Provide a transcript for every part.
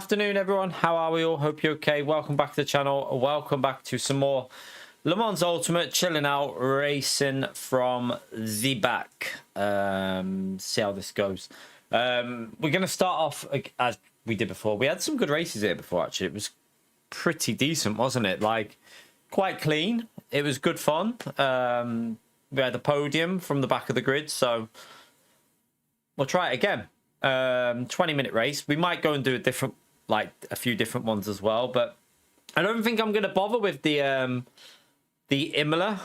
Afternoon, everyone. How are we all? Hope you're okay. Welcome back to the channel. Welcome back to some more Le Mans Ultimate, chilling out, racing from the back. See how this goes. We're going to start off as we did before. We had some good races here before, actually. It was pretty decent, wasn't it? Like, quite clean. It was good fun. We had a podium from the back of the grid, so we'll try it again. 20-minute race. We might go and do a few different ones as well, but I don't think I'm going to bother with the Imola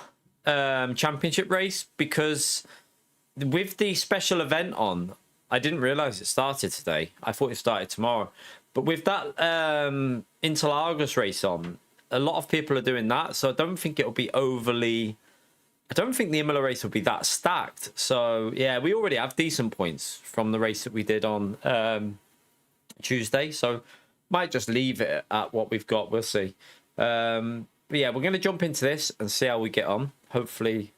championship race, because with the special event on, I didn't realize it started today. I thought it started tomorrow, but with that Interlagos race on, a lot of people are doing that, so I don't think it'll be overly. I don't think the Imola race will be that stacked. So, yeah, we already have decent points from the race that we did on Tuesday. So, might just leave it at what we've got. We'll see. But, yeah, we're going to jump into this and see how we get on. Hopefully.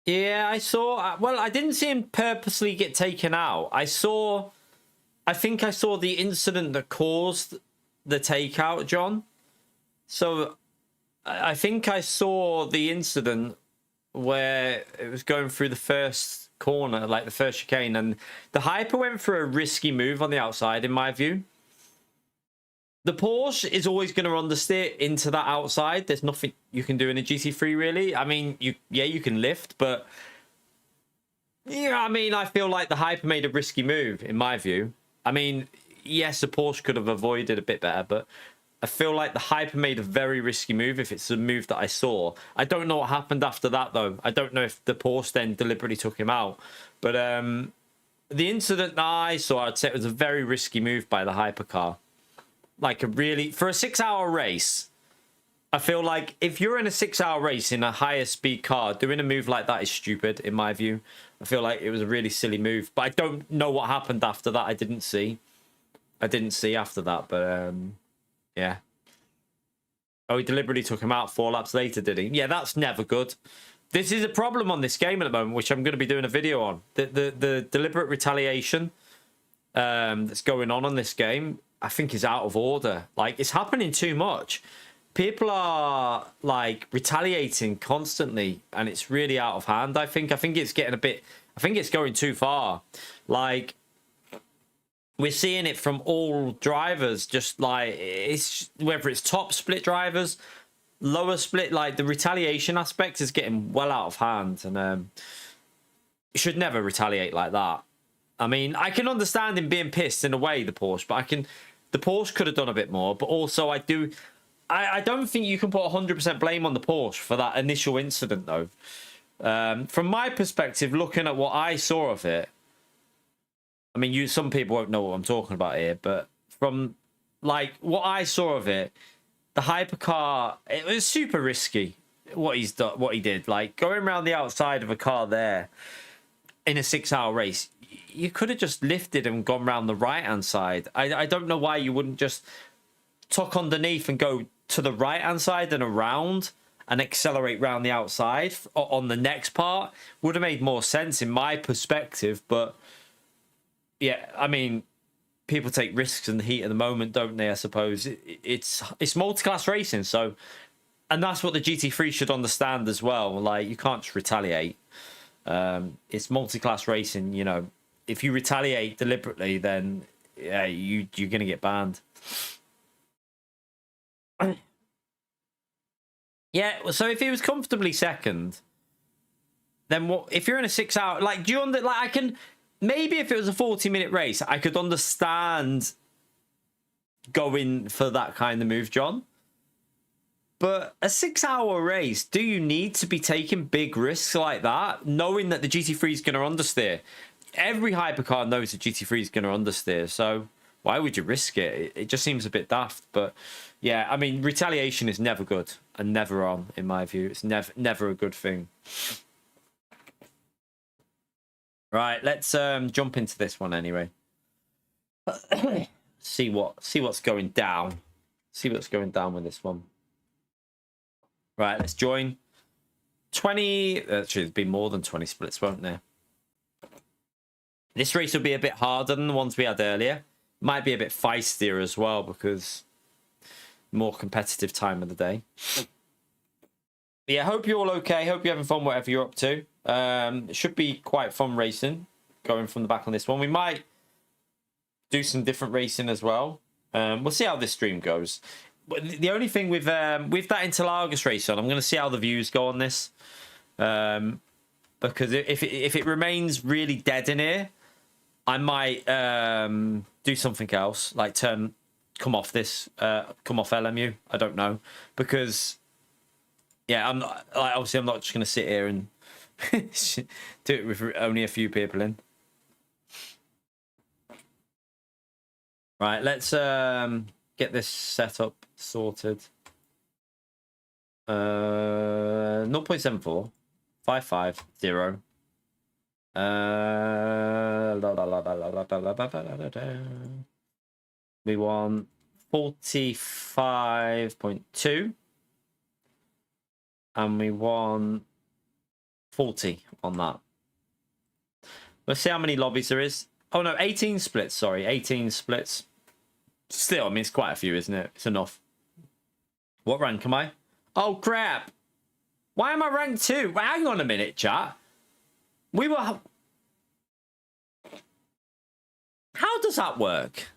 Yeah, I saw. Well, I didn't see him purposely get taken out. I think I saw the incident that caused the takeout, John. So I think I saw the incident where it was going through the first corner, like the first chicane, and the Hyper went for a risky move on the outside, in my view. The Porsche is always going to understeer into that outside. There's nothing you can do in a GT3, really. I mean, you can lift, but yeah, I mean, I feel like the Hyper made a risky move, in my view. I mean, yes, the Porsche could have avoided a bit better, but I feel like the Hyper made a very risky move if it's a move that I saw. I don't know what happened after that, though. I don't know if the Porsche then deliberately took him out. But the incident that I saw, I'd say it was a very risky move by the Hypercar. Like, for a 6-hour race, I feel like if you're in a 6-hour race in a higher speed car, doing a move like that is stupid, in my view. I feel like it was a really silly move. But I don't know what happened after that. I didn't see after that, but yeah. Oh, he deliberately took him out 4 laps later, did he? Yeah, that's never good. This is a problem on this game at the moment, which I'm going to be doing a video on. The deliberate retaliation that's going on this game, I think, is out of order. Like, it's happening too much. People are like retaliating constantly, and it's really out of hand. I think it's getting a bit. I think it's going too far. Like, we're seeing it from all drivers, just like it's whether it's top split drivers, lower split, like the retaliation aspect is getting well out of hand, and you should never retaliate like that. I mean, I can understand him being pissed in a way, the Porsche, but the Porsche could have done a bit more. But also, I don't think you can put 100% blame on the Porsche for that initial incident, though. From my perspective, looking at what I saw of it, I mean, some people won't know what I'm talking about here, but from like what I saw of it, the Hypercar, it was super risky what he did. Like, going around the outside of a car there in a 6-hour race, you could have just lifted and gone around the right-hand side. I don't know why you wouldn't just tuck underneath and go to the right-hand side and around and accelerate round the outside on the next part. Would have made more sense in my perspective, but yeah, I mean, people take risks in the heat of the moment, don't they? I suppose it's multi-class racing, so, and that's what the GT3 should understand as well. Like, you can't just retaliate. It's multi-class racing. You know, if you retaliate deliberately, then yeah, you're gonna get banned. Yeah. So if he was comfortably second, then what? If you're in a 6-hour, like, do you like? I can. Maybe if it was a 40-minute race, I could understand going for that kind of move, John. But a 6-hour race, do you need to be taking big risks like that, knowing that the GT3 is going to understeer? Every hypercar knows the GT3 is going to understeer, so why would you risk it? It just seems a bit daft. But yeah, I mean, retaliation is never good and never on, in my view. It's never a good thing. Right, let's jump into this one anyway. see what's going down. See what's going down with this one. Right, let's join. 20. Actually, there's been more than 20 splits, won't there? This race will be a bit harder than the ones we had earlier. Might be a bit feistier as well because more competitive time of the day. But yeah, hope you're all okay. Hope you're having fun whatever you're up to. It should be quite fun racing going from the back on this one. We might do some different racing as well. We'll see how this stream goes. But the only thing with that Interlagos race on, I'm going to see how the views go on this. Because if it remains really dead in here, I might do something else, like come off LMU. I don't know, because yeah, I'm not obviously I'm not just gonna sit here and do it with only a few people in. Right, let's get this setup sorted. 0.74 550. We want 45.2 and we want 40 on that. Let's see how many lobbies there is. Oh no, 18 splits, sorry, 18 splits. Still, I mean, it's quite a few, isn't it? It's enough. What rank am I? Oh crap, why am I ranked 2? Well, hang on a minute, chat. We were... How does that work?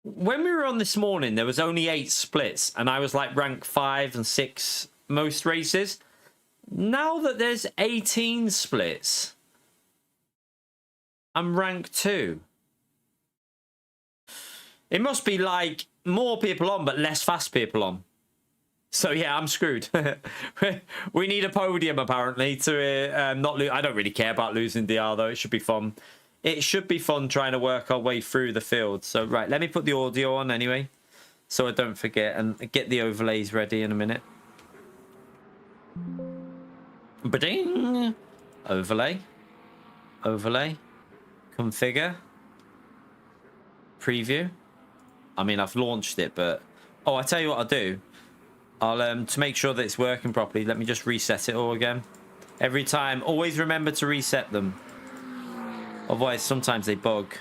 When we were on this morning, there was only 8 splits, and I was like rank 5 and 6 most races. Now that there's 18 splits, I'm rank 2. It must be like more people on, but less fast people on. So yeah, I'm screwed. We need a podium apparently to not lose. I don't really care about losing DR though. It should be fun. It should be fun trying to work our way through the field. So right, let me put the audio on anyway, so I don't forget, and get the overlays ready in a minute. Ba-ding! Overlay, configure, preview. I mean, I've launched it, but I tell you what I'll do. I'll to make sure that it's working properly, let me just reset it all again. Every time, always remember to reset them. Otherwise, sometimes they bug.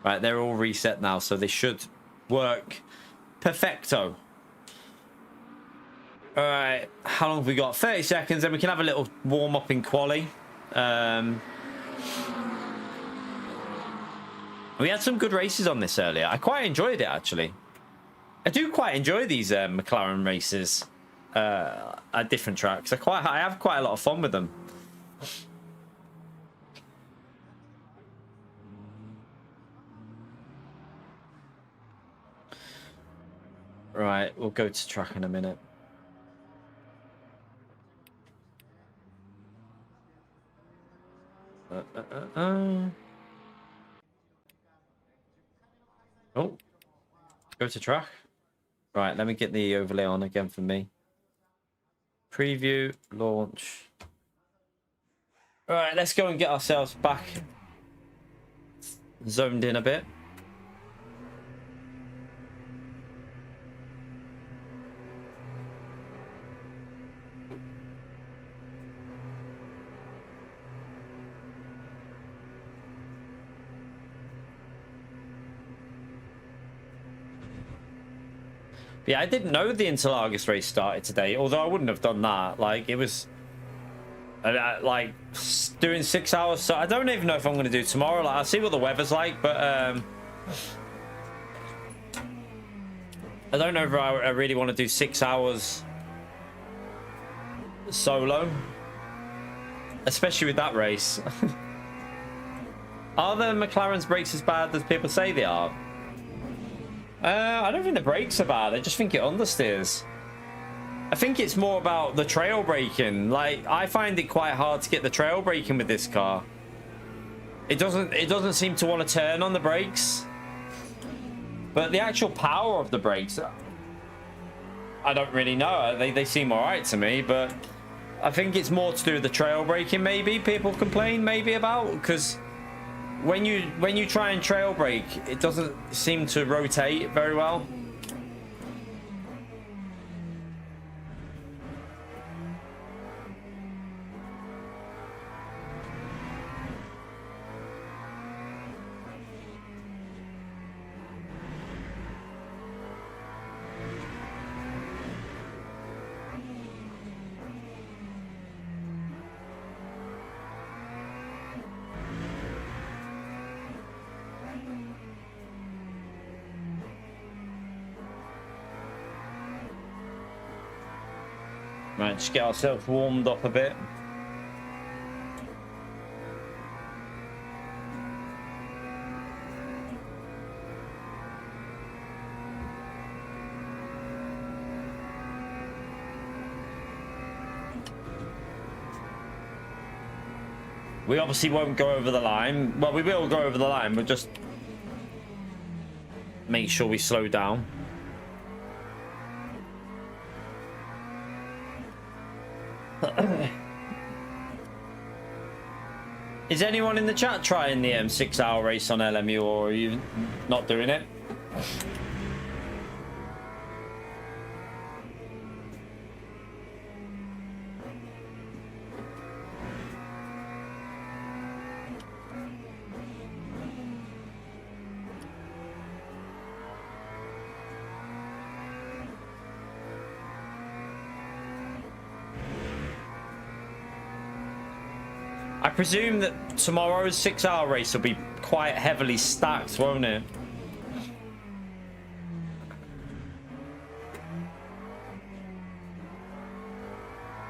Right, they're all reset now, so they should work perfecto. All right, how long have we got? 30 seconds, then we can have a little warm up in quali. We had some good races on this earlier. I quite enjoyed it, actually. I do quite enjoy these McLaren races at different tracks. I have quite a lot of fun with them. Right, we'll go to track in a minute. Oh, go to track. Right, let me get the overlay on again for me. Preview, launch. All right, let's go and get ourselves back zoned in a bit. Yeah, I didn't know the Interlagos race started today, although I wouldn't have done that. Like, it was like doing 6 hours. So I don't even know if I'm going to do tomorrow. Like, I'll see what the weather's like, but I don't know if I really want to do 6 hours solo, especially with that race. Are the McLaren's brakes as bad as people say they are? I don't think the brakes are bad. I just think it understeers. I think it's more about the trail braking. Like, I find it quite hard to get the trail braking with this car. It doesn't seem to want to turn on the brakes. But the actual power of the brakes, I don't really know. They seem alright to me, but I think it's more to do with the trail braking, maybe. People complain maybe about, because when you try and trail brake, it doesn't seem to rotate very well. Right, just get ourselves warmed up a bit. We obviously won't go over the line. Well, we will go over the line, but just make sure we slow down. Is anyone in the chat trying the 6-hour race on LMU, or are you not doing it? I presume that tomorrow's 6-hour race will be quite heavily stacked, won't it?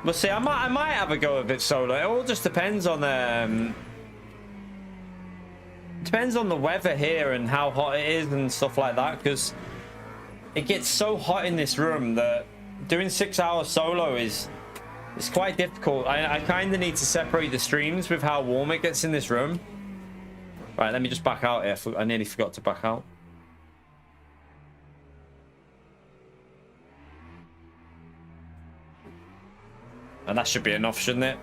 We'll see. I might have a go a bit solo. It all just depends on the weather here and how hot it is and stuff like that, because it gets so hot in this room that doing 6-hour solo is quite difficult. I kind of need to separate the streams with how warm it gets in this room. Right, let me just back out here. I nearly forgot to back out. And that should be enough, shouldn't it?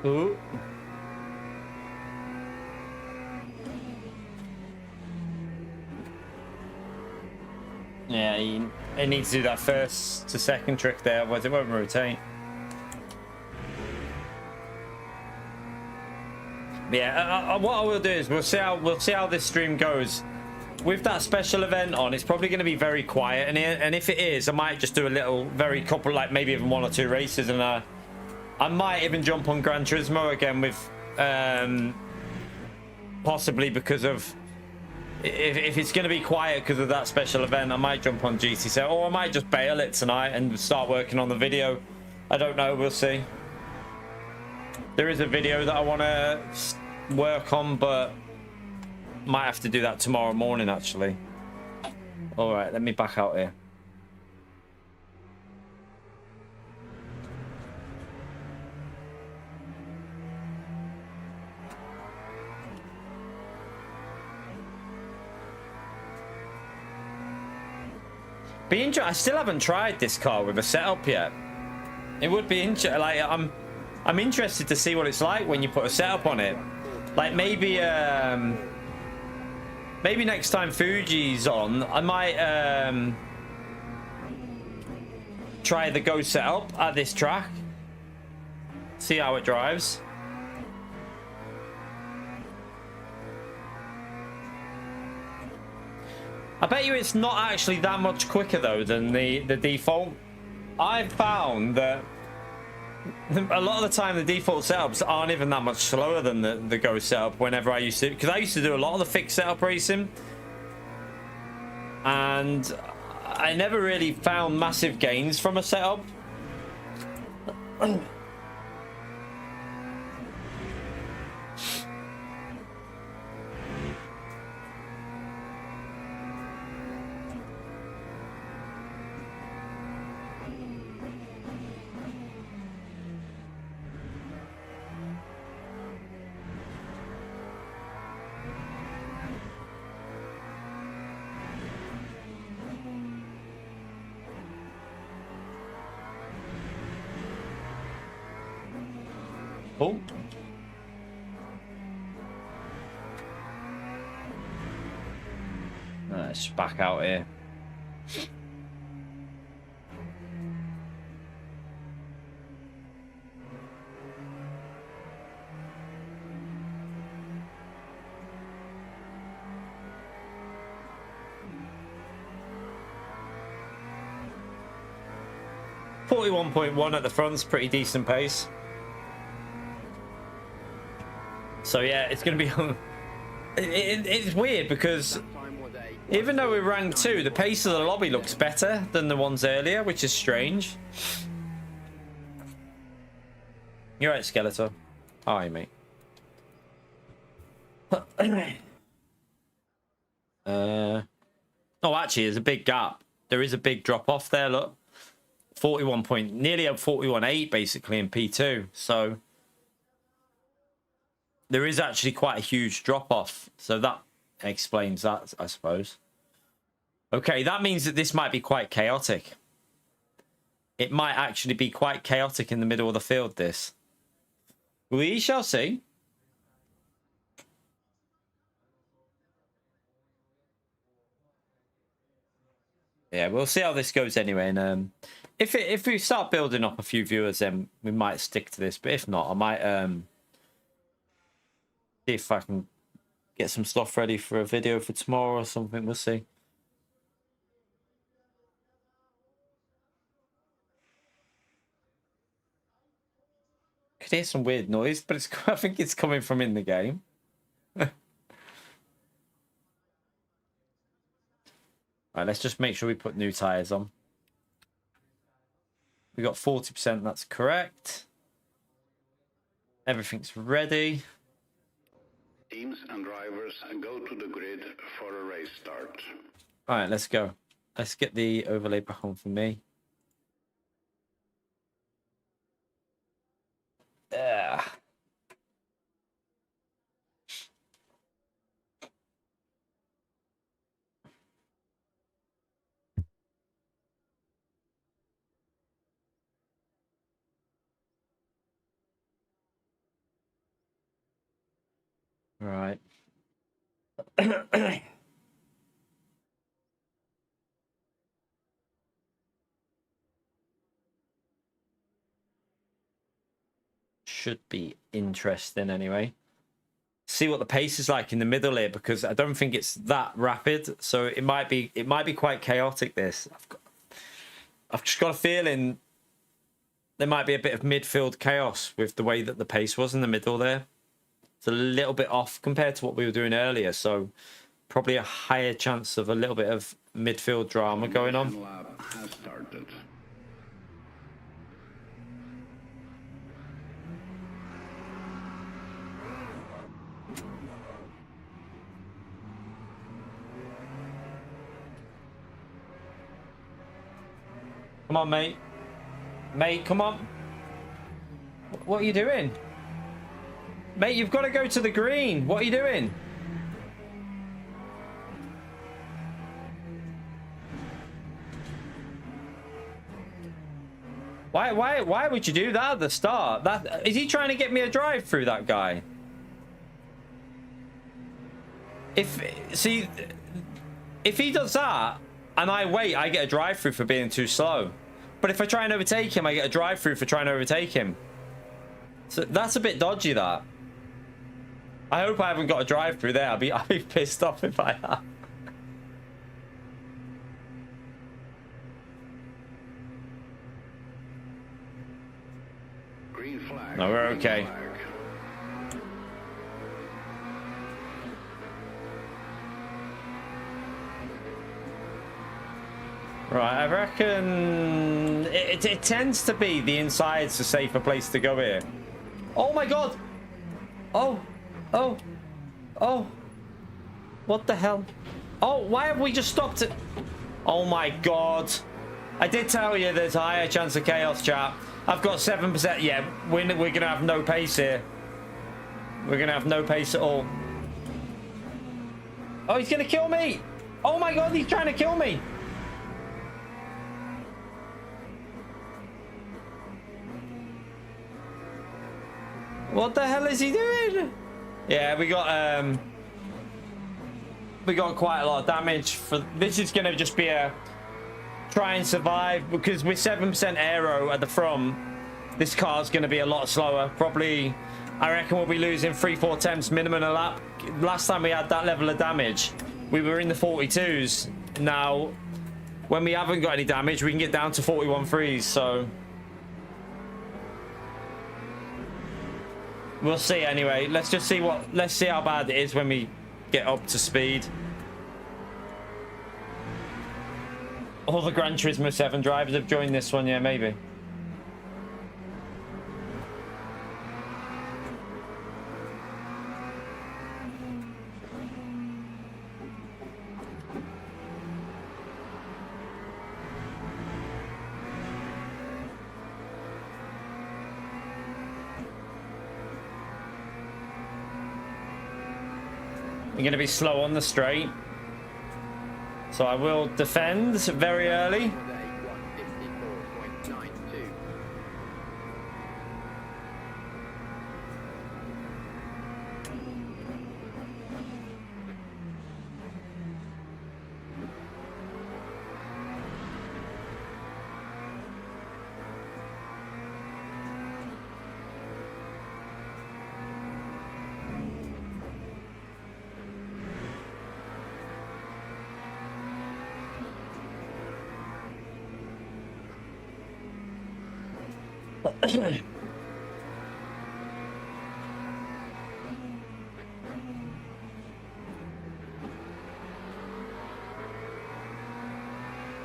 Ooh. Yeah, he needs to do that first to second trick there, otherwise it won't rotate. Yeah, what I will do is we'll see how this stream goes. With that special event on, it's probably going to be very quiet in here, and if it is, I might just do a little, very couple, like maybe even 1 or 2 races, and I might even jump on Gran Turismo again with, possibly because of, if it's going to be quiet because of that special event, I might jump on GT7, or I might just bail it tonight and start working on the video. I don't know, we'll see. There is a video that I want to work on, but might have to do that tomorrow morning, actually. All right, let me back out here. Be interesting. I still haven't tried this car with a setup yet. It would be interesting. Like I'm interested to see what it's like when you put a setup on it. Like maybe maybe next time Fuji's on, I might try the Go setup at this track. See how it drives. I bet you it's not actually that much quicker though than the default. I've found that a lot of the time the default setups aren't even that much slower than the Go setup whenever I used to, because I used to do a lot of the fixed setup racing, and I never really found massive gains from a setup. Oh. Let's back out here. .1 at the front's pretty decent pace. So yeah, it's gonna be it's weird because even though we're rank 2, the pace of the lobby looks better than the ones earlier, which is strange. You're right, Skeletor. Hi, mate. Oh, actually, there's a big gap. There is a big drop off there. Look, 41 point, nearly up 41.8 basically in P2. So there is actually quite a huge drop off. So that explains that, I suppose. Okay, that means that this might be quite chaotic. It might actually be quite chaotic in the middle of the field, this. We shall see. Yeah, we'll see how this goes anyway. And if we start building up a few viewers, then we might stick to this. But if not, I might see if I can get some stuff ready for a video for tomorrow or something. We'll see. Could hear some weird noise, but it's I think it's coming from in the game. Alright, let's just make sure we put new tires on. We got 40%, that's correct. Everything's ready. Teams and drivers go to the grid for a race start. Alright, let's go. Let's get the overlay back on for me. Yeah. Right. Should be interesting anyway. See what the pace is like in the middle here, because I don't think it's that rapid, so it might be quite chaotic. This I've just got a feeling there might be a bit of midfield chaos with the way that the pace was in the middle there. It's a little bit off compared to what we were doing earlier, so probably a higher chance of a little bit of midfield drama going on. Lap has started. Come on, mate. Mate, come on. What are you doing? Mate, you've got to go to the green. What are you doing? Why would you do that at the start? That is he trying to get me a drive through, that guy? If he does that and I wait, I get a drive through for being too slow. But if I try and overtake him, I get a drive through for trying to overtake him. So that's a bit dodgy, that. I hope I haven't got a drive through there. I'll be pissed off if I have. Green flag. No, we're okay. Right, I reckon it tends to be the inside's a safer place to go here. Oh my god! Oh! What the hell? Oh, why have we just stopped it? Oh my god! I did tell you there's a higher chance of chaos, chat. I've got 7%. Yeah, we're gonna have no pace here. We're gonna have no pace at all. Oh, he's gonna kill me! Oh my god, he's trying to kill me! What the hell is he doing? Yeah, we got quite a lot of damage. For this is going to just be a try and survive, because with 7% aero at the front, this car's going to be a lot slower. Probably, I reckon we'll be losing 3-4 temps minimum a lap. Last time we had that level of damage, we were in the 42s. Now, when we haven't got any damage, we can get down to 41.3s. So we'll see. Anyway, let's see how bad it is when we get up to speed. All the Gran Turismo 7 drivers have joined this one, yeah, maybe. We're going to be slow on the straight. So I will defend very early.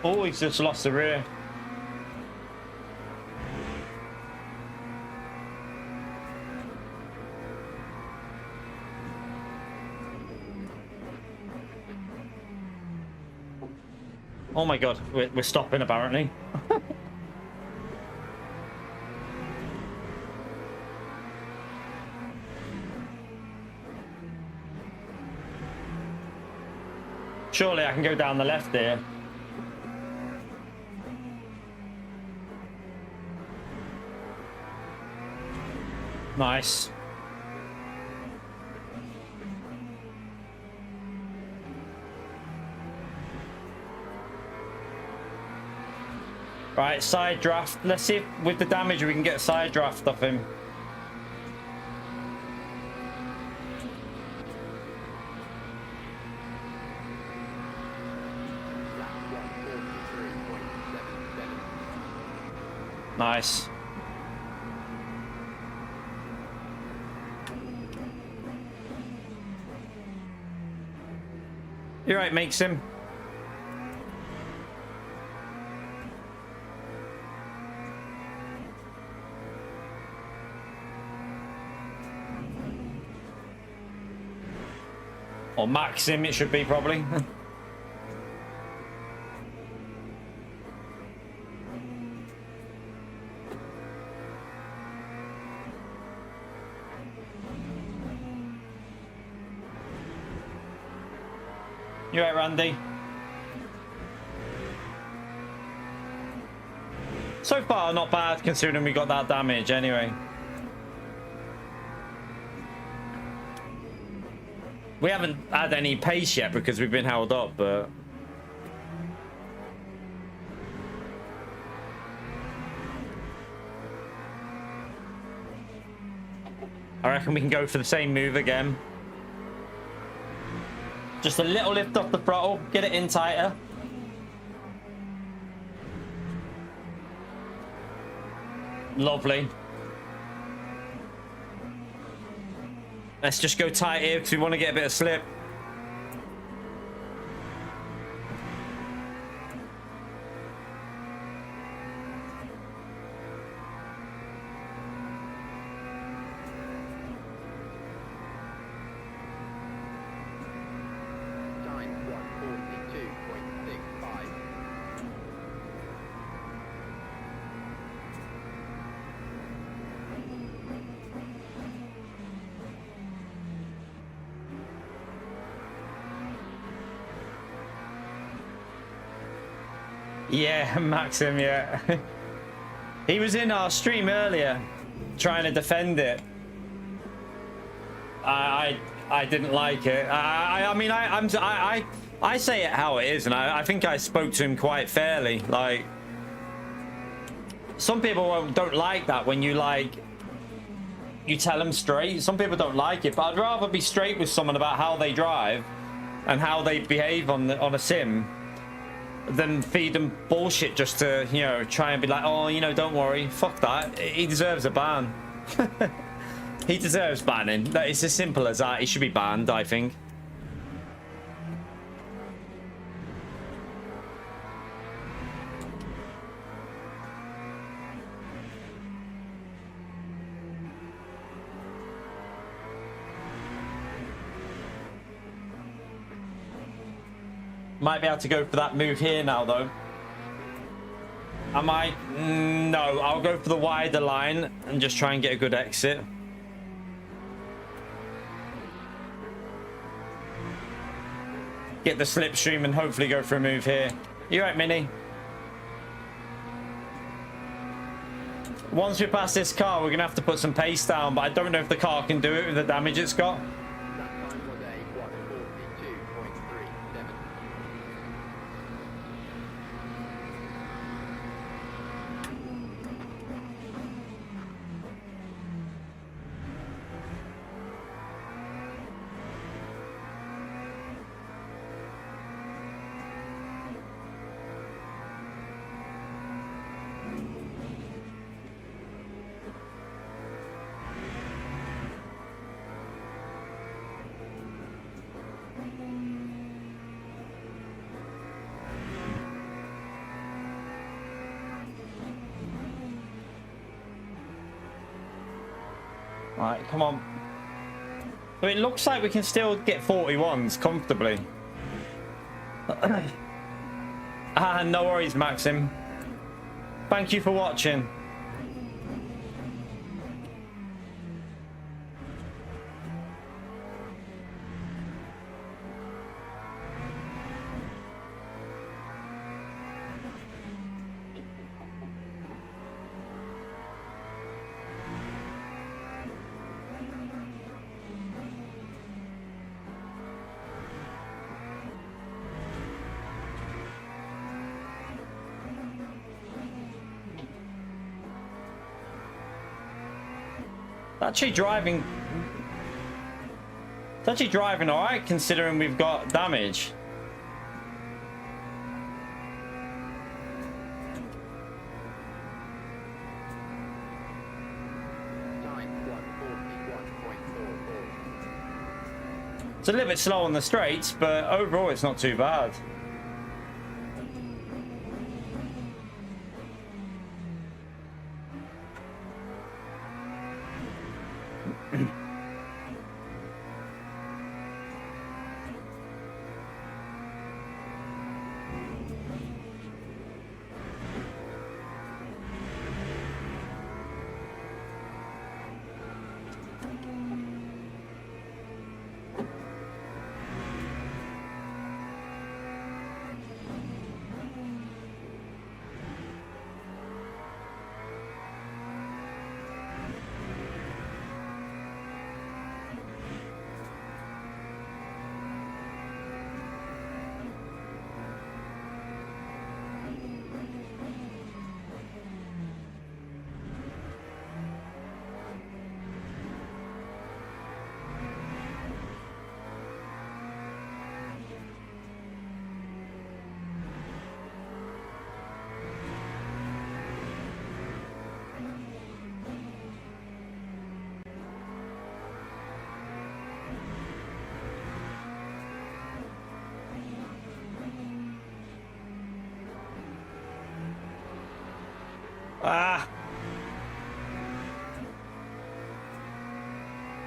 Oh, he's just lost the rear. Oh my god, we're stopping apparently. Surely I can go down the left here. Nice. Right, side draft. Let's see if with the damage we can get a side draft off him. Nice. You're right, makes him. Or max him, it should be probably. You right, Randy? So far, not bad considering we got that damage anyway. We haven't had any pace yet because we've been held up, but... I reckon we can go for the same move again. Just a little lift off the throttle, get it in tighter. Lovely. Let's just go tight here because we want to get a bit of slip. Yeah, Maxim, yeah. He was in our stream earlier trying to defend it. I didn't like it. I mean, I say it how it is, and I think I spoke to him quite fairly. Like, some people don't like that when you tell them straight. Some people don't like it, but I'd rather be straight with someone about how they drive and how they behave on a sim than feed them bullshit just to, you know, try and be like, oh, you know, don't worry, fuck that. He deserves a ban. He deserves banning. It's as simple as that. He should be banned, I think. Might be able to go for that move here now, though. I might... no, I'll go for the wider line and just try and get a good exit. Get the slipstream and hopefully go for a move here. You right, Mini? Once we pass this car, we're going to have to put some pace down, but I don't know if the car can do it with the damage it's got. Alright, come on. So it looks like we can still get 41s comfortably. No worries, Maxim. Thank you for watching. Actually driving. It's actually driving all right, considering we've got damage. It's a little bit slow on the straights, but overall it's not too bad. Ah.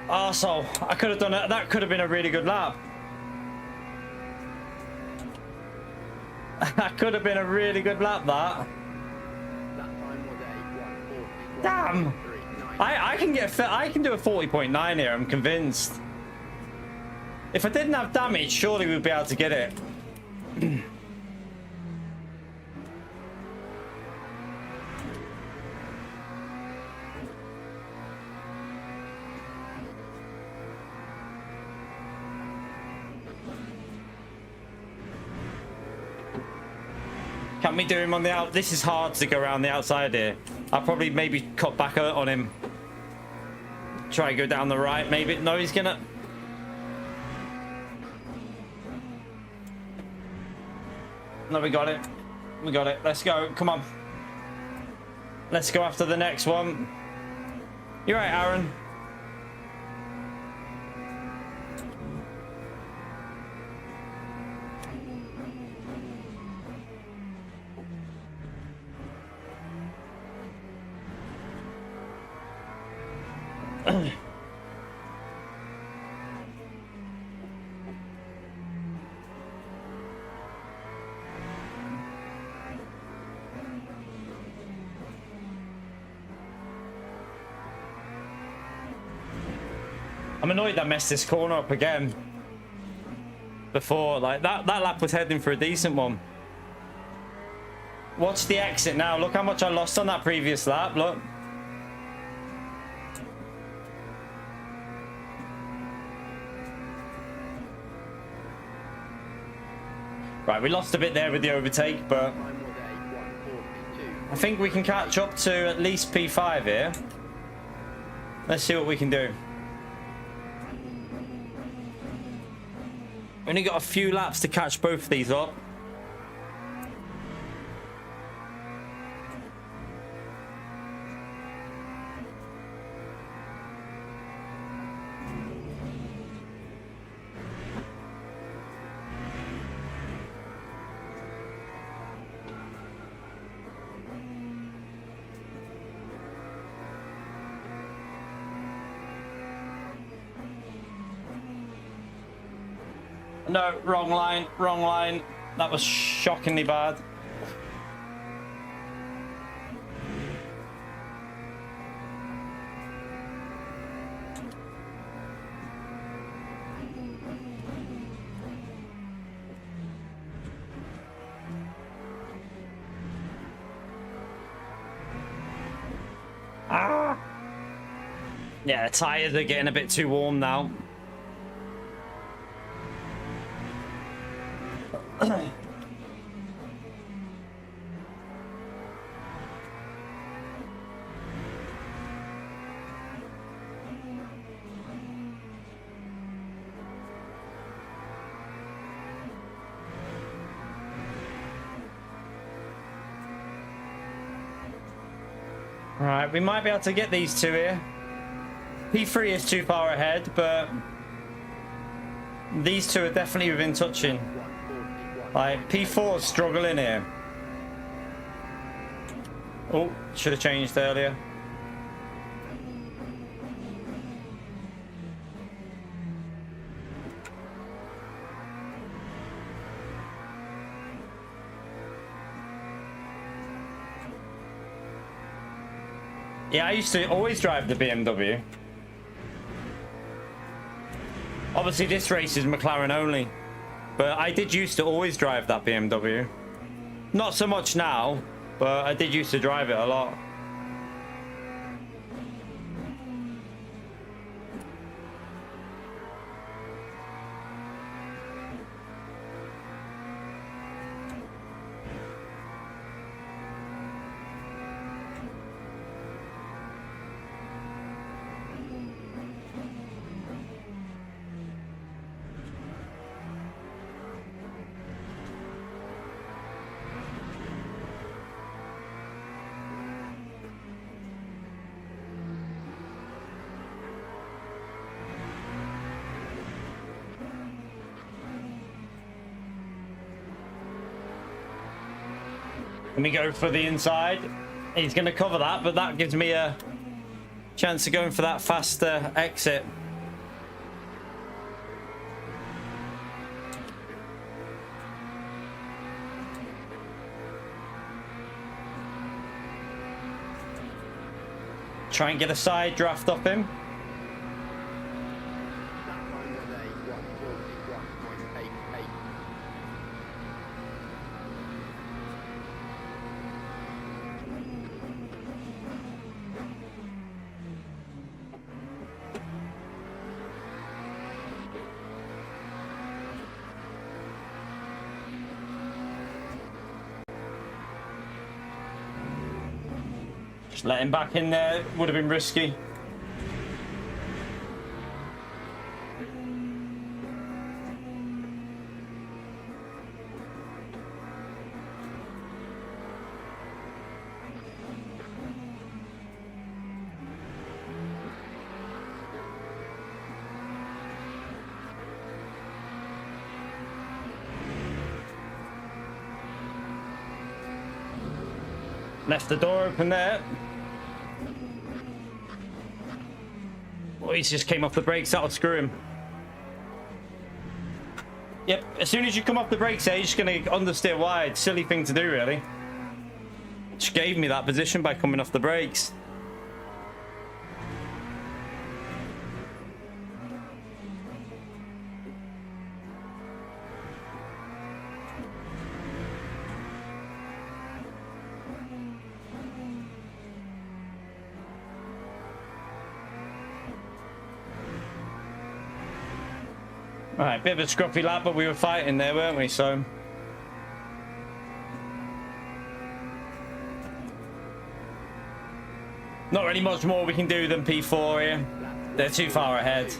Arsehole. I could have done it. That could have been a really good lap. That could have been a really good lap, that. Damn. I can do a 40.9 here, I'm convinced. If I didn't have damage, surely we'd be able to get it. Can we do him on the out? This is hard to go around the outside here. I'll probably maybe cut back on him. Try and go down the right, maybe. No, he's gonna... No, we got it. We got it. Let's go. Come on. Let's go after the next one. You're right, Aaron. I'm annoyed I messed this corner up again. Before, like, that lap was heading for a decent one. Watch the exit now. Look how much I lost on that previous lap. Look. Right, we lost a bit there with the overtake, but I think we can catch up to at least P5 here. Let's see what we can do. Only got a few laps to catch both of these up. No, wrong line, wrong line. That was shockingly bad. Ah! Yeah, the tires are getting a bit too warm now. Right, we might be able to get these two here. P3 is too far ahead, but these two are definitely within touching. Like, P4 is struggling here. Oh, should have changed earlier. Yeah, I used to always drive the BMW. Obviously, this race is McLaren only. But I did used to always drive that BMW. Not so much now, but I did used to drive it a lot. Let me go for the inside. He's going to cover that, but that gives me a chance of going for that faster exit. Try and get a side draft off him. Just let him back in there. Would have been risky. Left the door open there. Oh, he just came off the brakes. That'll screw him. Yep, as soon as you come off the brakes there, you're just going to understeer wide. Silly thing to do, really. Just gave me that position by coming off the brakes. Right, bit of a scruffy lap, but we were fighting there, weren't we? So not really much more we can do than P4 here. They're too far ahead.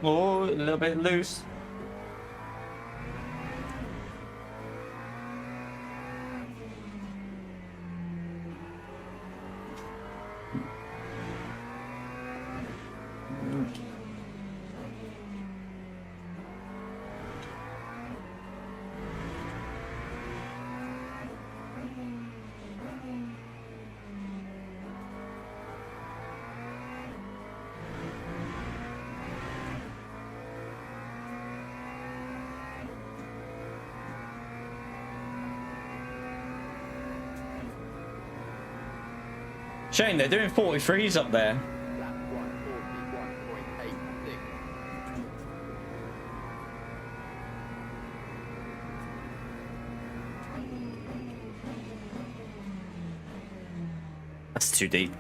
Oh, a little bit loose. Shane, they're doing 43s up there. That's too deep.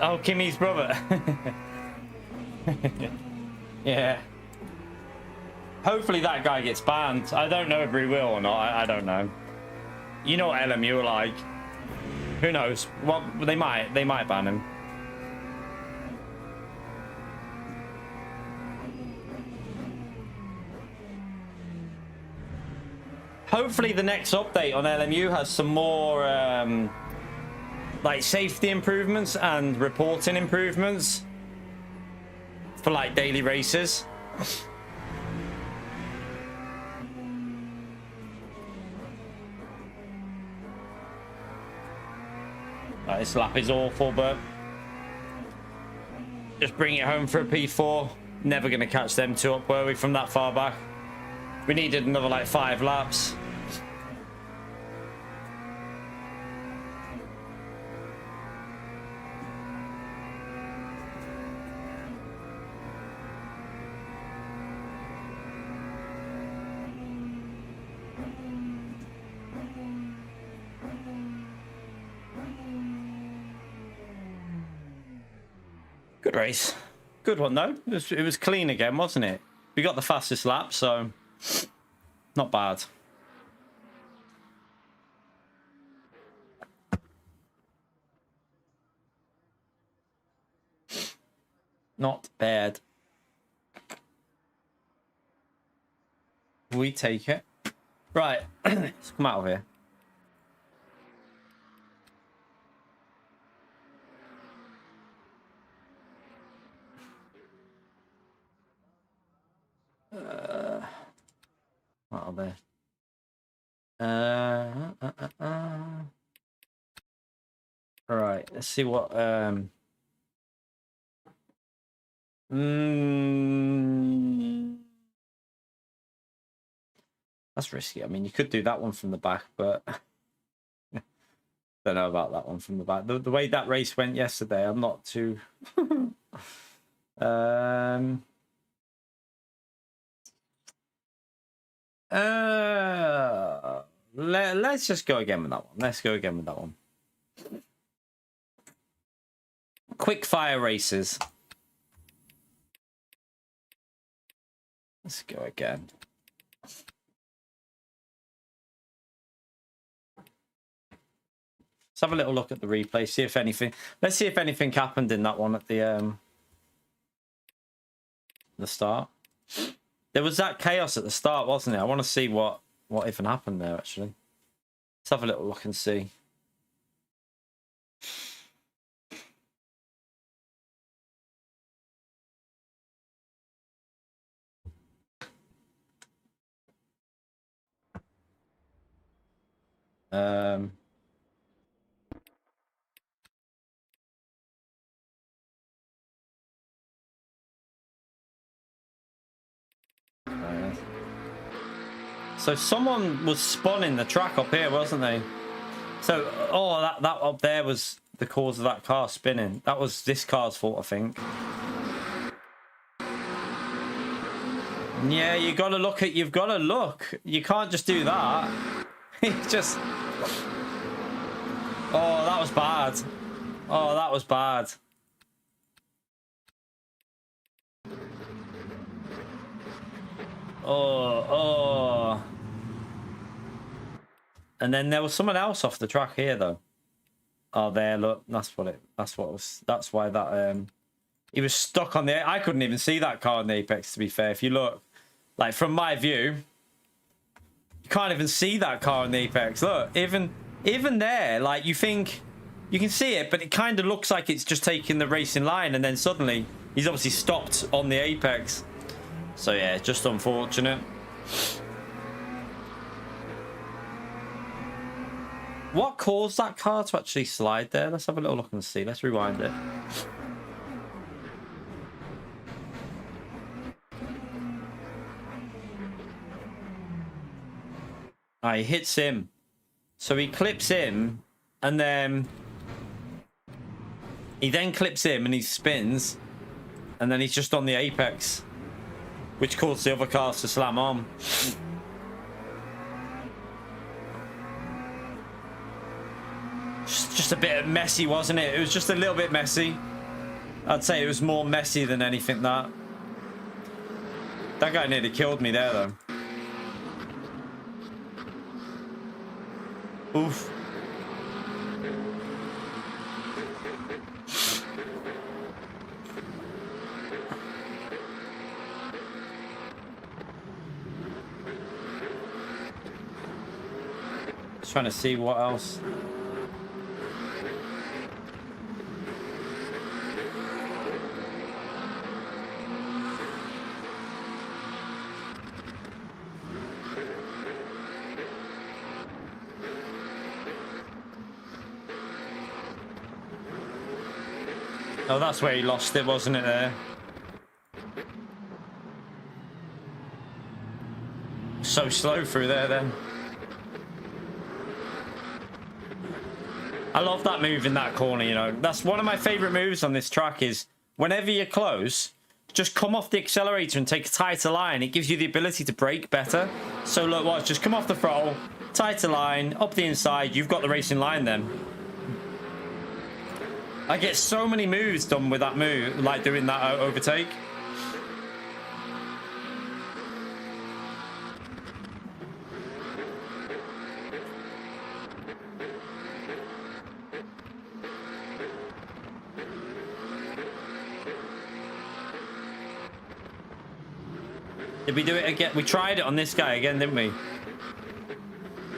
Oh, Kimmy's brother. Yeah. Hopefully that guy gets banned. I don't know if he will or not. I don't know. You know what LMU are like. Who knows? Well, they might ban him. Hopefully the next update on LMU has some more like safety improvements and reporting improvements for like daily races. This lap is awful, but just bring it home for a P4. Never going to catch them two up, were we, from that far back? We needed another like 5 laps. Good race. Good one, though. It was clean again, wasn't it? We got the fastest lap, so not bad. Not bad. We take it. Right. Let's come out of here. Out of there. All right. Let's see what. That's risky. I mean, you could do that one from the back, but don't know about that one from the back. The way that race went yesterday, I'm not too. Let's just go again with that one. Let's go again with that one. Quick fire races. Let's go again. Let's have a little look at the replay, see if anything. Let's see if anything happened in that one at the start. There was that chaos at the start, wasn't it? I want to see what even happened there, actually. Let's have a little look and see. So someone was spawning the track up here, wasn't they? So, oh, that up there was the cause of that car spinning. That was this car's fault, I think. Yeah, you've got to look. You can't just do that. It's just... Oh, that was bad. Oh, that was bad. Oh. And then there was someone else off the track here, though. Oh, there, look. That's why that, he was stuck on the... I couldn't even see that car in the apex, to be fair. If you look, like, from my view, you can't even see that car in the apex. Look, even there, like, you think... You can see it, but it kind of looks like it's just taking the racing line, and then suddenly, he's obviously stopped on the apex. So, yeah, just unfortunate. What caused that car to actually slide there? Let's have a little look and see. Let's rewind it. He hits him. So he clips him, and then... He then clips him, and he spins. And then he's just on the apex, which caused the other cars to slam on. Just a bit messy, wasn't it? It was just a little bit messy. I'd say it was more messy than anything that. That guy nearly killed me there, though. Oof. Just trying to see what else. Oh, that's where he lost it, wasn't it, there? So slow through there, then. I love that move in that corner, you know. That's one of my favourite moves on this track is whenever you're close, just come off the accelerator and take a tighter line. It gives you the ability to brake better. So look, watch, just come off the throttle, tighter line, up the inside. You've got the racing line then. I get so many moves done with that move, like doing that overtake. Did we do it again? We tried it on this guy again, didn't we?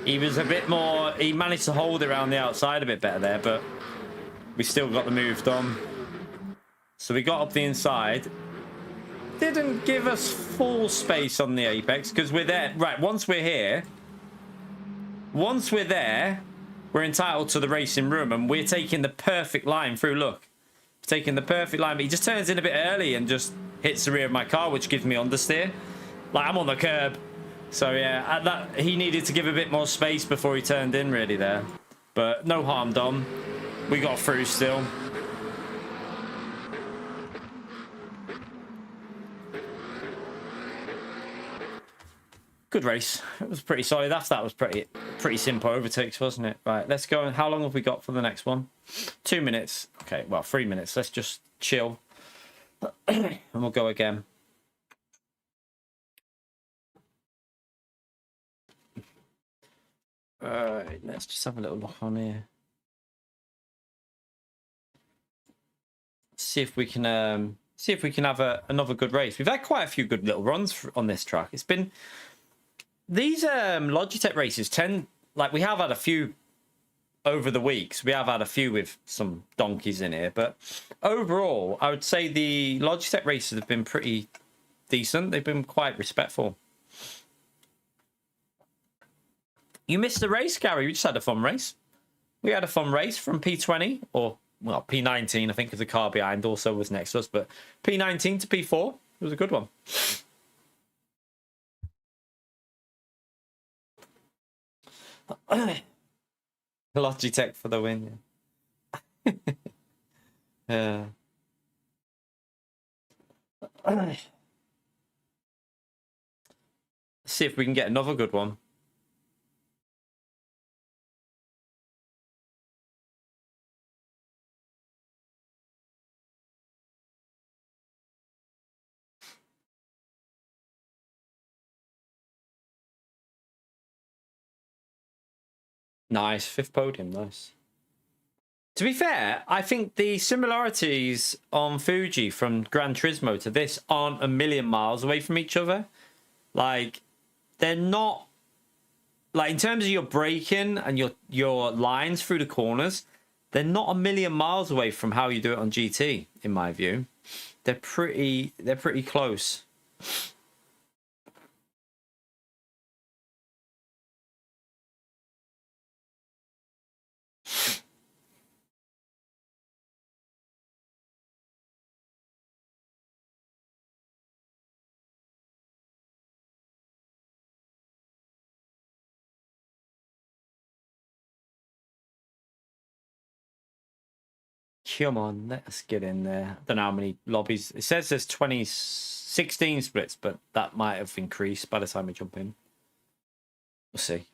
He was a bit more... He managed to hold it around the outside a bit better there, but we still got the move done. So we got up the inside. Didn't give us full space on the apex because we're there. Right, once we're here, once we're there, we're entitled to the racing room, and we're taking the perfect line through. Look, taking the perfect line, but he just turns in a bit early and just hits the rear of my car, which gives me understeer. Like, I'm on the curb. So yeah, at that, he needed to give a bit more space before he turned in really there. But no harm done. We got through still. Good race. It was pretty solid. That was pretty simple overtakes, wasn't it? Right, let's go. How long have we got for the next one? 2 minutes. Okay, well, 3 minutes. Let's just chill. And we'll go again. Alright, let's just have a little look on here. See if we can have another good race. We've had quite a few good little runs on this track. It's been these Logitech races tend, like, we have had a few over the weeks. We have had a few with some donkeys in here, but overall, I would say the Logitech races have been pretty decent. They've been quite respectful. You missed the race, Gary. We just had a fun race. We had a fun race from P20, or, well, P19, I think, because the car behind also was next to us, but P19 to P4. It was a good one. Logitech for the win. Yeah. See if we can get another good one. Nice. 5th podium. Nice. To be fair, I think the similarities on Fuji from Gran Turismo to this aren't a million miles away from each other. Like, they're not... Like, in terms of your braking and your lines through the corners, they're not a million miles away from how you do it on GT, in my view. They're pretty close. Come on, let's get in there. I don't know how many lobbies. It says there's 16 splits, but that might have increased by the time we jump in. We'll see.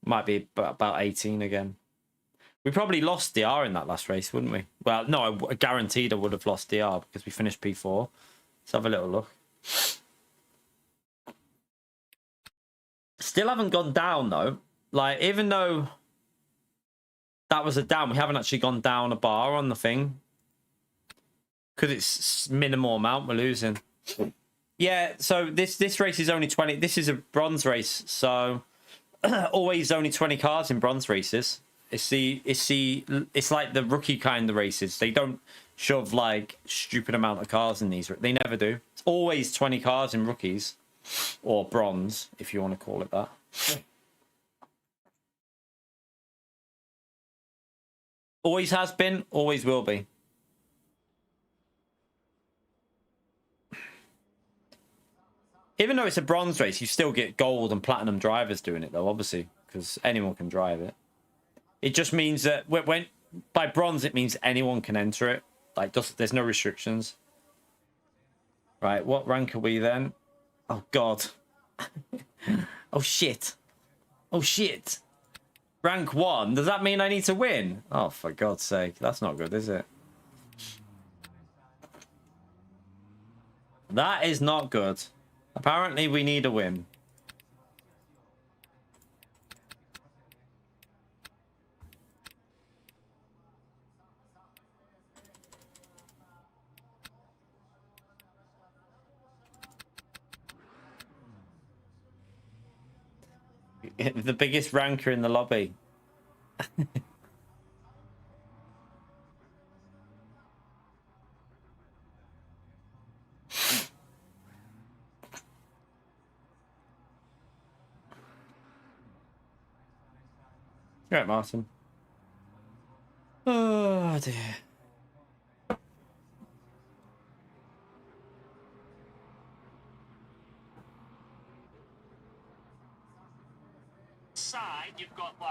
Might be about 18 again. We probably lost DR in that last race, wouldn't we? Well, no, I guaranteed I would have lost DR because we finished P4. Let's have a little look. Still haven't gone down, though. Like, even though that was a down, we haven't actually gone down a bar on the thing. Because it's minimal amount we're losing. Yeah, so this race is only 20. This is a bronze race, so always only 20 cars in bronze races. It's like the rookie kind of races. They don't shove like stupid amount of cars in these. They never do. It's always 20 cars in rookies, or bronze, if you want to call it that. Always has been, always will be. Even though it's a bronze race, you still get gold and platinum drivers doing it, though, obviously, because anyone can drive it. It just means that when by bronze, it means anyone can enter it. Like, there's no restrictions. Right, what rank are we then? Oh, God. Oh, shit. Oh, shit. Rank 1? Does that mean I need to win? Oh, for God's sake. That's not good, is it? That is not good. Apparently, we need a win. The biggest ranker in the lobby. Right, Martin. Oh dear.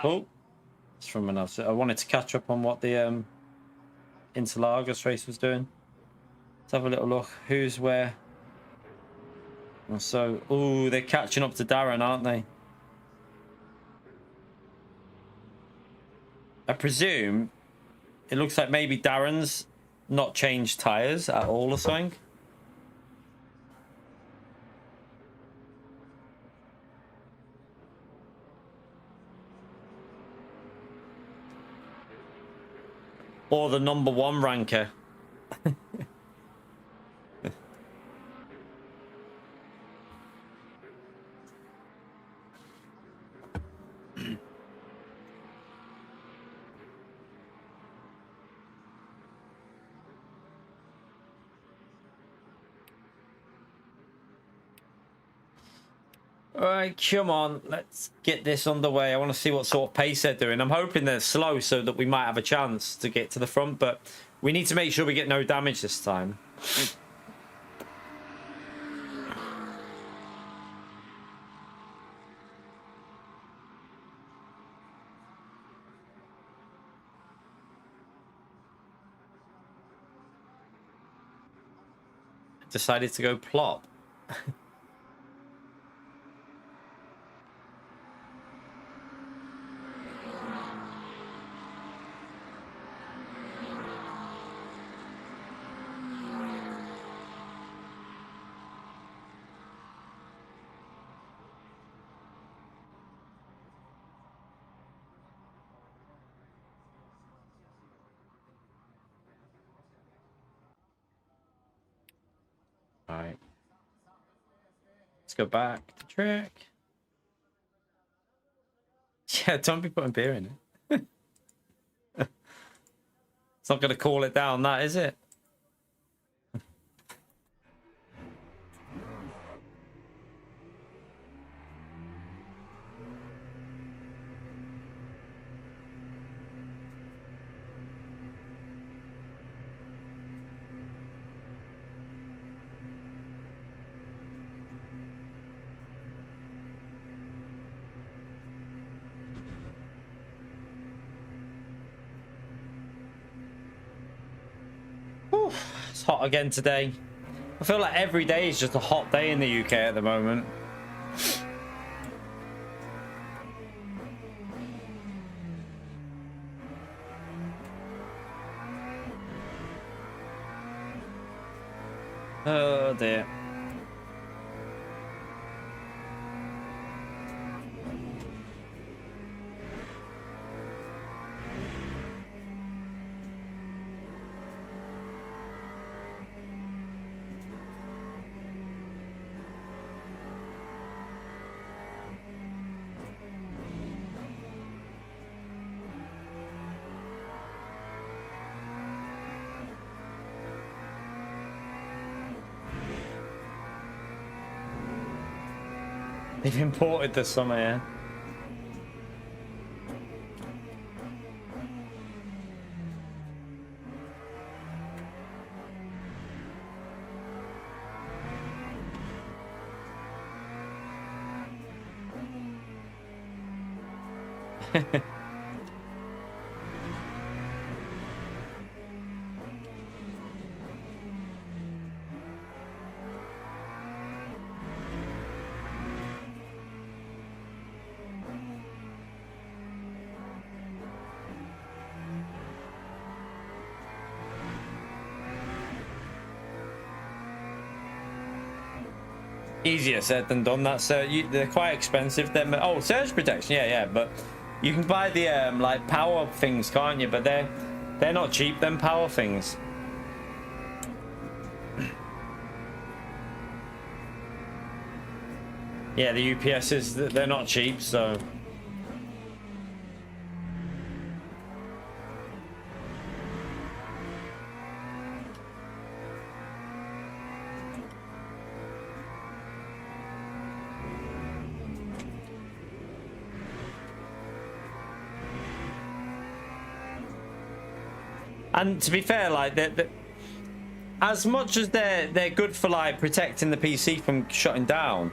Oh, it's from another. I wanted to catch up on what the Interlagos race was doing. Let's have a little look. Who's where? And so, oh, they're catching up to Darren, aren't they? I presume it looks like maybe Darren's not changed tires at all or something. Or the #1 ranker. All right, come on. Let's get this underway. I want to see what sort of pace they're doing. I'm hoping they're slow so that we might have a chance to get to the front, but we need to make sure we get no damage this time. Decided to go plop. All right. Let's go back to track. Yeah, don't be putting beer in it. It's not going to call it down, that is it? It's hot again today. I feel like every day is just a hot day in the UK at the moment. Oh dear. They've imported the summer, yeah. Easier said than done. That's they're quite expensive. Oh, surge protection, yeah, but you can buy the like power things, can't you? But they're not cheap. Them power things. Yeah, the UPSs, they're not cheap, so... And to be fair, like, as much as they're good for, like, protecting the PC from shutting down,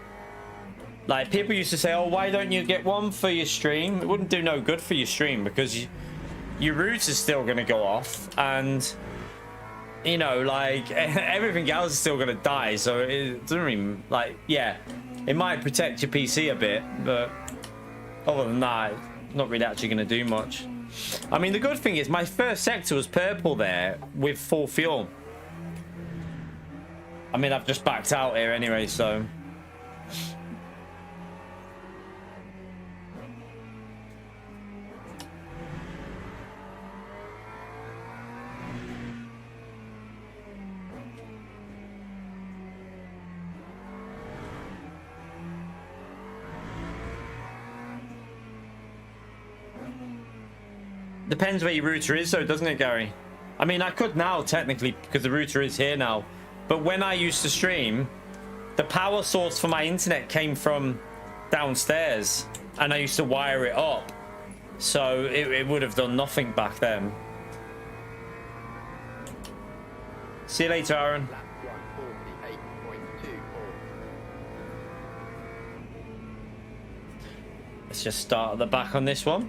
like, people used to say, oh, why don't you get one for your stream? It wouldn't do no good for your stream because your router's still going to go off and, you know, like, everything else is still going to die. So it doesn't really, like, yeah, it might protect your PC a bit, but other than that, it's not really actually going to do much. I mean, the good thing is my first sector was purple there with full fuel. I mean, I've just backed out here anyway, so... Depends where your router is, though, doesn't it, Gary? I mean, I could now, technically, because the router is here now. But when I used to stream, the power source for my internet came from downstairs. And I used to wire it up. So it would have done nothing back then. See you later, Aaron. Let's just start at the back on this one.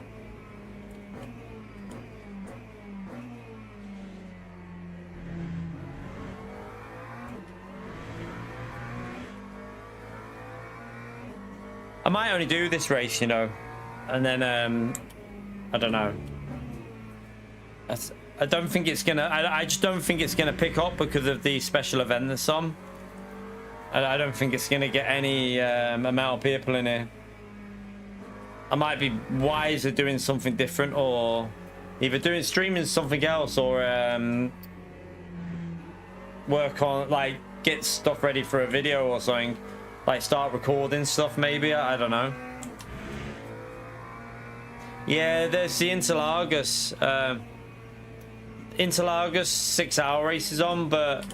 I might only do this race, you know, and then I don't know. I don't think it's gonna. I just don't think it's gonna pick up because of the special event that's on. I don't think it's gonna get any amount of people in here. I might be wiser doing something different, or either streaming something else, or work on, like, get stuff ready for a video or something. Like, start recording stuff, maybe. I don't know. Yeah, there's the Interlagos. Interlagos 6-hour races on, but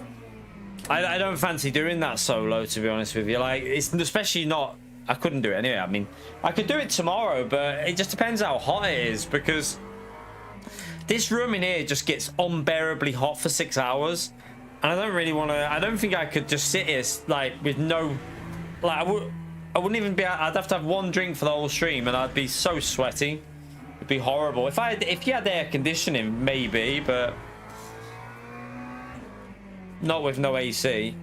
I don't fancy doing that solo, to be honest with you. Like, it's especially not... I couldn't do it anyway. I mean, I could do it tomorrow, but it just depends how hot it is, because this room in here just gets unbearably hot for 6 hours. And I don't really want to... I don't think I could just sit here, like, with no... Like, I wouldn't even be... I'd have to have one drink for the whole stream, and I'd be so sweaty. It'd be horrible. If you had air conditioning, maybe, but... Not with no AC.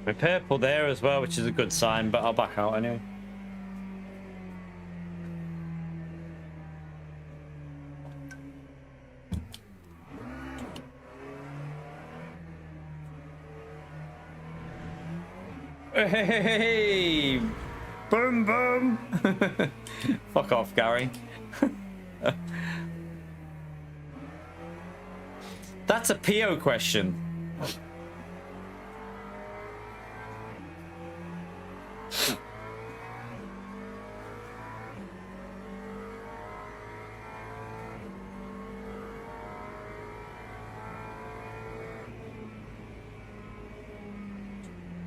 We're purple there as well, which is a good sign, but I'll back out anyway. Hey! Boom, boom! Fuck off, Gary. That's a PO question.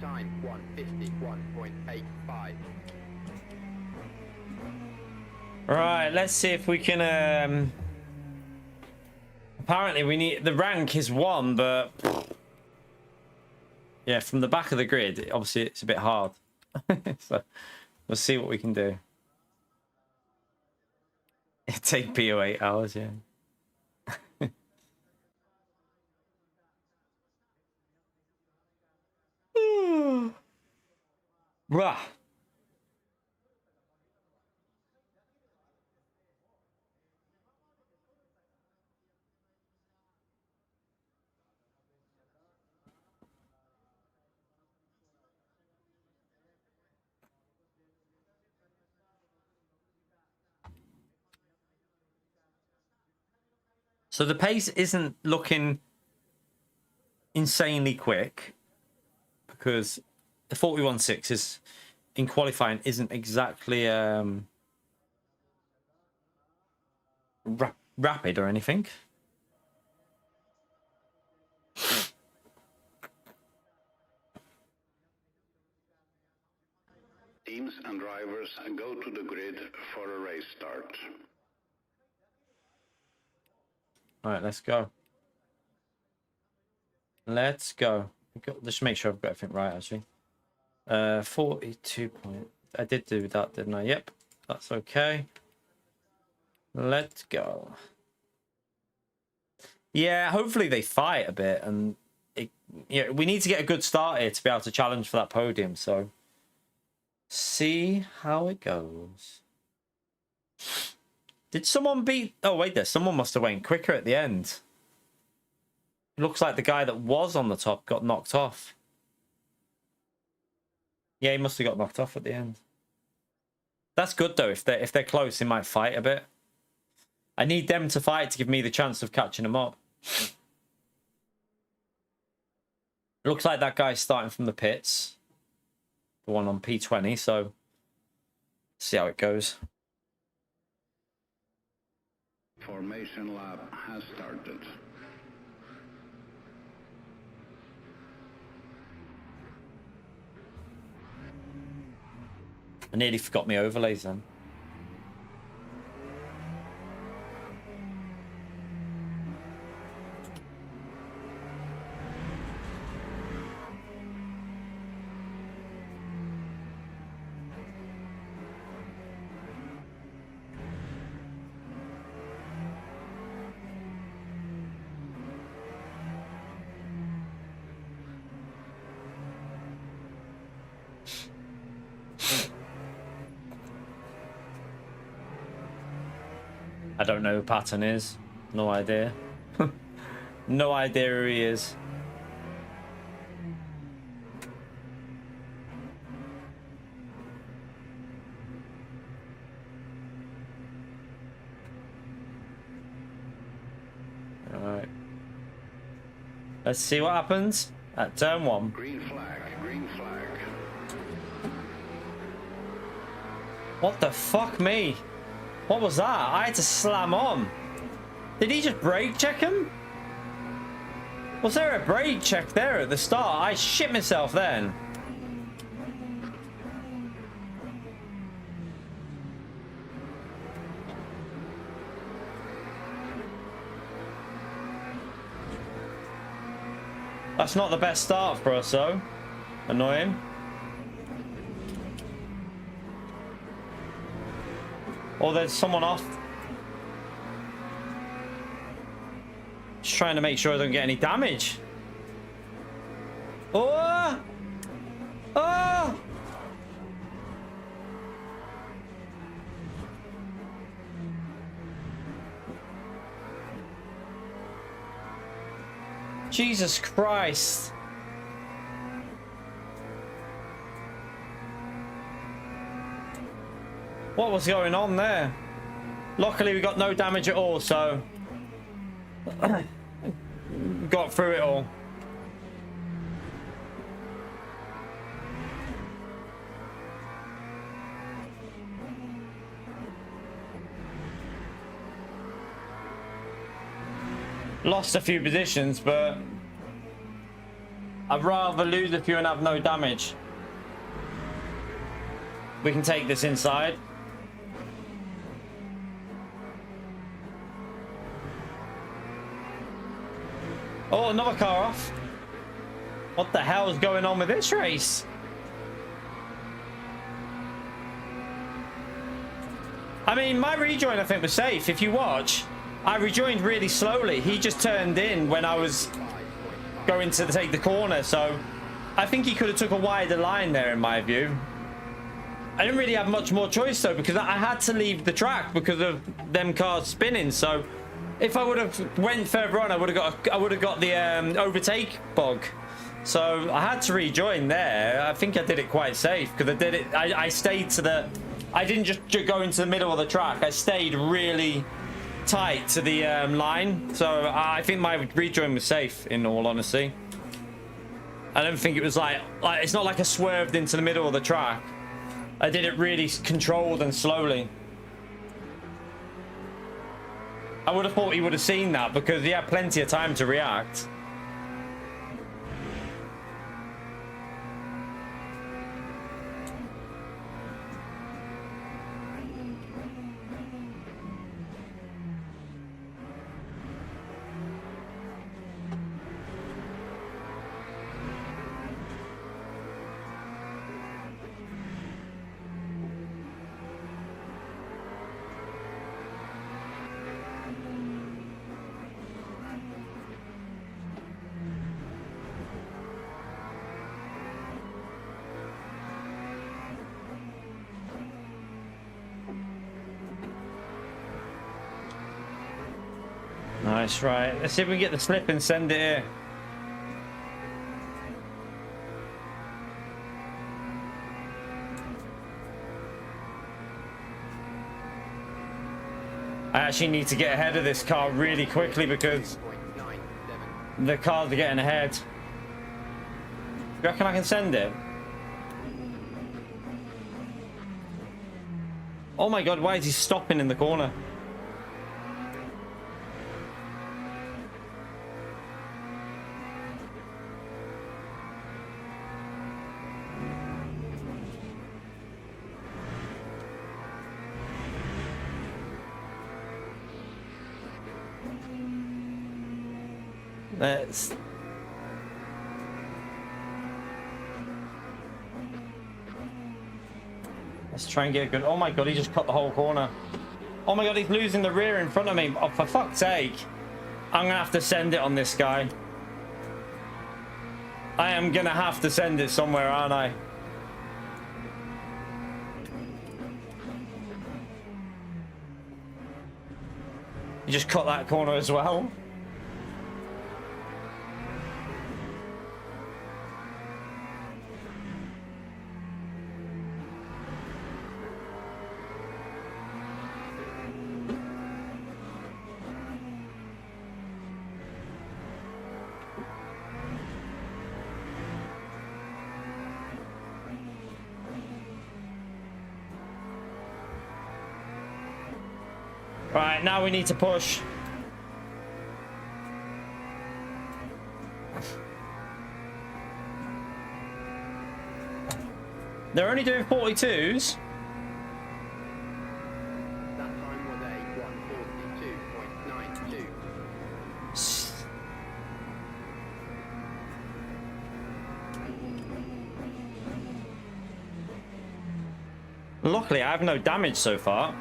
Time 151.85. Right, let's see if we can apparently we need the rank is 1, but yeah, from the back of the grid, obviously it's a bit hard. So we'll see what we can do. It take PO 8 hours, yeah. Rah. So the pace isn't looking insanely quick because the 41.6 is in qualifying isn't exactly rapid or anything. Teams and drivers go to the grid for a race start. All right, let's go. Let's go. Let's make sure I've got everything right, actually. 42 point. I did do that, didn't I? Yep, that's okay. Let's go. Yeah, hopefully they fight a bit, and yeah, we need to get a good start here to be able to challenge for that podium. So, see how it goes. Did someone beat? Oh wait, there. Someone must have went quicker at the end. It looks like the guy that was on the top got knocked off. Yeah, he must have got knocked off at the end. That's good though. If they're close, they might fight a bit. I need them to fight to give me the chance of catching them up. Looks like that guy's starting from the pits. The one on P20, so see how it goes. Formation lap has started. I nearly forgot my overlays then. I don't know who Patton is. No idea. No idea who he is. Alright. Let's see what happens at turn 1. Green flag, green flag. What the fuck me? What was that? I had to slam on. Did he just brake check him? Was there a brake check there at the start? I shit myself then. That's not the best start for us though. Annoying. Or there's someone off. Just trying to make sure I don't get any damage. Oh! Oh! Jesus Christ. What was going on there? Luckily, we got no damage at all, so got through it all. Lost a few positions, but I'd rather lose a few and have no damage. We can take this inside. Oh, another car off. What the hell is going on with this race? I mean, my rejoin, I think, was safe. If you watch, I rejoined really slowly. He just turned in when I was going to take the corner. So I think he could have took a wider line there, in my view. I didn't really have much more choice, though, because I had to leave the track because of them cars spinning. So if I would have went further on, I would have got the overtake bug. So I had to rejoin there. I think I did it quite safe because I did it. I stayed to the. I didn't just go into the middle of the track. I stayed really tight to the line. So I think my rejoin was safe. In all honesty, I don't think it was like it's not like I swerved into the middle of the track. I did it really controlled and slowly. I would have thought he would have seen that because he had plenty of time to react. Nice, right. Let's see if we can get the slip and send it here. I actually need to get ahead of this car really quickly because the cars are getting ahead. You reckon I can send it? Oh my god, why is he stopping in the corner? Let's try and get a good. Oh my god, he just cut the whole corner. Oh my god, he's losing the rear in front of me. Oh, for fuck's sake. I'm gonna have to send it on this guy. I am gonna have to send it somewhere, aren't I? You just cut that corner as well. Right, now we need to push. They're only doing 42s. That time was a 1:42.92. Luckily, I have no damage so far.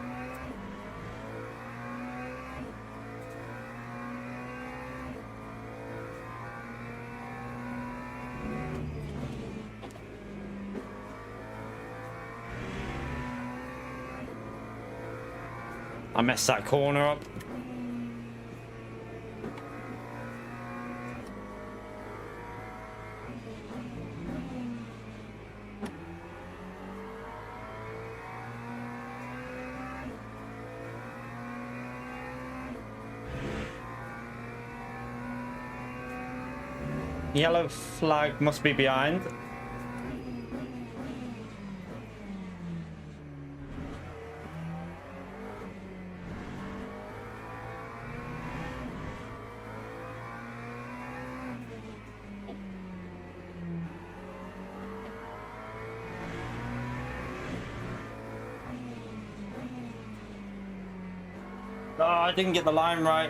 I messed that corner up. Yellow flag must be behind. Oh, I didn't get the line right.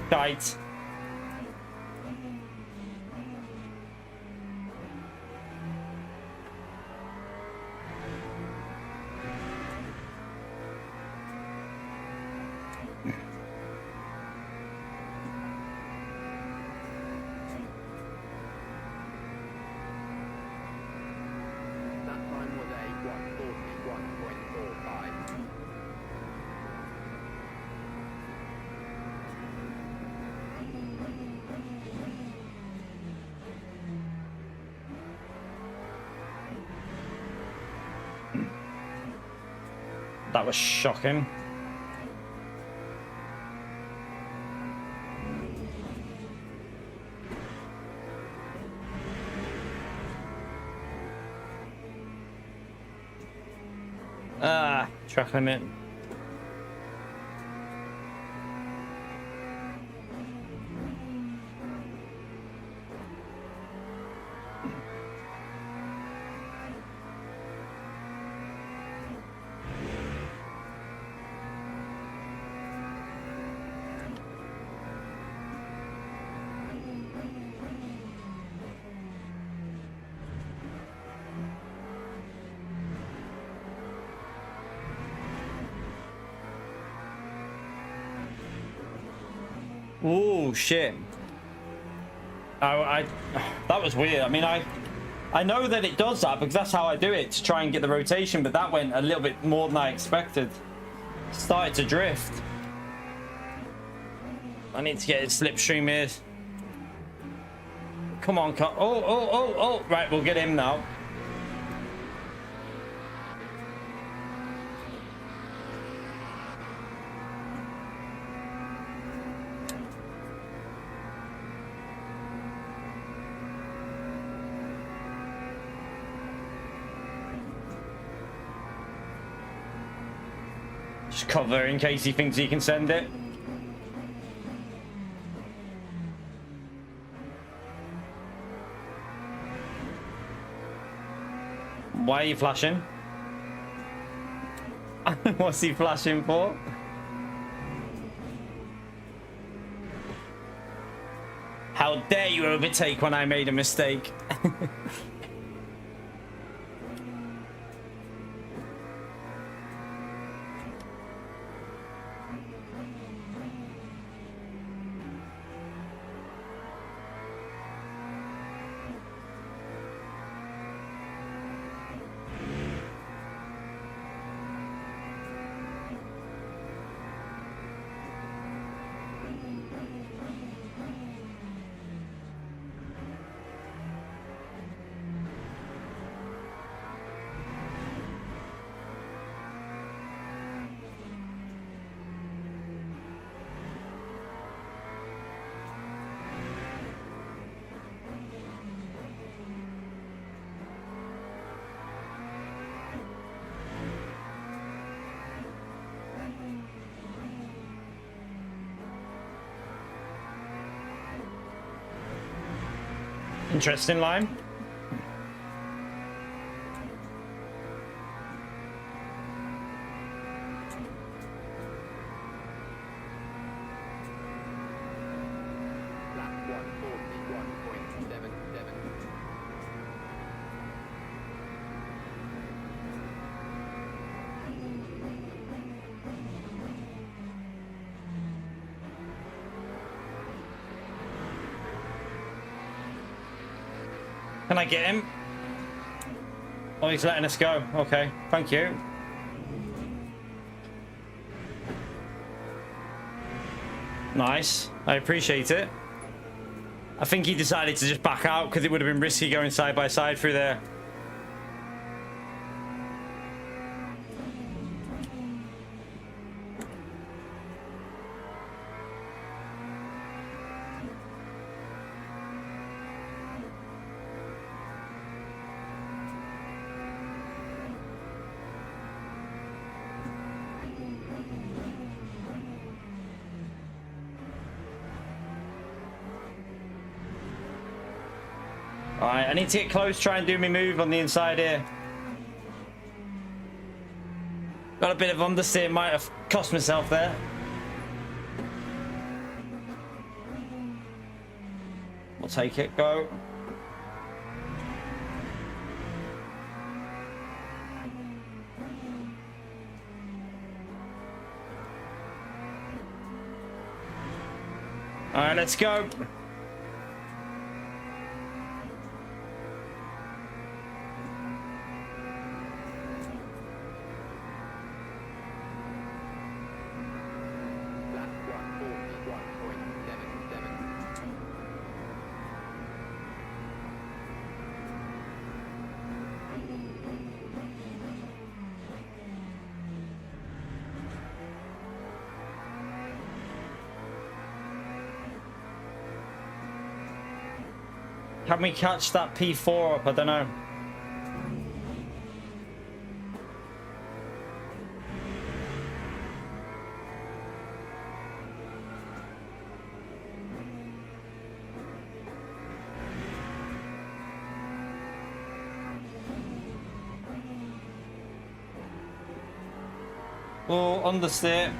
Shite. That time was a 141.45. That was shocking. Track limit. Oh shit. That was weird. I mean, I know that it does that because that's how I do it to try and get the rotation, but that went a little bit more than I expected. Started to drift. I need to get his slipstream here. Come on, oh. Right, we'll get him now. Just cover in case he thinks he can send it. Why are you flashing? What's he flashing for? How dare you overtake when I made a mistake? Interesting line. Lap 141.77. Can I get him? Oh, he's letting us go. Okay, thank you. Nice. I appreciate it. I think he decided to just back out because it would have been risky going side by side through there. Right, I need to get close, try and do me move on the inside here. Got a bit of understeer, might have cost myself there. We'll take it, go. All right, let's go. Can we catch that P4 up? I don't know. Oh, understeer.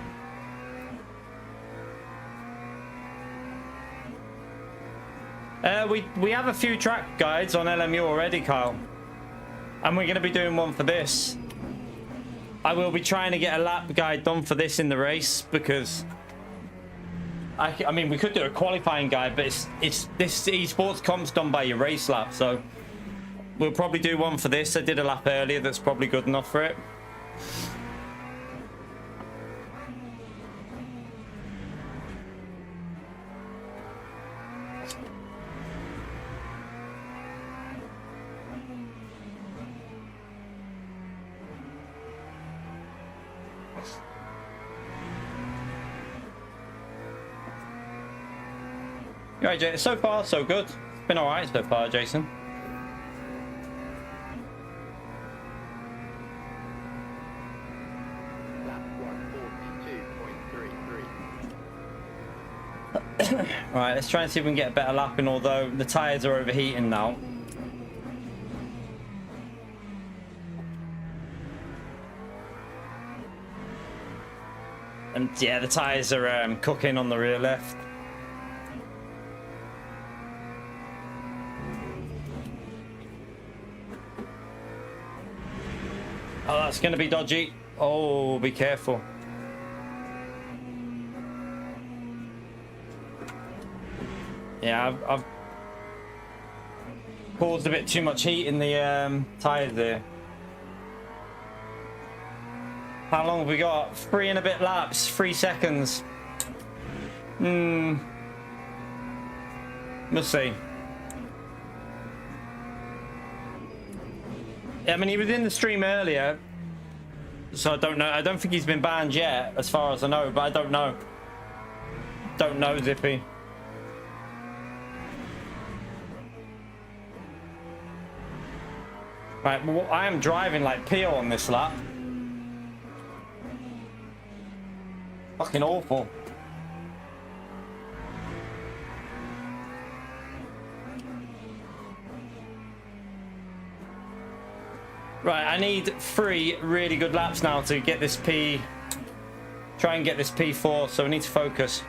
We have a few track guides on LMU already, Kyle. And we're going to be doing one for this. I will be trying to get a lap guide done for this in the race because... I mean, we could do a qualifying guide, but it's this esports comp's done by your race lap, so... We'll probably do one for this. I did a lap earlier that's probably good enough for it. Right, Jay. So far, so good. It's been all right so far, Jason. All right, let's try and see if we can get a better lapping. Although the tires are overheating now. And yeah, the tires are cooking on the rear left. Oh, that's going to be dodgy. Oh, be careful. Yeah, I've caused a bit too much heat in the tires there. How long have we got? 3 and a bit laps, 3 seconds. We'll see. I mean, he was in the stream earlier, so I don't know. I don't think he's been banned yet, as far as I know, but I don't know. Don't know, Zippy. Right, well, I am driving like Peel on this lap. Fucking awful. Right, I need 3 really good laps now to get this P... Try and get this P4, so we need to focus.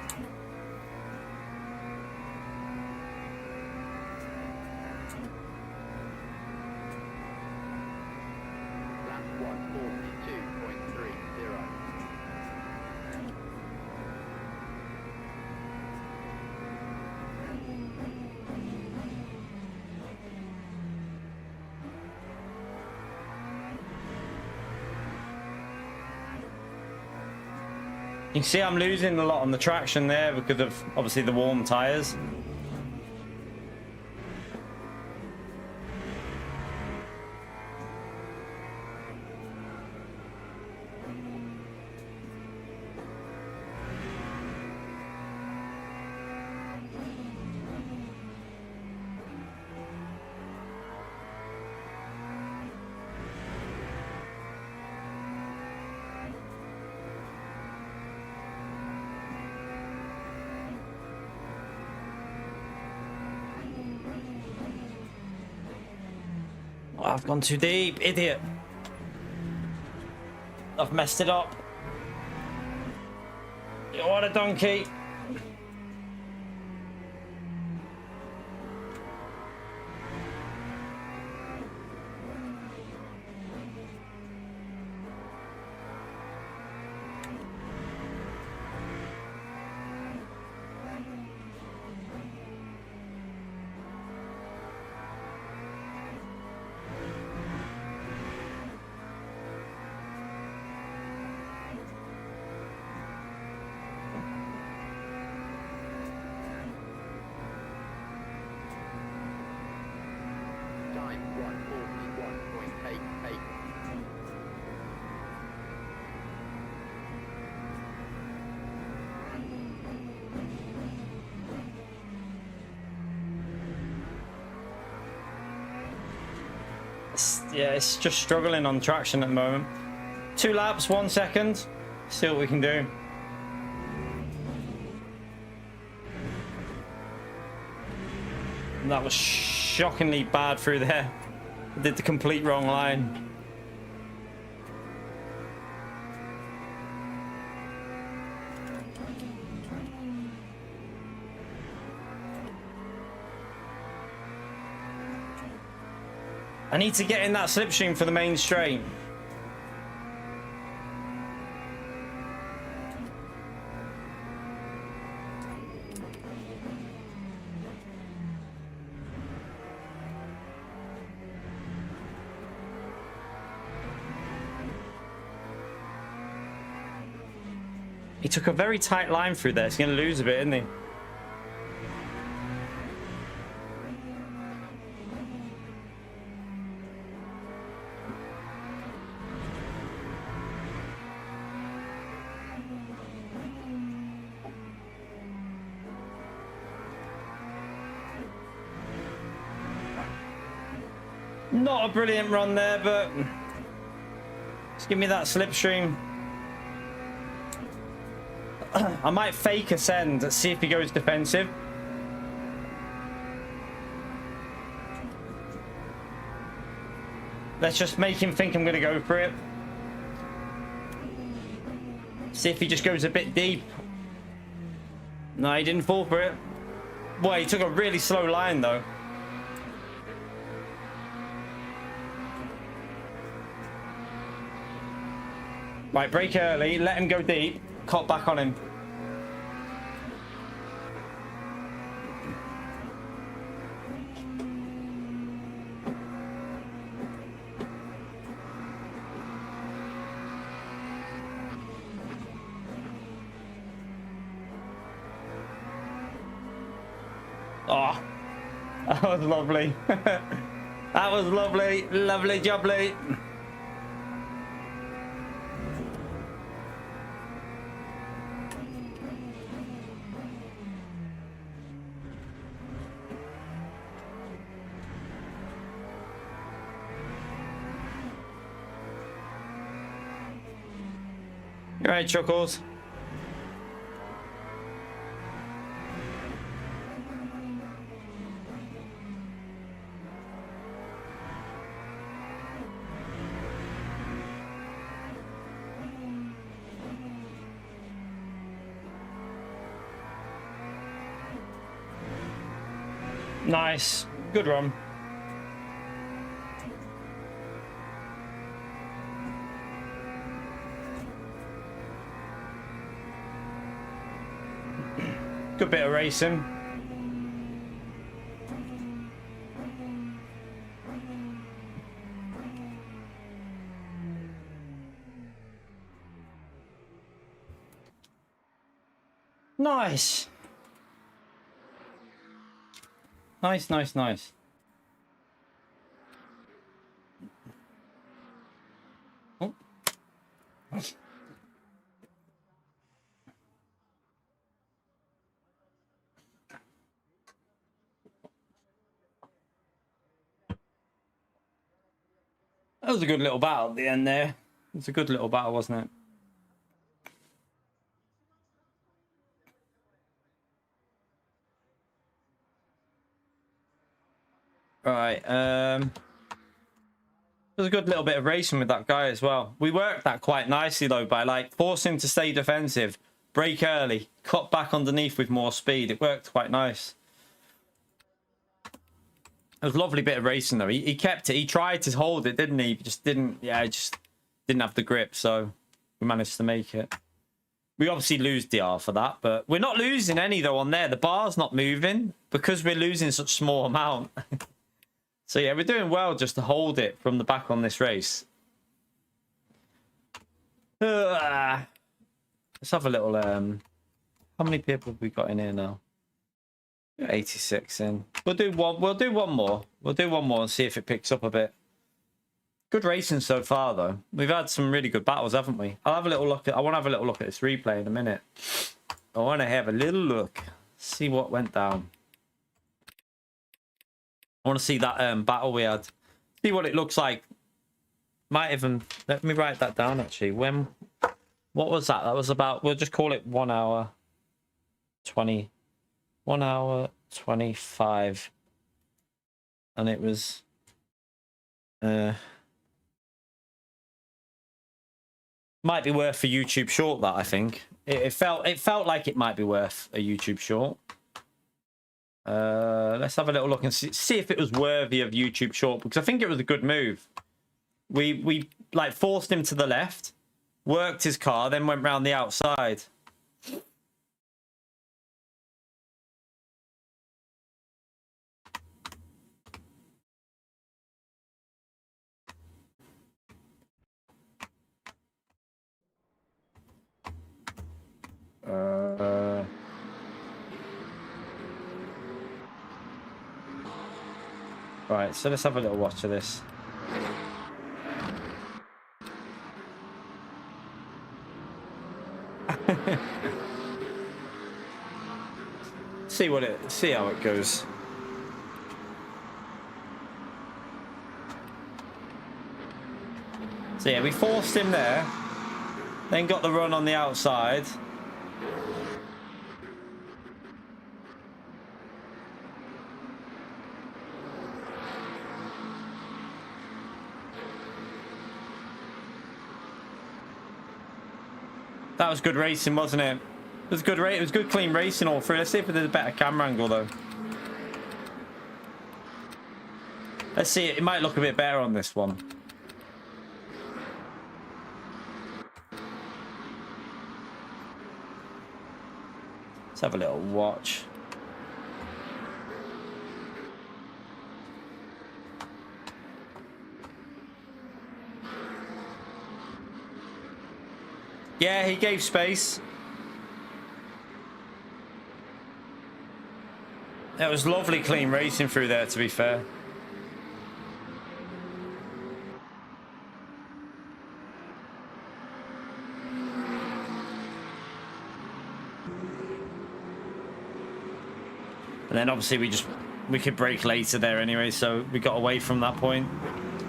You can see I'm losing a lot on the traction there because of obviously the warm tires. I've gone too deep, idiot. I've messed it up. What a donkey. Time 141.88. Yeah, it's just struggling on traction at the moment. 2 laps, 1 second. See what we can do. That was shockingly bad through there. Did the complete wrong line. I need to get in that slipstream for the main straight. He took a very tight line through there. He's going to lose a bit, isn't he? Not a brilliant run there, but just give me that slipstream. I might fake ascend, see if he goes defensive. Let's just make him think I'm going to go for it. See if he just goes a bit deep. No, he didn't fall for it. Boy, he took a really slow line though. Right, brake early, let him go deep, caught back on him. Oh, that was lovely. That was lovely, lovely jubbly. All right, Chuckles. Nice. Good run. Good bit of racing. Nice. Nice, nice, nice. Oh. That was a good little battle at the end there. It was a good little battle, wasn't it? Right, was a good little bit of racing with that guy as well. We worked that quite nicely, though, by, like, forcing him to stay defensive, brake early, cut back underneath with more speed. It worked quite nice. It was a lovely bit of racing, though. He kept it. He tried to hold it, didn't he? Just didn't... Yeah, just didn't have the grip, so we managed to make it. We obviously lose DR for that, but we're not losing any, though, on there. The bar's not moving because we're losing such small amount. So, yeah, we're doing well just to hold it from the back on this race. Let's have a little... how many people have we got in here now? 86 in. We'll do one more. We'll do one more and see if it picks up a bit. Good racing so far, though. We've had some really good battles, haven't we? I'll have a little look at... I want to have a little look at this replay in a minute. I want to have a little look. See what went down. I want to see that battle we had. See what it looks like. Might even... Let me write that down, actually. When... What was that? That was about... We'll just call it 1 hour 20... 1 hour 25. And it was... Might be worth a YouTube short, that, I think. It felt like it might be worth a YouTube short. Let's have a little look and see if it was worthy of YouTube short, because I think it was a good move. We like forced him to the left, worked his car, then went round the outside. Right, so let's have a little watch of this. See how it goes. So yeah, we forced him there, then got the run on the outside. That was good racing, wasn't it? It was good It was good, clean racing all through. Let's see if there's a better camera angle, though. Let's see. It might look a bit better on this one. Let's have a little watch. Yeah, he gave space. It was lovely clean racing through there, to be fair. And then obviously we could brake later there anyway, so we got away from that point.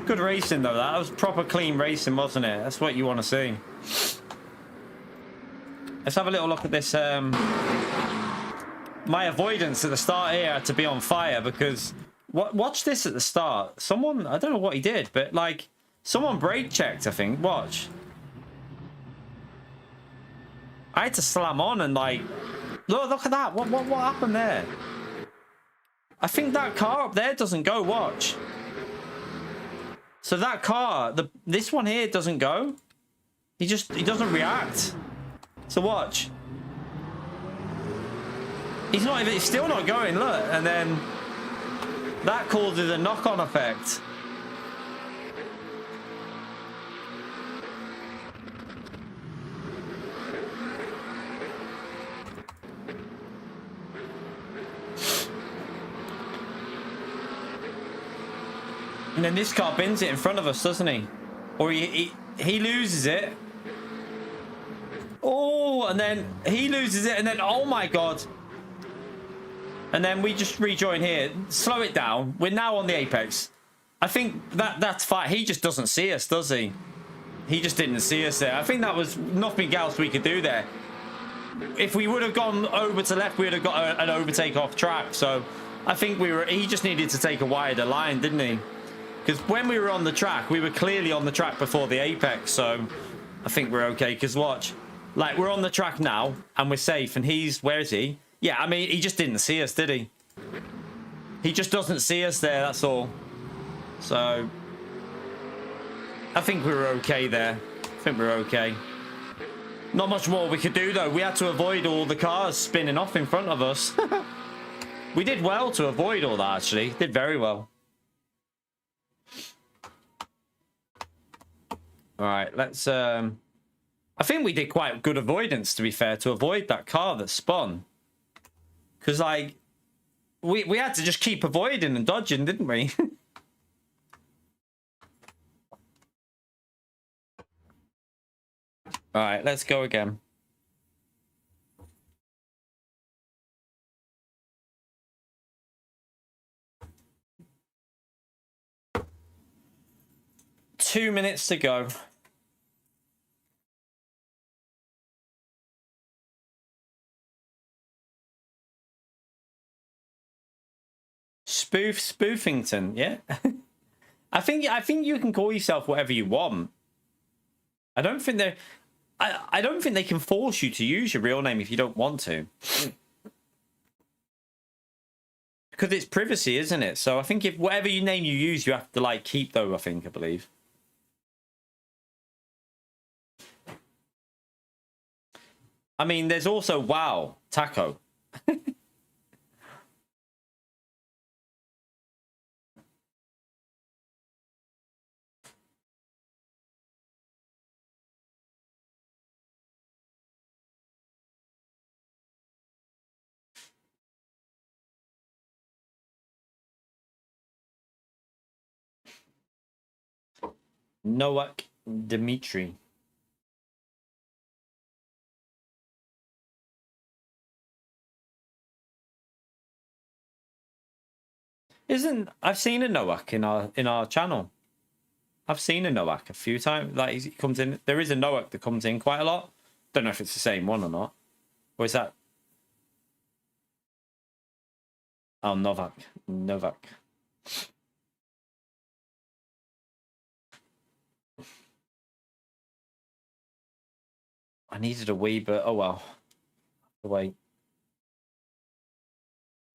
Good racing though, that was proper clean racing, wasn't it? That's what you want to see. Let's have a little look at this. My avoidance at the start here had to be on fire because watch this at the start. Someone, I don't know what he did, but like someone brake checked, I think. Watch. I had to slam on and like look at that. What happened there? I think that car up there doesn't go. Watch. So that car, this one here doesn't go. He doesn't react. So watch. He's still not going, look. And then that causes a knock-on effect. And then this car bins it in front of us, doesn't he? Or he loses it. Oh, and then he loses it, and then, oh my God. And then we just rejoin here. Slow it down. We're now on the apex. I think that's fine. He just doesn't see us, does he? He just didn't see us there. I think that was nothing else we could do there. If we would have gone over to left, we would have got an overtake off track. So I think he just needed to take a wider line, didn't he? Because when we were on the track, we were clearly on the track before the apex, so I think we're okay. Because watch, like, we're on the track now, and we're safe, and he's... Where is he? Yeah, I mean, he just didn't see us, did he? He just doesn't see us there, that's all. So, I think we were okay there. I think we're okay. Not much more we could do, though. We had to avoid all the cars spinning off in front of us. We did well to avoid all that, actually. Did very well. All right, let's... I think we did quite good avoidance, to be fair, to avoid that car that spun. Because, like, we had to just keep avoiding and dodging, didn't we? All right, let's go again. Two minutes to go. Spoofington, yeah. I think you can call yourself whatever you want. I don't think they can force you to use your real name if you don't want to. Because it's privacy, isn't it? So I think if whatever name you use, you have to like keep though, I believe. I mean, there's also Wow Taco. Nowak Dimitri. I've seen a Nowak in our channel. I've seen a Nowak a few times. Like he comes in. There is a Nowak that comes in quite a lot. Don't know if it's the same one or not. Or is that? Oh, Novak. I needed a wee, but oh well. Wait.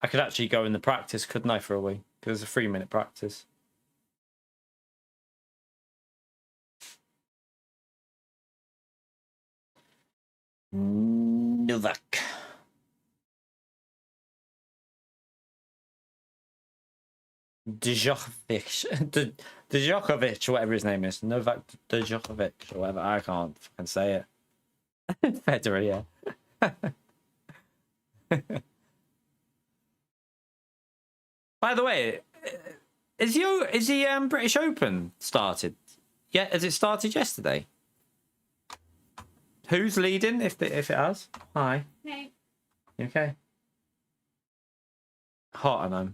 I could actually go in the practice, couldn't I, for a wee? Because it's a 3-minute practice. Novak. Djokovic, whatever his name is. Novak Djokovic, or whatever. I can't fucking say it. Federer, yeah. By the way, is the British Open started? Yeah, has it started yesterday? Who's leading? If it has? Hi. Hey. You okay? Hot, I know.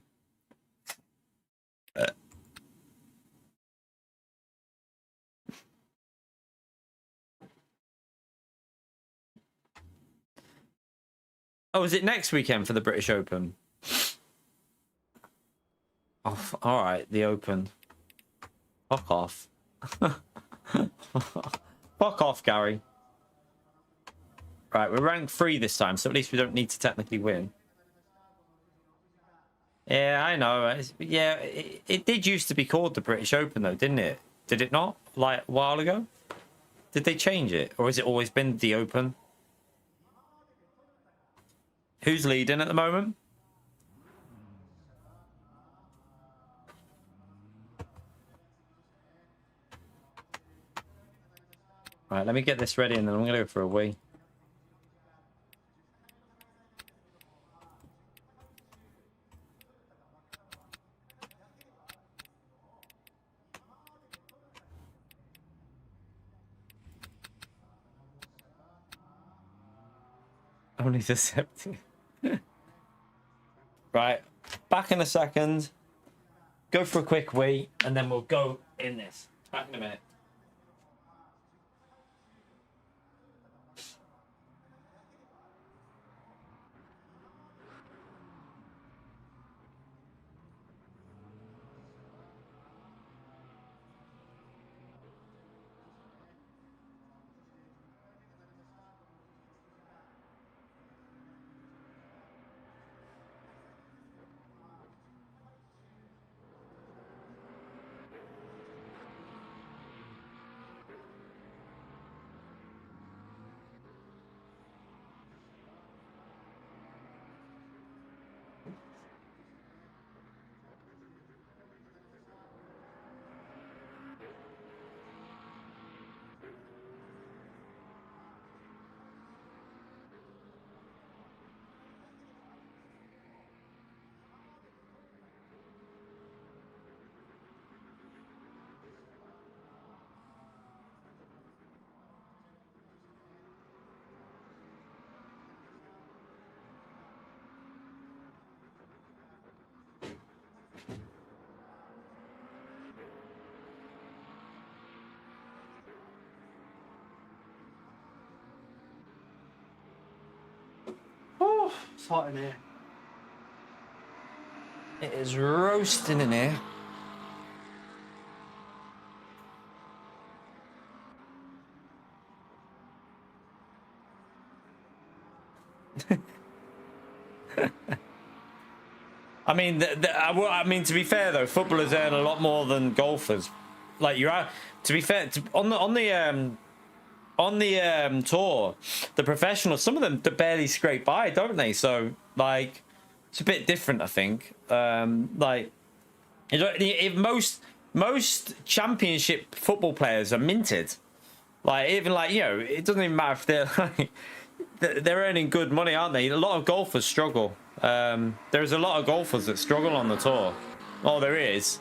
Oh, is it next weekend for the British Open? Oh, all right, the Open. Fuck off. Fuck off, Gary. Right, we're ranked 3 this time, so at least we don't need to technically win. Yeah, I know. Yeah, it did used to be called the British Open, though, didn't it? Did it not? Like, a while ago? Did they change it? Or has it always been the Open? Who's leading at the moment? Right, let me get this ready and then I'm going to go for a wee. Only the 70. Right, back in a second. Go for a quick wee and then we'll go in this. Back in a minute. hot in here. It is roasting in here. I mean, I mean, to be fair though, footballers earn a lot more than golfers. Like you're out. To be fair, on the tour, the professionals, some of them barely scrape by, don't they? So like, it's a bit different, I think. Like, you know, if most championship football players are minted. Like even like, you know, it doesn't even matter if they're like, they're earning good money, aren't they? A lot of golfers struggle. There's a lot of golfers that struggle on the tour. Oh, there is.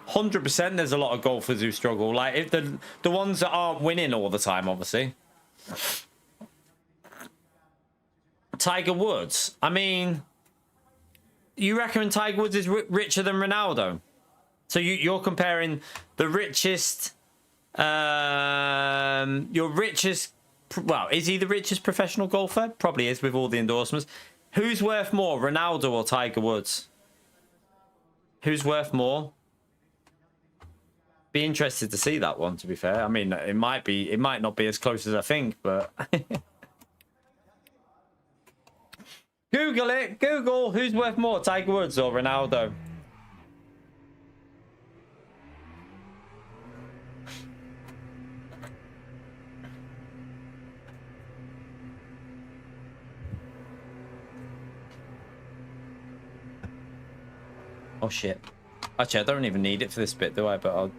100% there's a lot of golfers who struggle. Like if the ones that aren't winning all the time, obviously. Tiger Woods. I mean, you reckon Tiger Woods is richer than Ronaldo? So you're comparing the richest, your richest. Well, is he the richest professional golfer? Probably is with all the endorsements. Who's worth more, Ronaldo or Tiger Woods? Who's worth more? Be interested to see that one, to be fair. I mean, it might not be as close as I think, but Google it. Google who's worth more, Tiger Woods or Ronaldo? Oh shit. Actually, I don't even need it for this bit, do I? But I'll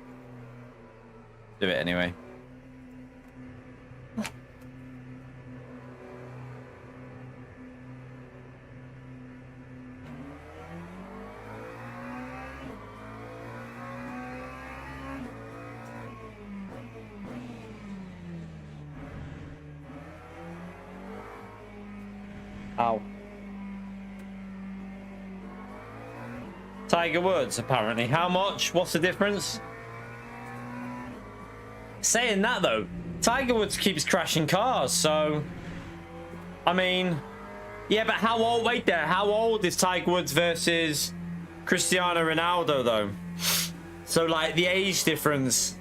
do it anyway. Ow. Tiger Woods, apparently. How much? What's the difference? Saying that, though, Tiger Woods keeps crashing cars, so... I mean... Yeah, but how old... Wait there. How old is Tiger Woods versus Cristiano Ronaldo, though? So, like, the age difference...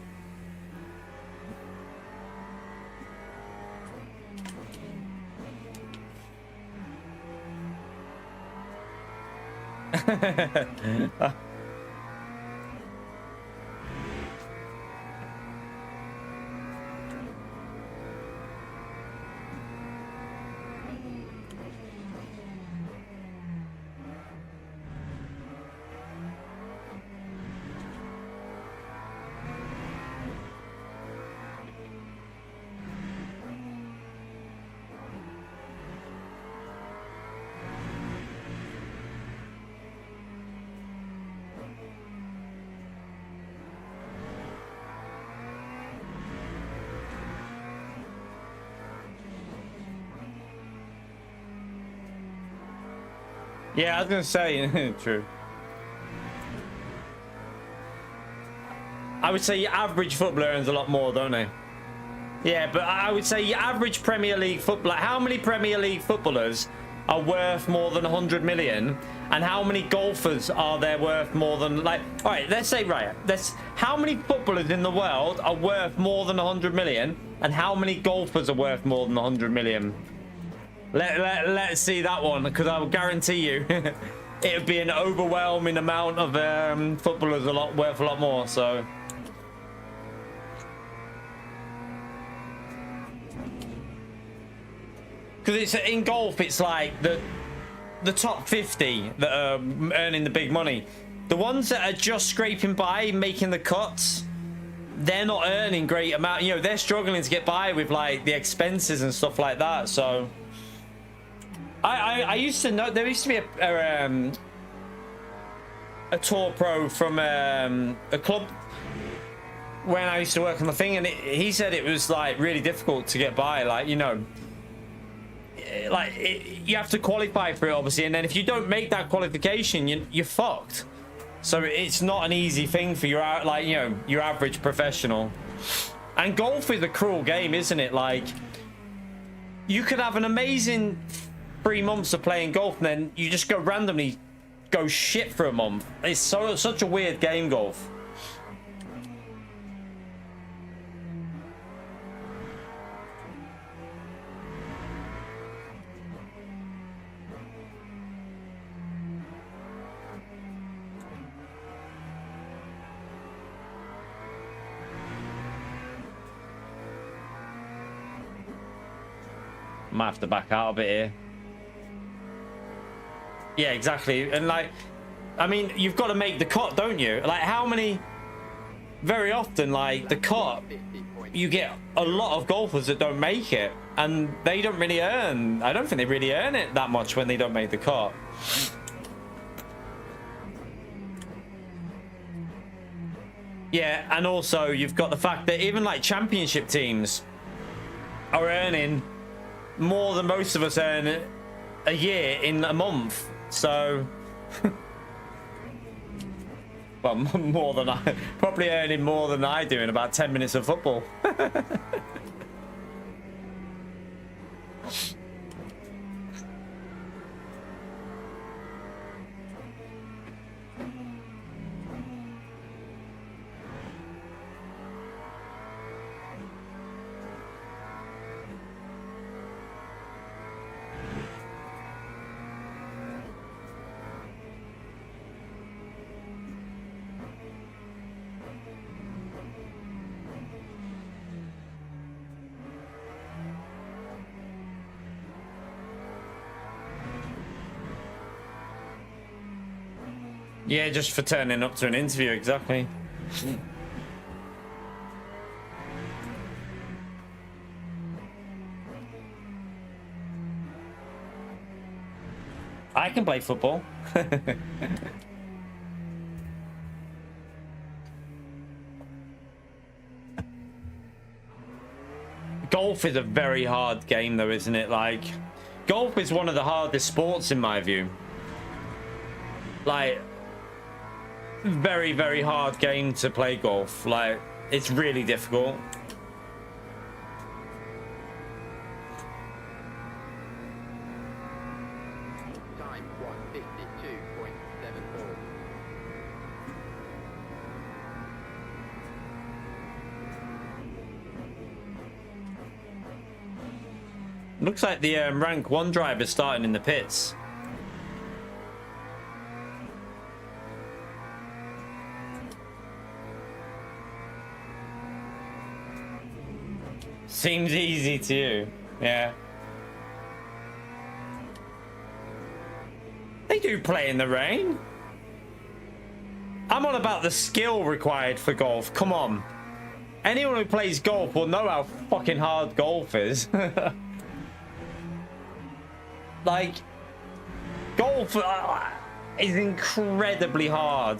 Yeah, I was gonna say, true. I would say your average footballer earns a lot more, don't they? Yeah, but I would say your average Premier League footballer, how many Premier League footballers are worth more than 100 million? And how many golfers are there worth more than, like, all right, let's say, right, how many footballers in the world are worth more than 100 million? And how many golfers are worth more than 100 million? Let's see that one, because I will guarantee you it would be an overwhelming amount of footballers worth a lot more. So because it's in golf, it's like the top 50 that are earning the big money. The ones that are just scraping by, making the cuts, they're not earning great amount. You know, they're struggling to get by with like the expenses and stuff like that. So I used to know there used to be a tour pro from a club when I used to work on the thing, and he said it was like really difficult to get by. Like, you know, like you have to qualify for it, obviously, and then if you don't make that qualification, you're fucked. So it's not an easy thing for your, like, you know, your average professional. And golf is a cruel game, isn't it? Like, you could have an amazing 3 months of playing golf, and then you just go randomly go shit for a month. It's such a weird game, golf. Might have to back out a bit here. Yeah, exactly. And like, I mean, you've got to make the cut, don't you? Like, how many? Very often, like the cut, you get a lot of golfers that don't make it, and they don't really earn. I don't think they really earn it that much when they don't make the cut. Yeah, and also you've got the fact that even like championship teams are earning more than most of us earn a year in a month. So well, more than I probably earning more than I do in about 10 minutes of football. Yeah, just for turning up to an interview, exactly. I can play football. Golf is a very hard game though, isn't it? Like, golf is one of the hardest sports in my view. Like, very, very hard game to play golf. Like, it's really difficult. Time 1:52.74. Looks like the rank 1 driver's starting in the pits. Seems easy to you. Yeah. They do play in the rain. I'm on about the skill required for golf. Come on. Anyone who plays golf will know how fucking hard golf is. Like, golf is incredibly hard.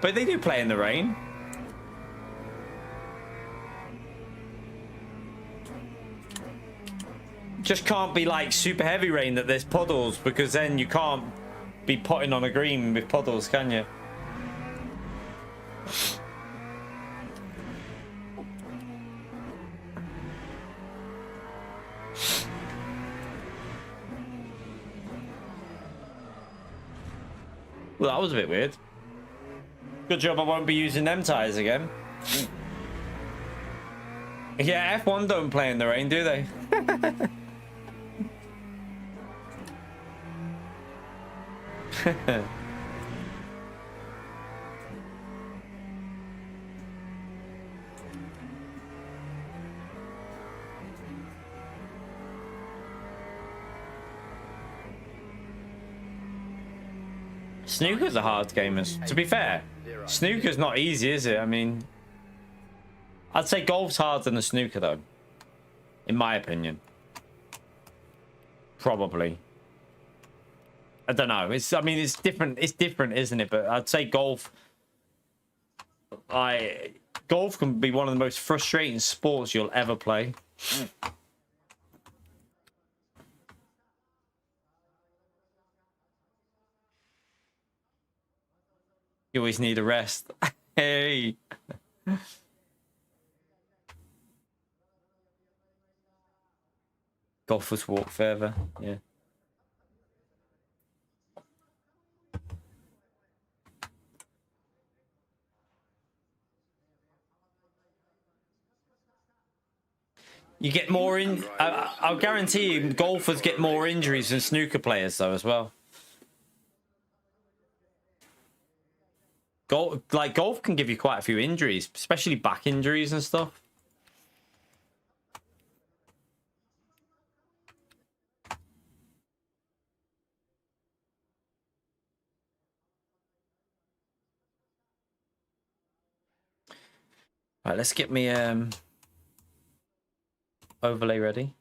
But they do play in the rain. Just can't be like super heavy rain that there's puddles, because then you can't be putting on a green with puddles, can you? Well, that was a bit weird. Good job I won't be using them tires again. Yeah, F1 don't play in the rain, do they? Snooker's a hard game. To be fair, snooker's not easy, is it? I mean, I'd say golf's harder than the snooker, though, in my opinion. Probably. I don't know. I mean, it's different. It's different, isn't it? But I'd say golf. Golf can be one of the most frustrating sports you'll ever play. You always need a rest. Hey. Golfers walk further. Yeah. You get more in. I'll guarantee you, golfers get more injuries than snooker players, though, as well. Golf can give you quite a few injuries, especially back injuries and stuff. Right, let's get me overlay ready.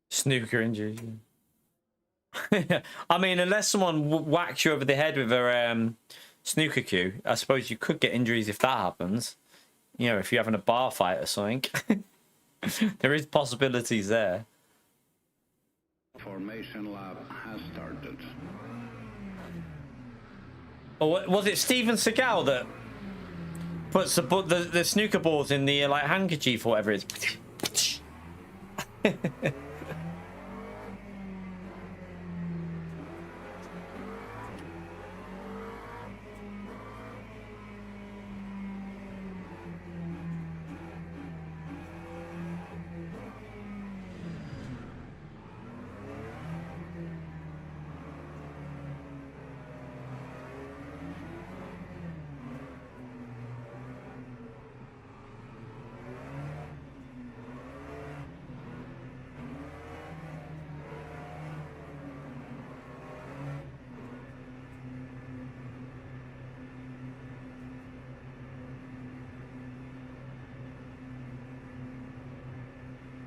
Snooker injuries. I mean, unless someone whacks you over the head with a snooker cue, I suppose you could get injuries if that happens. You know, if you're having a bar fight or something. There is possibilities there. Formation lab has started. Or was it Steven Seagal that puts the snooker balls in the like handkerchief or whatever it is?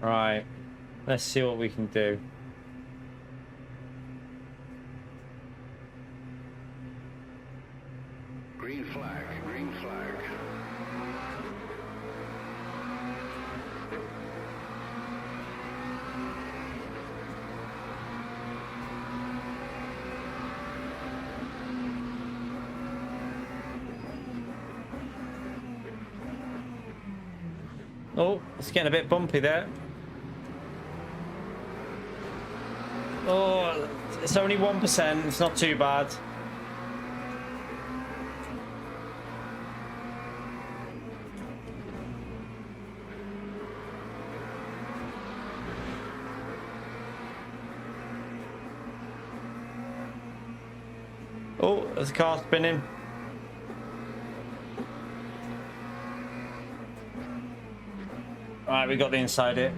Right, let's see what we can do. Green flag, green flag. Oh, it's getting a bit bumpy there. Oh, it's only 1%. It's not too bad. Oh, there's a car spinning. Right, we got the inside it.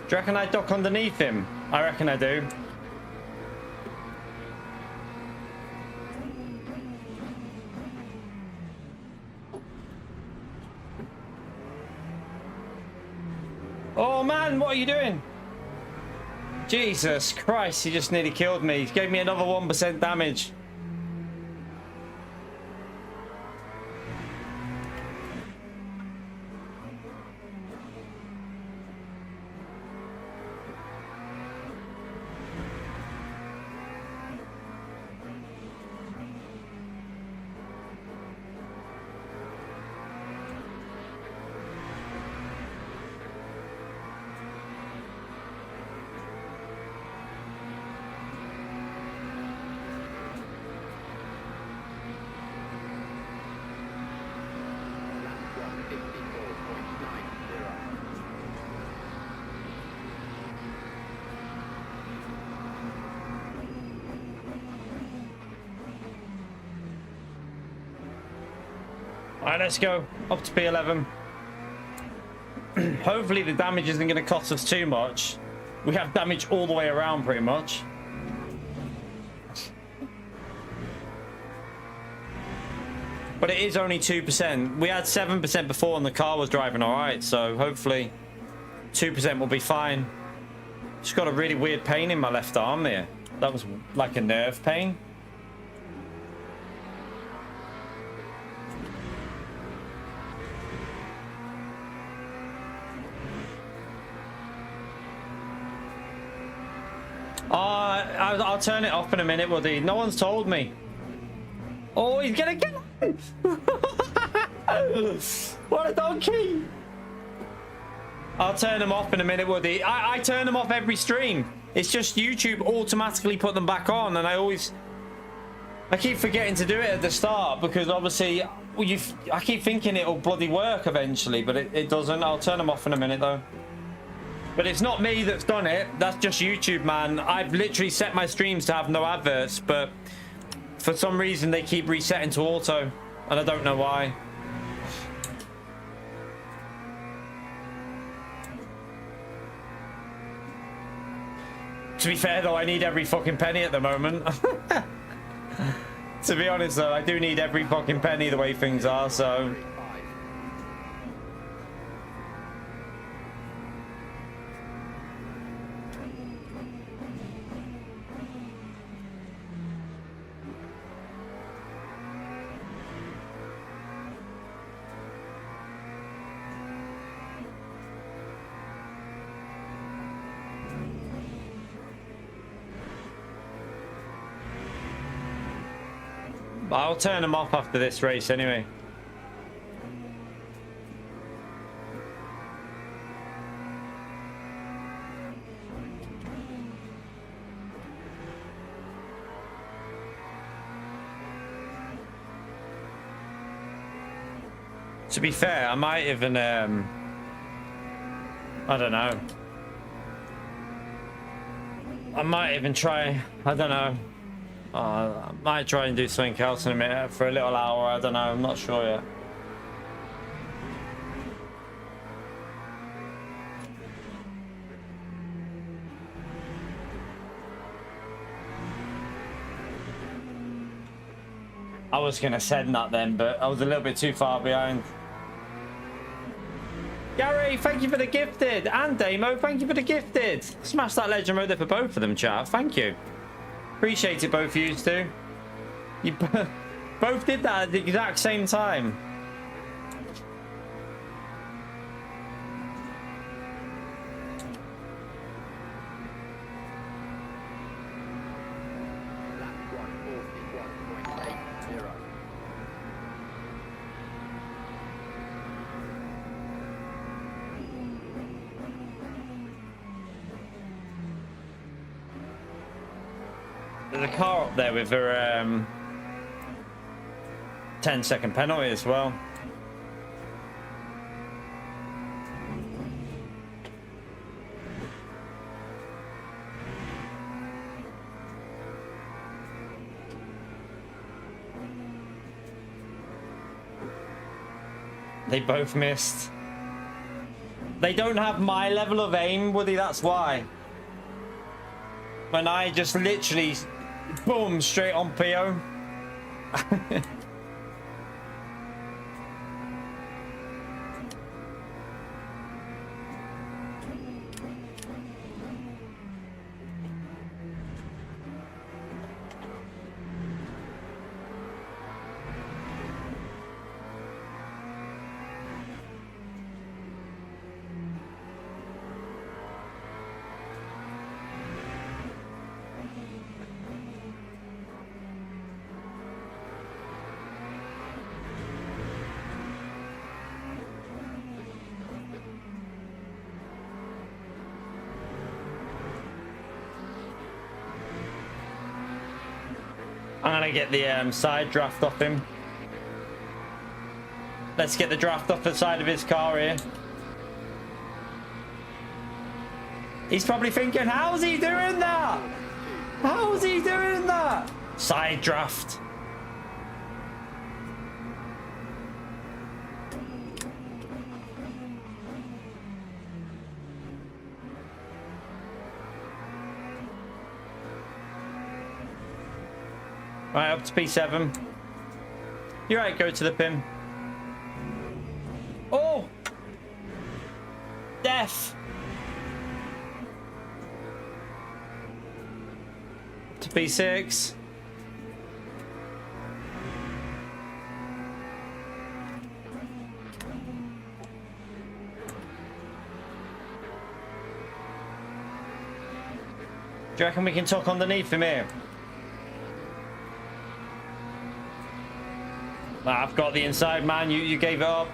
Do you reckon I duck underneath him? I reckon I do. Oh man, what are you doing? Jesus Christ, he just nearly killed me. He gave me another 1% damage. Alright, let's go up to P11. Hopefully the damage isn't going to cost us too much. We have damage all the way around pretty much. But it is only 2%. We had 7% before and the car was driving alright, so hopefully 2% will be fine. Just got a really weird pain in my left arm there. That was like a nerve pain. I'll turn it off in a minute, Woody. No one's told me. Oh, he's gonna get it. What a donkey. I'll turn them off in a minute, Woody. I turn them off every stream. It's just YouTube automatically put them back on, and I keep forgetting to do it at the start because obviously I keep thinking it'll bloody work eventually, but it doesn't. I'll turn them off in a minute though. But it's not me that's done it. That's just YouTube, man. I've literally set my streams to have no adverts, but for some reason they keep resetting to auto, and I don't know why. To be fair though, I need every fucking penny at the moment. To be honest though, I do need every fucking penny the way things are, so... I'll turn them off after this race anyway. To be fair, I might even, I don't know. I might even try, I don't know. I might try and do something else in a minute for a little hour. I don't know. I'm not sure yet. I was going to send that then, but I was a little bit too far behind. Gary, thank you for the gifted. And Damo, thank you for the gifted. Smash that legend mode there for both of them, chat. Thank you. Appreciate it, both of you two. You both did that at the exact same time. There's a car up there with her 10-second penalty as well. They both missed. They don't have my level of aim, Woody, that's why. When I just literally, boom, straight on PO. I'm gonna get the side draft off him. Let's get the draft off the side of his car here. He's probably thinking, how's he doing that? How's he doing that? Side draft. Right, up to P7. You're right, go to the pin. Oh! Death! To P6. Do you reckon we can tuck underneath him here? I've got the inside, man. You gave it up.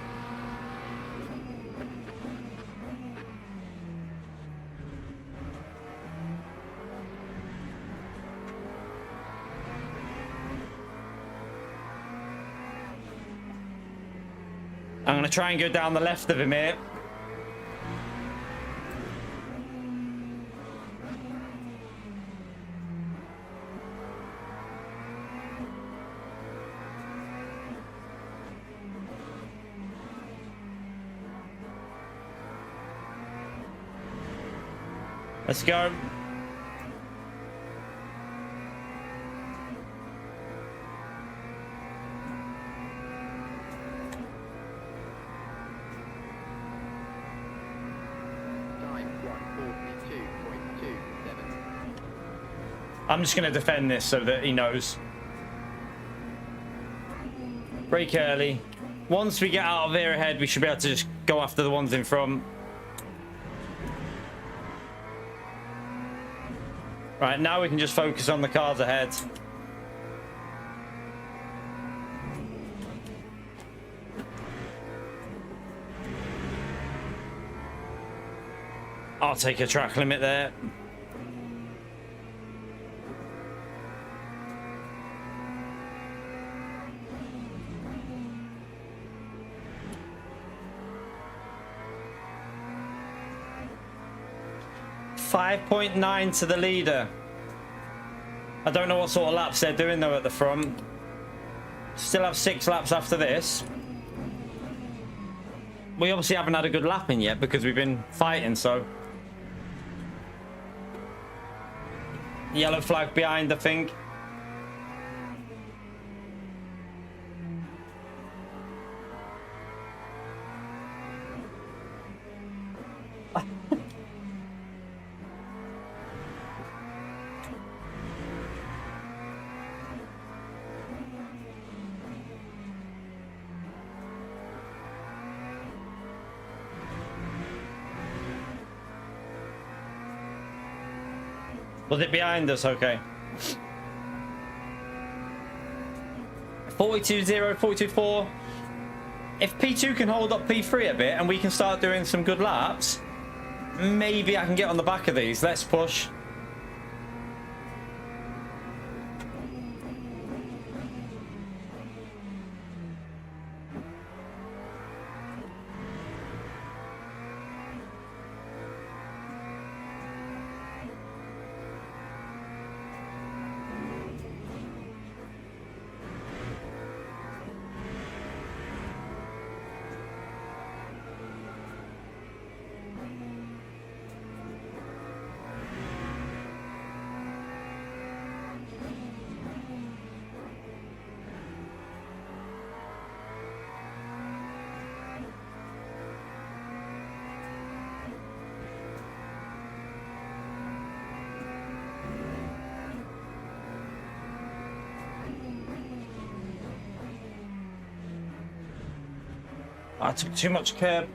I'm going to try and go down the left of him here. Let's go. I'm just going to defend this so that he knows. Brake early. Once we get out of here ahead, we should be able to just go after the ones in front. Right, now we can just focus on the cars ahead. I'll take a track limit there. .9 to the leader. I don't know what sort of laps they're doing though at the front. Still have 6 laps after this. We obviously haven't had a good lap in yet because we've been fighting, so. Yellow flag behind, I think. Was it behind us? Okay. 42.0, 42.4. If P2 can hold up P3 a bit and we can start doing some good laps, maybe I can get on the back of these. Let's push. I took too much curb.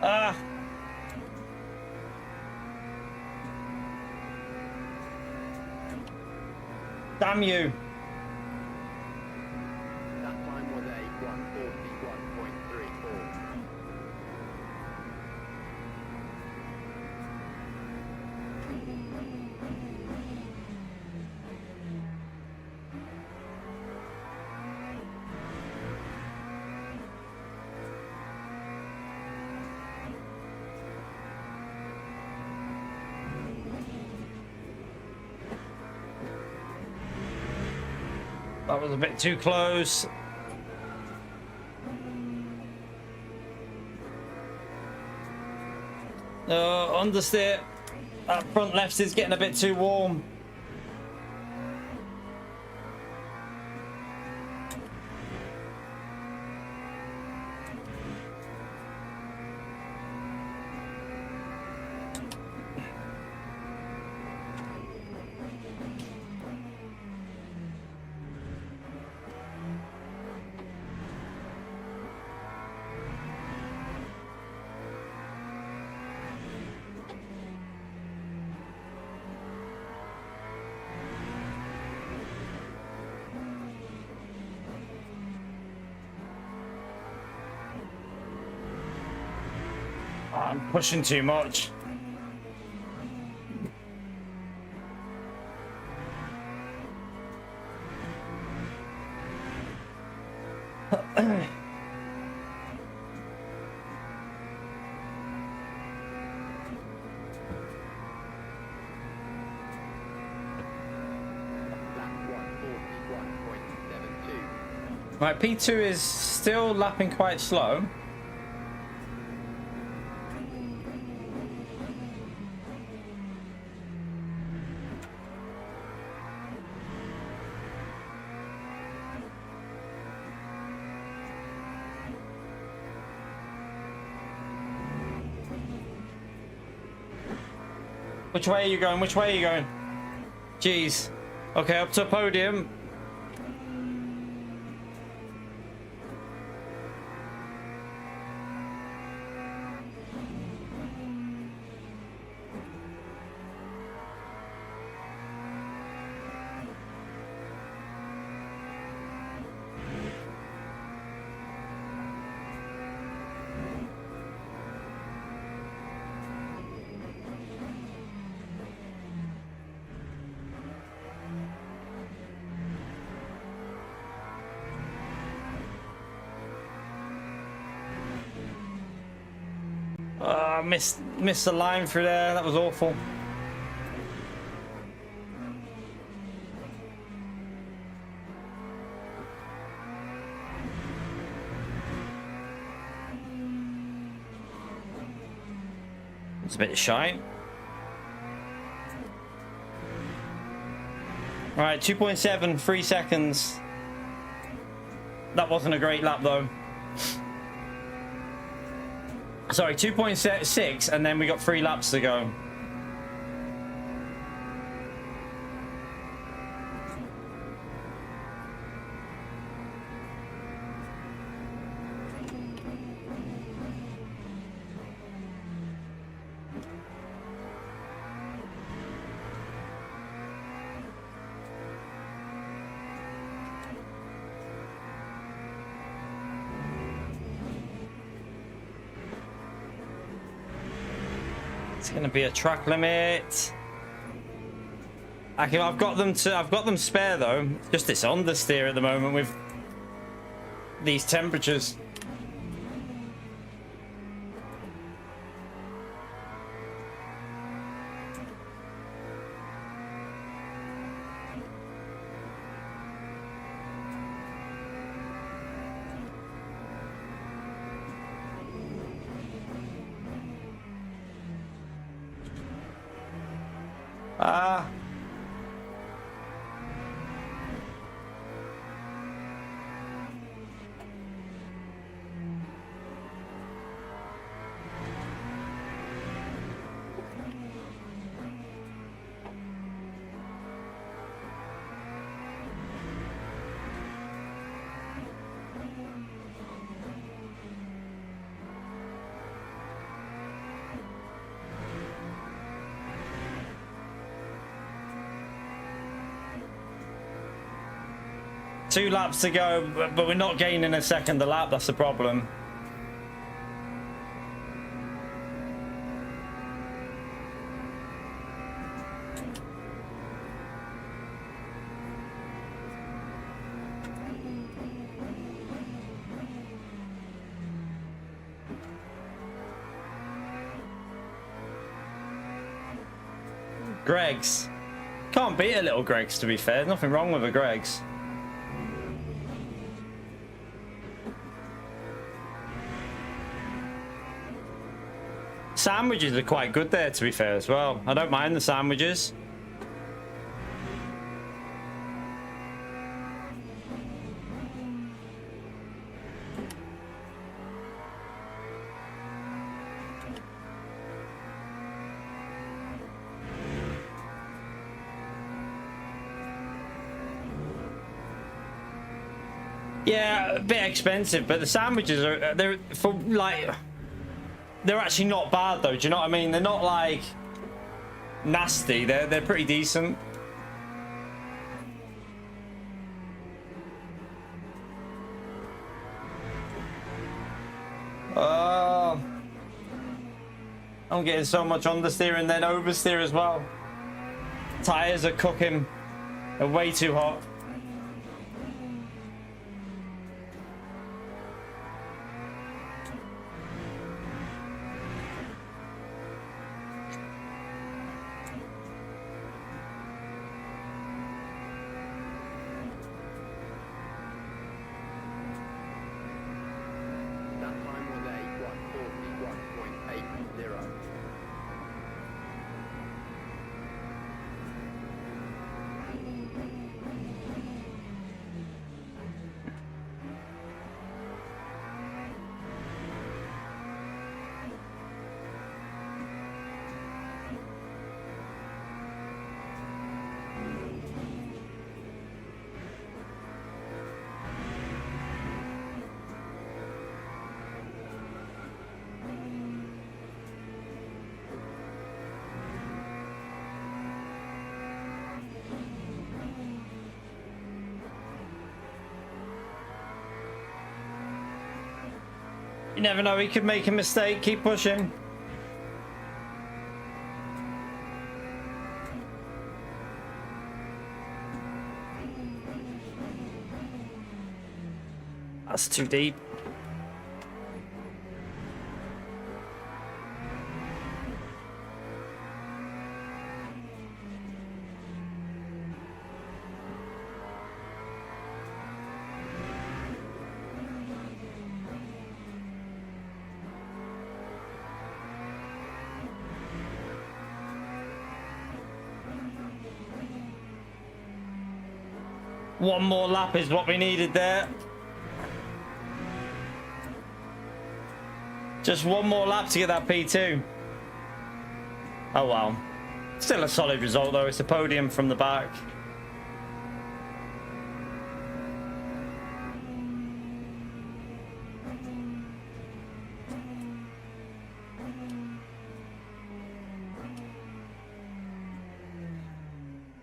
Ah. Damn you. That time was a 141.34. That was a bit too close. Understeer. That front left is getting a bit too warm. I'm pushing too much. Right, P2 is still lapping quite slow. Which way are you going? Which way are you going? Jeez. Okay, up to podium. Missed the line through there. That was awful. It's a bit shy. Right, 2.7, 3 seconds. That wasn't a great lap though. Sorry, 2.6, and then we got 3 laps to go. It's gonna be a track limit. I've got them spare though. Just it's understeer at the moment with these temperatures. Two laps to go, but we're not gaining a second a lap. That's the problem. Greg's. Can't beat a little Greg's, to be fair. There's nothing wrong with a Greg's. sandwiches are quite good there, to be fair, as well. I don't mind the sandwiches. Yeah, a bit expensive, but the sandwiches are they're for like they're actually not bad though. Do you know what I mean? They're not like nasty. They're pretty decent. Oh, I'm getting so much understeer and then oversteer as well. Tires are cooking. They're way too hot. That time was a 141.80. You never know, he could make a mistake. Keep pushing. That's too deep. One more lap is what we needed there. Just one more lap to get that P2. Oh well. Still a solid result though. It's a podium from the back.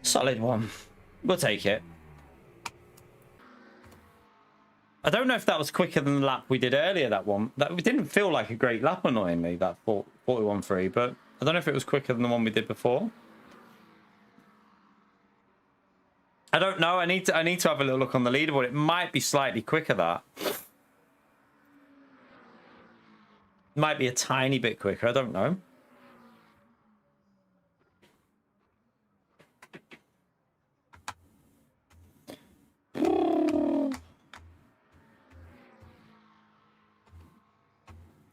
Solid one. We'll take it. I don't know if that was quicker than the lap we did earlier, that one. That didn't feel like a great lap, annoyingly, that 41.3, but I don't know if it was quicker than the one we did before. I don't know. I need to have a little look on the leaderboard. It might be slightly quicker, that. Might be a tiny bit quicker. I don't know.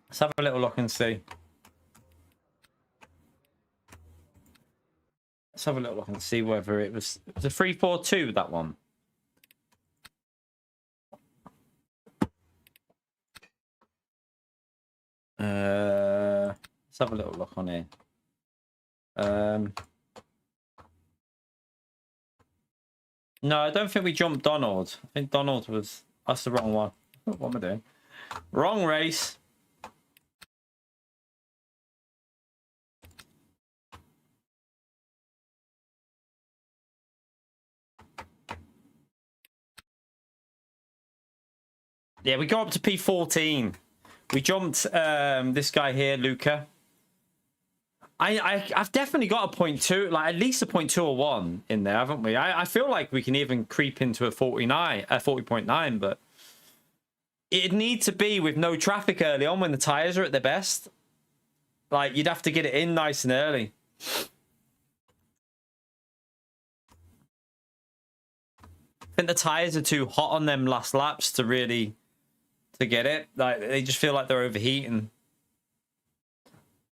Let's have a little look and see. Let's have a little look and see whether it was a 342, that one. Let's have a little look on here. No, I don't think we jumped Donald. I think Donald was... That's the wrong one. What am I doing? Wrong race. Yeah, we go up to P14. We jumped this guy here, Luca. I've definitely got a 0.2, like at least a 0.2 or 1 in there, haven't we? I feel like we can even creep into a 40.9, but it'd need to be with no traffic early on when the tires are at their best. Like, you'd have to get it in nice and early. I think the tires are too hot on them last laps to really... to get it. Like, they just feel like they're overheating.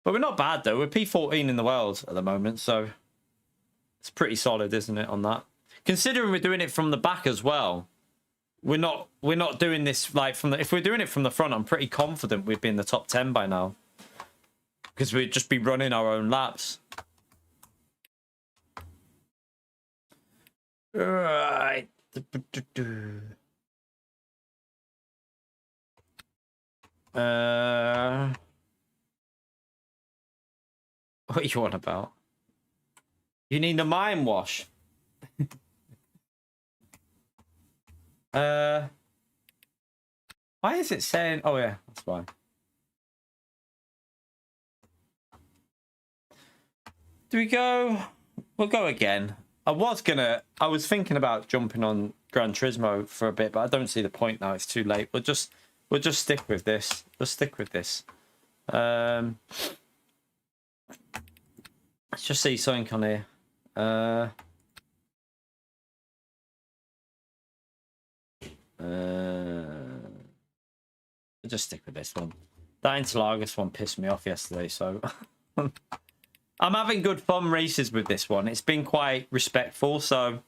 But we're not bad though. We're P14 in the world at the moment, so it's pretty solid, isn't it, on that? Considering we're doing it from the back as well. We're not doing this like from the, if we're doing it from the front, I'm pretty confident we'd be in the top 10 by now. Because we'd just be running our own laps. Right. What are you on about? You need a mime wash. Why is it saying? Oh yeah, that's fine. Do we go? We'll go again. I was thinking about jumping on Gran Turismo for a bit, but I don't see the point now. It's too late. We'll just stick with this. We'll stick with this. Let's just see something on here. We'll just stick with this one. That Interlagos one pissed me off yesterday, so I'm having good fun races with this one. It's been quite respectful, so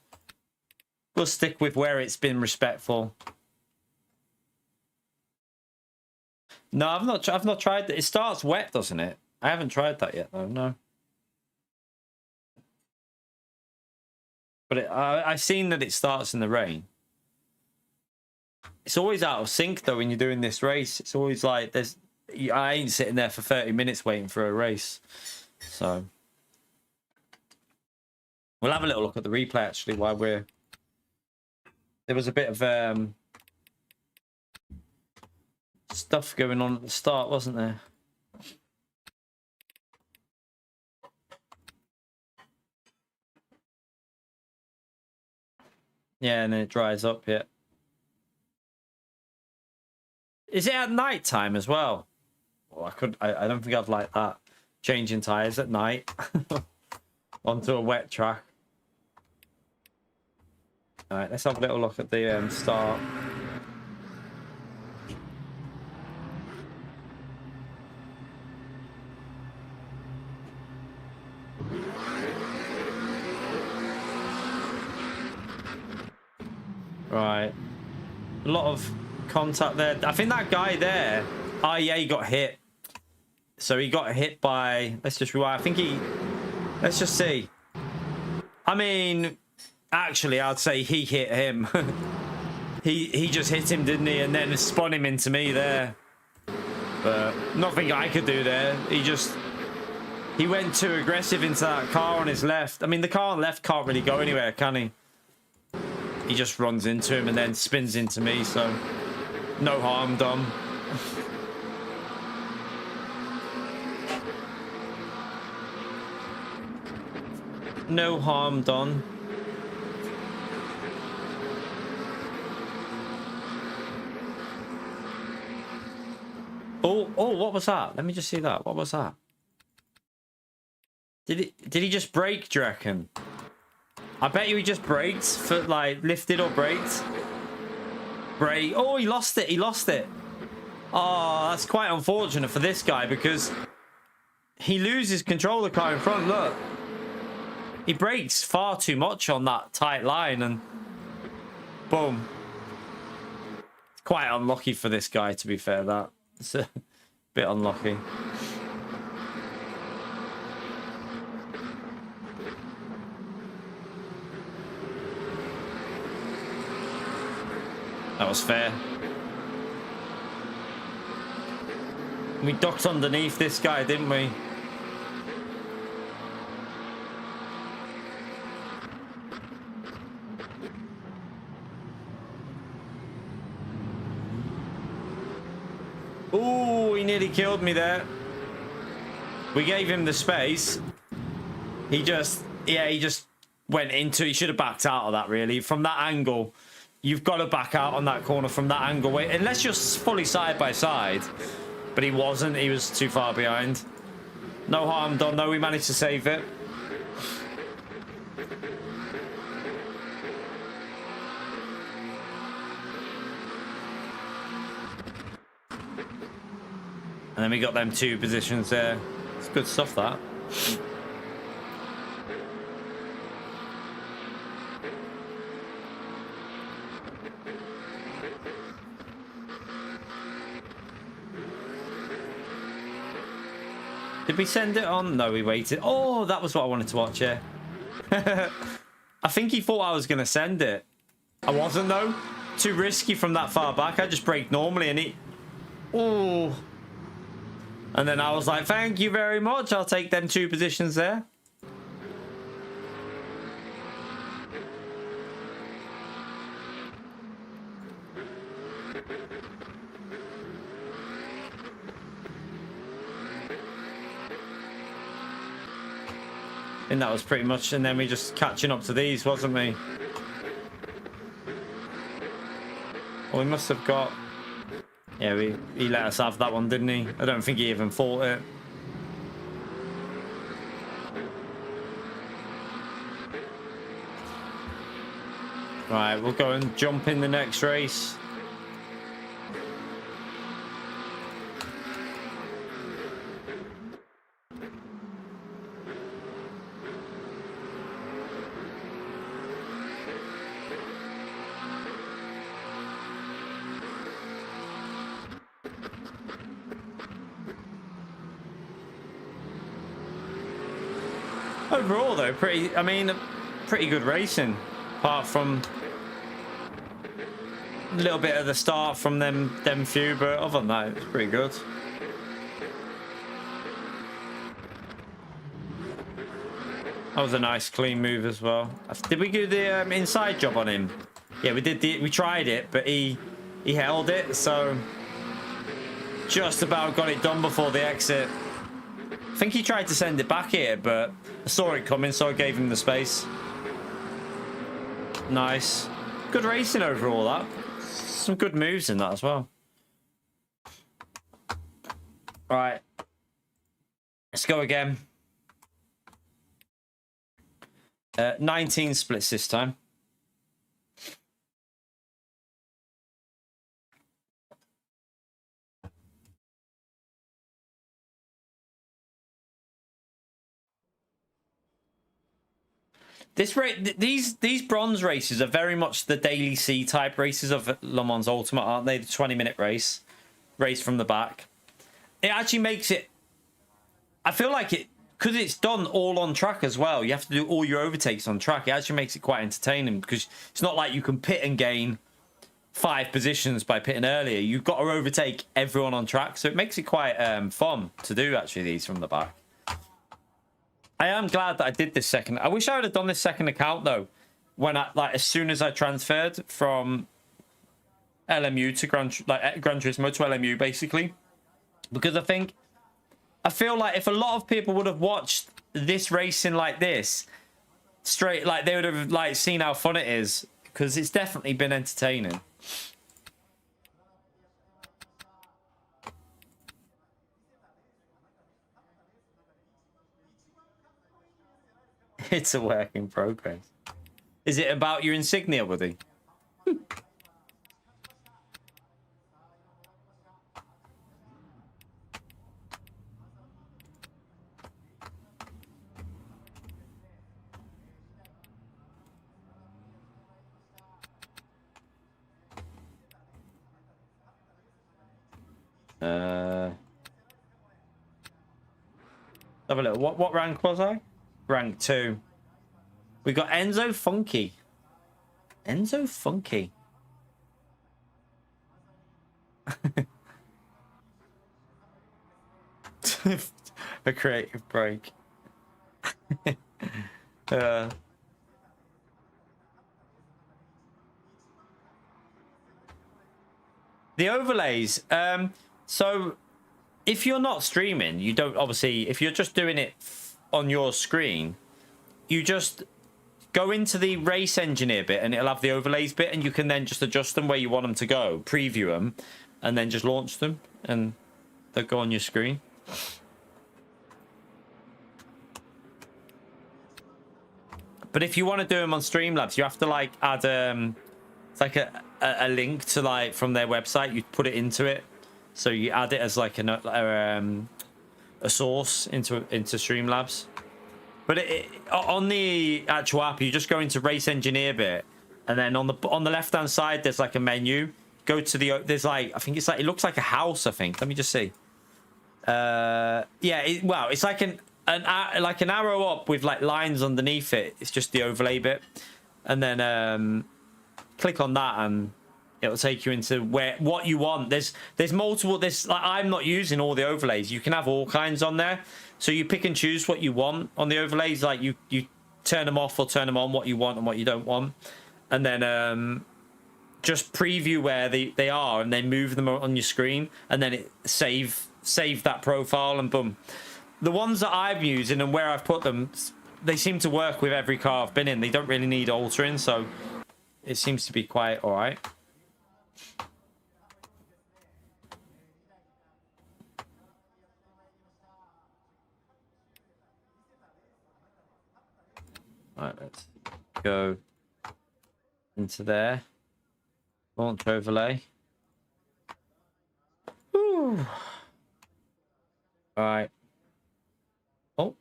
we'll stick with where it's been respectful. No, I've not tried that. It starts wet, doesn't it? I haven't tried that yet, though. No. But I've seen that it starts in the rain. It's always out of sync, though, when you're doing this race. It's always like I ain't sitting there for 30 minutes waiting for a race. So we'll have a little look at the replay, actually, while there was a bit of stuff going on at the start, wasn't there? Yeah, and then it dries up, yeah. Is it at night time as well? Well, I don't think I'd like that. Changing tires at night onto a wet track. All right, let's have a little look at the start. Right, a lot of contact there. I think that guy there, REA, got hit. So he got hit by, let's just rewind. I think let's just see. I mean, actually, I'd say he hit him. he just hit him, didn't he? And then spun him into me there. But nothing I could do there. He went too aggressive into that car on his left. I mean, the car on the left can't really go anywhere, can he? He just runs into him and then spins into me, so no harm done. No harm done. Oh, what was that? Let me just see that. What was that? Did he just brake, do you reckon? I bet you he just braked for, like, lifted or braked. Brake. Oh, he lost it. He lost it. Oh, that's quite unfortunate for this guy because he loses control of the car in front. Look. He brakes far too much on that tight line and boom. It's quite unlucky for this guy, to be fair. It's a bit unlucky. That was fair. We ducked underneath this guy, didn't we? Ooh, he nearly killed me there. We gave him the space. He just went into, he should have backed out of that, really. From that angle, you've got to back out on that corner from that angle. Unless you're fully side by side. But he wasn't. He was too far behind. No harm done, though. We managed to save it. And then we got them two positions there. It's Good stuff, that. Did we send it on? No, we waited. Oh, that was what I wanted to watch, yeah. I think he thought I was going to send it. I wasn't, though. Too risky from that far back. I just brake normally and he... Oh. And then I was like, thank you very much. I'll take them 2 positions there. And that was pretty much, and then we just catching up to these, wasn't we? Well, we must have got... Yeah, he let us have that one, didn't he? I don't think he even fought it. Right, we'll go and jump in the next race. Overall, though, pretty good racing, apart from a little bit at the start from them few, but other than that, it's pretty good. That was a nice clean move as well. Did we do the inside job on him? Yeah, we did. We tried it, but he held it, so just about got it done before the exit. I think he tried to send it back here, but I saw it coming, so I gave him the space. Nice. Good racing overall, that. Some good moves in that as well. All right. Let's go again. 19 splits this time. These bronze races are very much the Daily C type races of Le Mans Ultimate, aren't they? The 20-minute race from the back. It actually makes it... I feel like it... Because it's done all on track as well. You have to do all your overtakes on track. It actually makes it quite entertaining because it's not like you can pit and gain 5 positions by pitting earlier. You've got to overtake everyone on track. So it makes it quite fun to do, actually, these from the back. I am glad that I did this second. I wish I would have done this second account though, when as soon as I transferred from LMU to Gran Turismo to LMU basically, because I feel like if a lot of people would have watched this racing like this straight, like they would have seen how fun it is, because it's definitely been entertaining. It's a work in progress. Is it about your insignia, buddy? Have a look. What rank was I? Rank 2. We got Enzo Funky. Enzo Funky. A creative break. The overlays. So if you're not streaming, you don't obviously, if you're just doing it on your screen, you just go into the race engineer bit and it'll have the overlays bit, and you can then just adjust them where you want them to go, preview them, and then just launch them and they'll go on your screen. But if you want to do them on Streamlabs, you have to add it's like a link to from their website. You put it into it, so you add it as a source into Streamlabs. But on the actual app, you just go into race engineer bit, and then on the left hand side, there's like a menu. Go to there's like, I think it's like, it looks like a house. I think. Let me just see. Yeah. Well, it's like an arrow up with like lines underneath it. It's just the overlay bit, and then click on that and it'll take you into what you want. There's multiple. Like, I'm not using all the overlays. You can have all kinds on there, so you pick and choose what you want on the overlays. Like you turn them off or turn them on, what you want and what you don't want, and then just preview where they are, and then move them on your screen, and then it save that profile, and boom. The ones that I'm using and where I've put them, they seem to work with every car I've been in. They don't really need altering, so it seems to be quite all right. All right, let's go into there. Launch overlay. Whew. All right. Oh.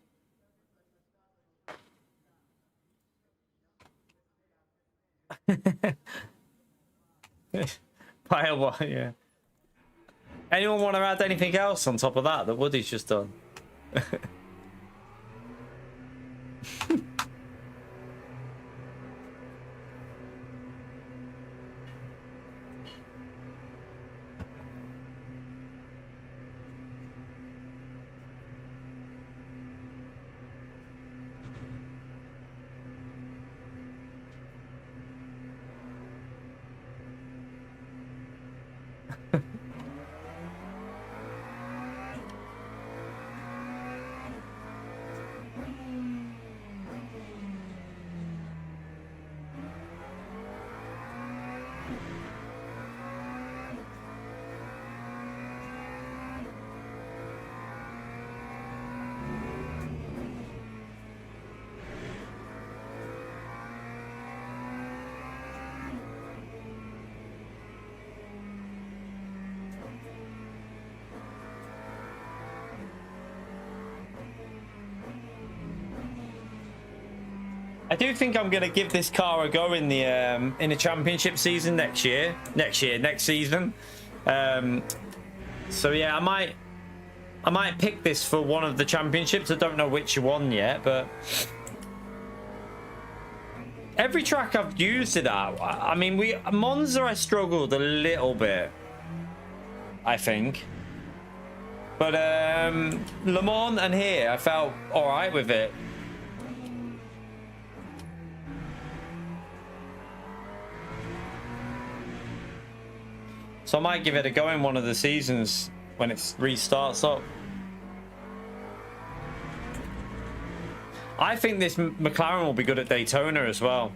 Pile one, yeah. Anyone want to add anything else on top of that Woody's just done? I do think I'm going to give this car a go in the championship season next season. So yeah, I might pick this for one of the championships. I don't know which one yet, but every track I've used it at, I mean, Monza I struggled a little bit, I think, but Le Mans and here I felt all right with it. So I might give it a go in one of the seasons when it restarts up. I think this McLaren will be good at Daytona as well.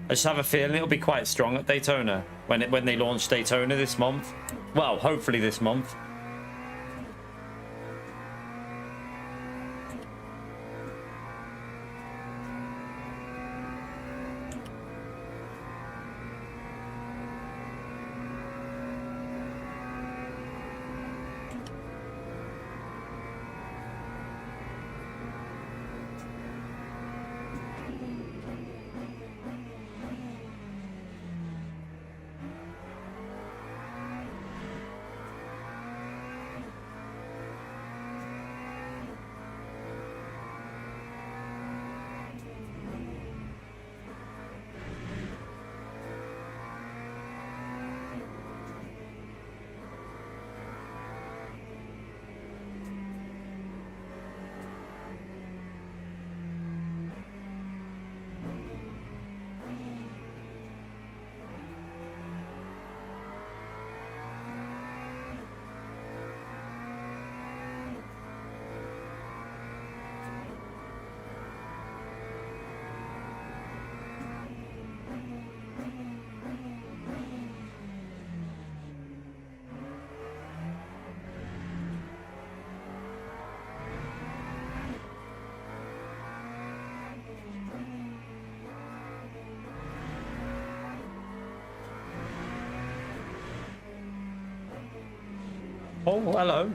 I just have a feeling it'll be quite strong at Daytona when they launch Daytona this month. Well, hopefully this month. Oh, hello.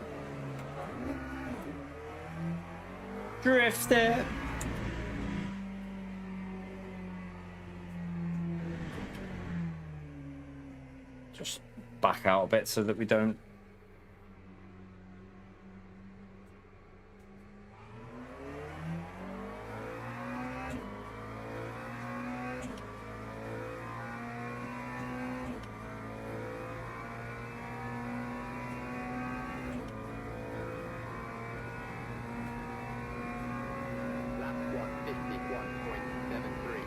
Drift it. Just back out a bit so that we don't. Lap 151.73.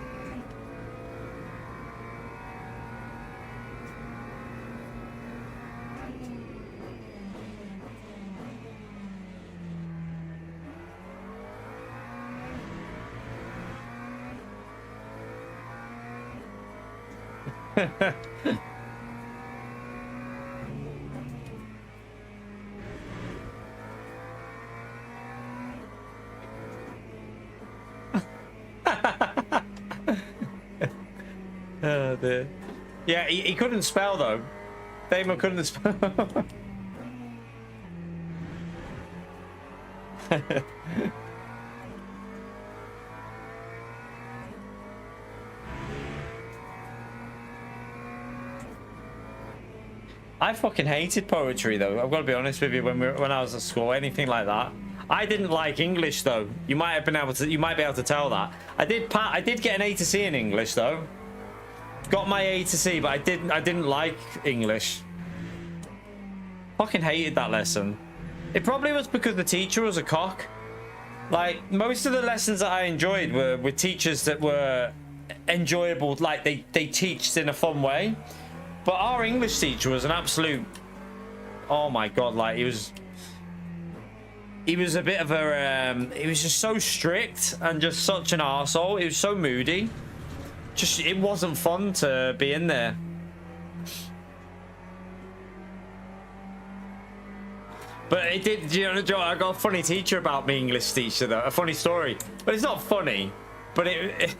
Oh, dear. Yeah, he couldn't spell though. Damon couldn't spell. I fucking hated poetry though. I've got to be honest with you. When I was at school, anything like that. I didn't like English though. You might have been able to. You might be able to tell that. I did get an A to C in English though. Got my A to C, but I didn't like English. Fucking hated that lesson. It probably was because the teacher was a cock. Like most of the lessons that I enjoyed were with teachers that were enjoyable. Like they teach in a fun way. But our English teacher was an absolute. Oh my god! Like he was a bit of a. He was just so strict and just such an arsehole. He was so moody. Just it wasn't fun to be in there. But it did. You know, Joe, I got a funny teacher about my English teacher though. A funny story, but it's not funny. But it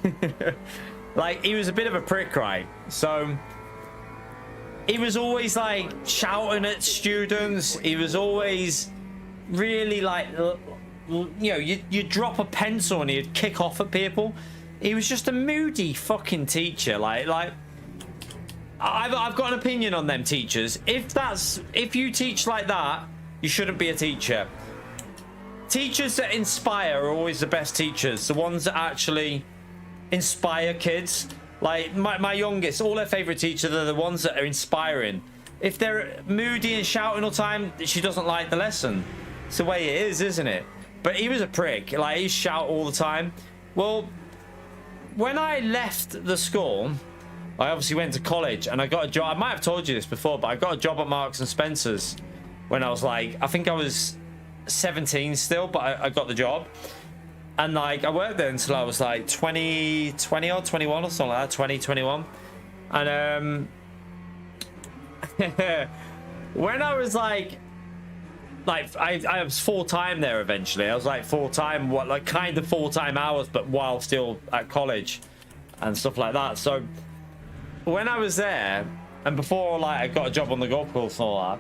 like he was a bit of a prick, right? So. He was always like shouting at students. He was always really like, you know, you drop a pencil and he'd kick off at people. He was just a moody fucking teacher. Like I've got an opinion on them teachers. If you teach like that, you shouldn't be a teacher. Teachers that inspire are always the best teachers. The ones that actually inspire kids. Like my youngest, all her favorite teachers are the ones that are inspiring. If they're moody and shouting all the time, she doesn't like the lesson. It's the way it is, isn't it? But he was a prick. Like he shout all the time. Well, when I left the school, I obviously went to college and I got a job. I might have told you this before, but I got a job at Marks and Spencer's when I was like, I think I was 17 still, but I got the job. And like I worked there until I was like 20 or 21 or something like that, 21. And when I was like I was full-time there eventually. I was like full-time, like kind of full-time hours, but while still at college and stuff like that. So when I was there and before like I got a job on the golf course and all that,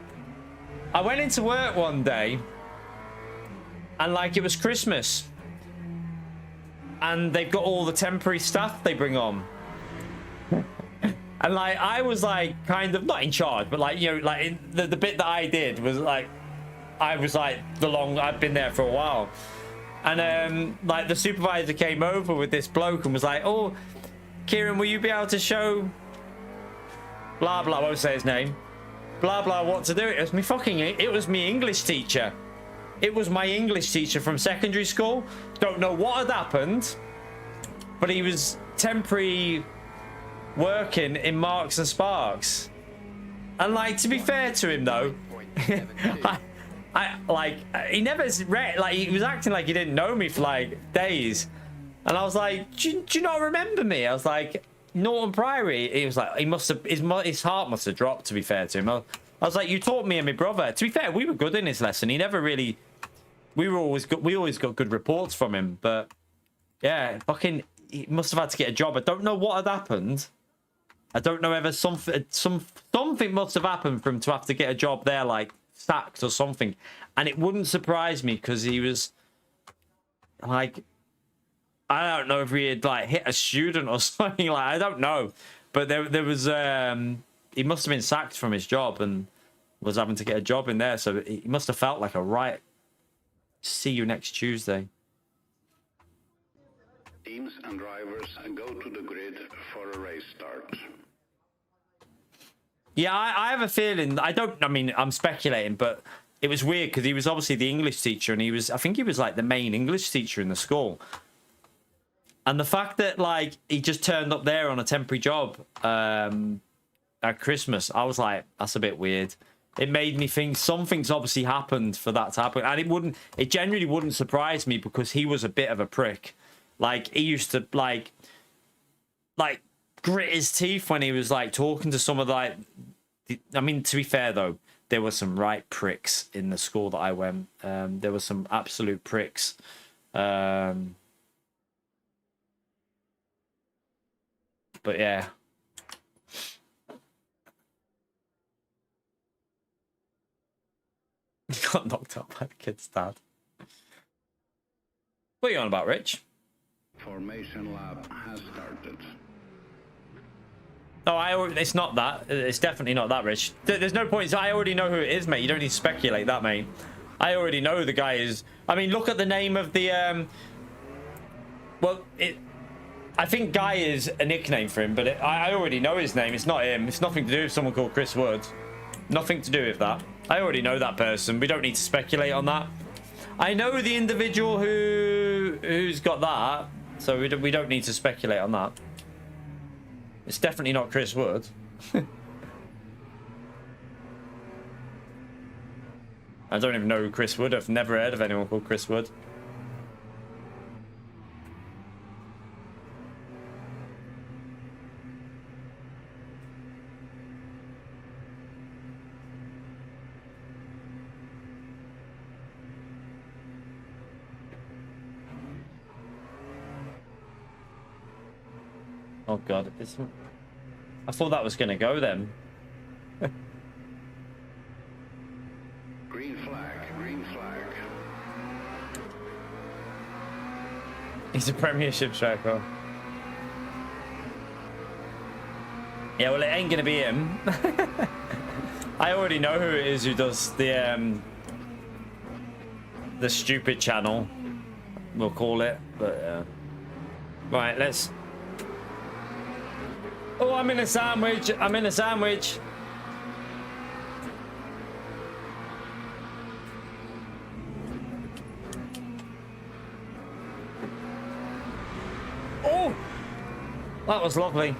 I went into work one day and like it was Christmas. And they've got all the temporary stuff they bring on. And like I was like kind of not in charge, but like, you know, like the bit that I did was like I was like I've been there for a while. And like the supervisor came over with this bloke and was like, oh, Kieran, will you be able to show blah blah, I won't say his name, blah blah, what to do? It was me English teacher. It was my English teacher from secondary school. Don't know what had happened, but he was temporary working in Marks and Sparks. And like, to be fair to him though, I like he never like he was acting like he didn't know me for like days. And I was like, do you not remember me? I was like, Norton Priory. He was like, he must have his heart must have dropped. To be fair to him, I was like, you taught me and my brother. To be fair, we were good in his lesson. He never really. We always got good reports from him, but yeah, fucking, he must have had to get a job. I don't know what had happened. I don't know whether something must have happened for him to have to get a job there, like sacked or something. And it wouldn't surprise me because he was like, I don't know if he had like hit a student or something. Like, I don't know, but there was he must have been sacked from his job and was having to get a job in there. So he must have felt like a right. See you next Tuesday. Teams and drivers go to the grid for a race start. Yeah, I have a feeling. I mean, I'm speculating, but it was weird because he was obviously the English teacher, and I think he was like the main English teacher in the school. And the fact that like he just turned up there on a temporary job at Christmas, I was like, that's a bit weird. It made me think something's obviously happened for that to happen, and it generally wouldn't surprise me because he was a bit of a prick. Like he used to like grit his teeth when he was like talking to some of like. I mean, to be fair though, there were some right pricks in the school that I went. There were some absolute pricks. But yeah. Got knocked up by the kid's dad. What are you on about, Rich? Formation lab has started. No, it's not that. It's definitely not that, Rich. There's no point. I already know who it is, mate. You don't need to speculate that, mate. I already know the guy is. I mean, look at the name of the. Well, I think Guy is a nickname for him, but I already know his name. It's not him. It's nothing to do with someone called Chris Woods. Nothing to do with that. I already know that person. We don't need to speculate on that. I know the individual who's got that, so we don't need to speculate on that. It's definitely not Chris Wood. I don't even know who Chris Wood. I've never heard of anyone called Chris Wood. Oh god, I thought that was going to go then. Green flag, green flag. He's a Premiership striker. Yeah, well, it ain't going to be him. I already know who it is who does the stupid channel, we'll call it. But right, let's. Oh, I'm in a sandwich. I'm in a sandwich. Oh, that was lovely.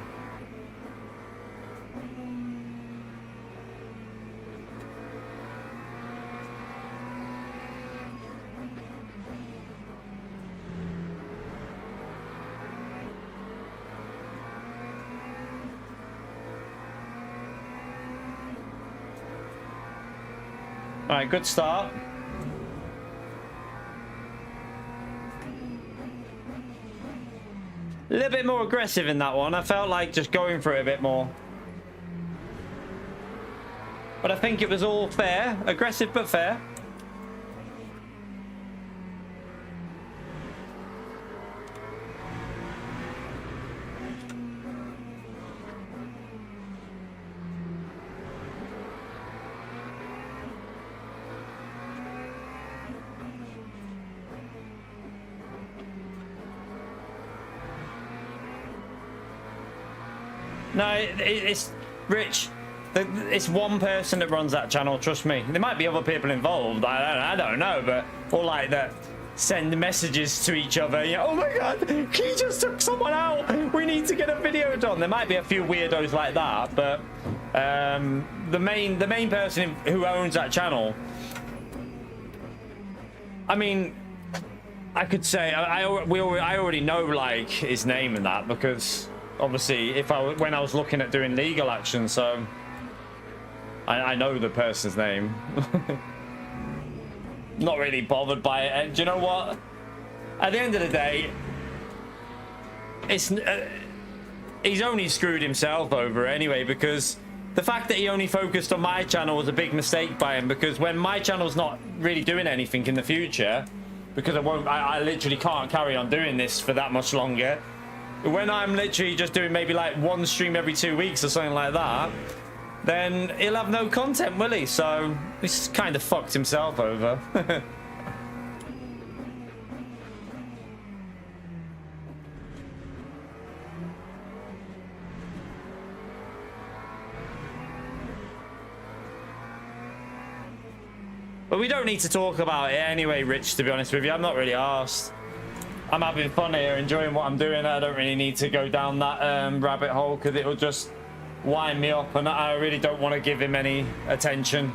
All right, good start. A little bit more aggressive in that one. I felt like just going for it a bit more. But I think it was all fair. Aggressive but fair. No, it's Rich. It's one person that runs that channel. Trust me. There might be other people involved. I don't know, but or like that send messages to each other. You know, oh my god, he just took someone out. We need to get a video done. There might be a few weirdos like that, but the main person who owns that channel. I mean, I could say I already know like his name and that because. Obviously, when I was looking at doing legal action, so I know the person's name. Not really bothered by it. And do you know what? At the end of the day, it's he's only screwed himself over anyway because the fact that he only focused on my channel was a big mistake by him because when my channel's not really doing anything in the future, because I literally can't carry on doing this for that much longer. When I'm literally just doing maybe like one stream every 2 weeks or something like that, then he'll have no content, will he? So he's kind of fucked himself over. But we don't need to talk about it anyway, Rich, to be honest with you. I'm not really arsed. I'm having fun here, enjoying what I'm doing. I don't really need to go down that rabbit hole because it'll just wind me up, and I really don't want to give him any attention.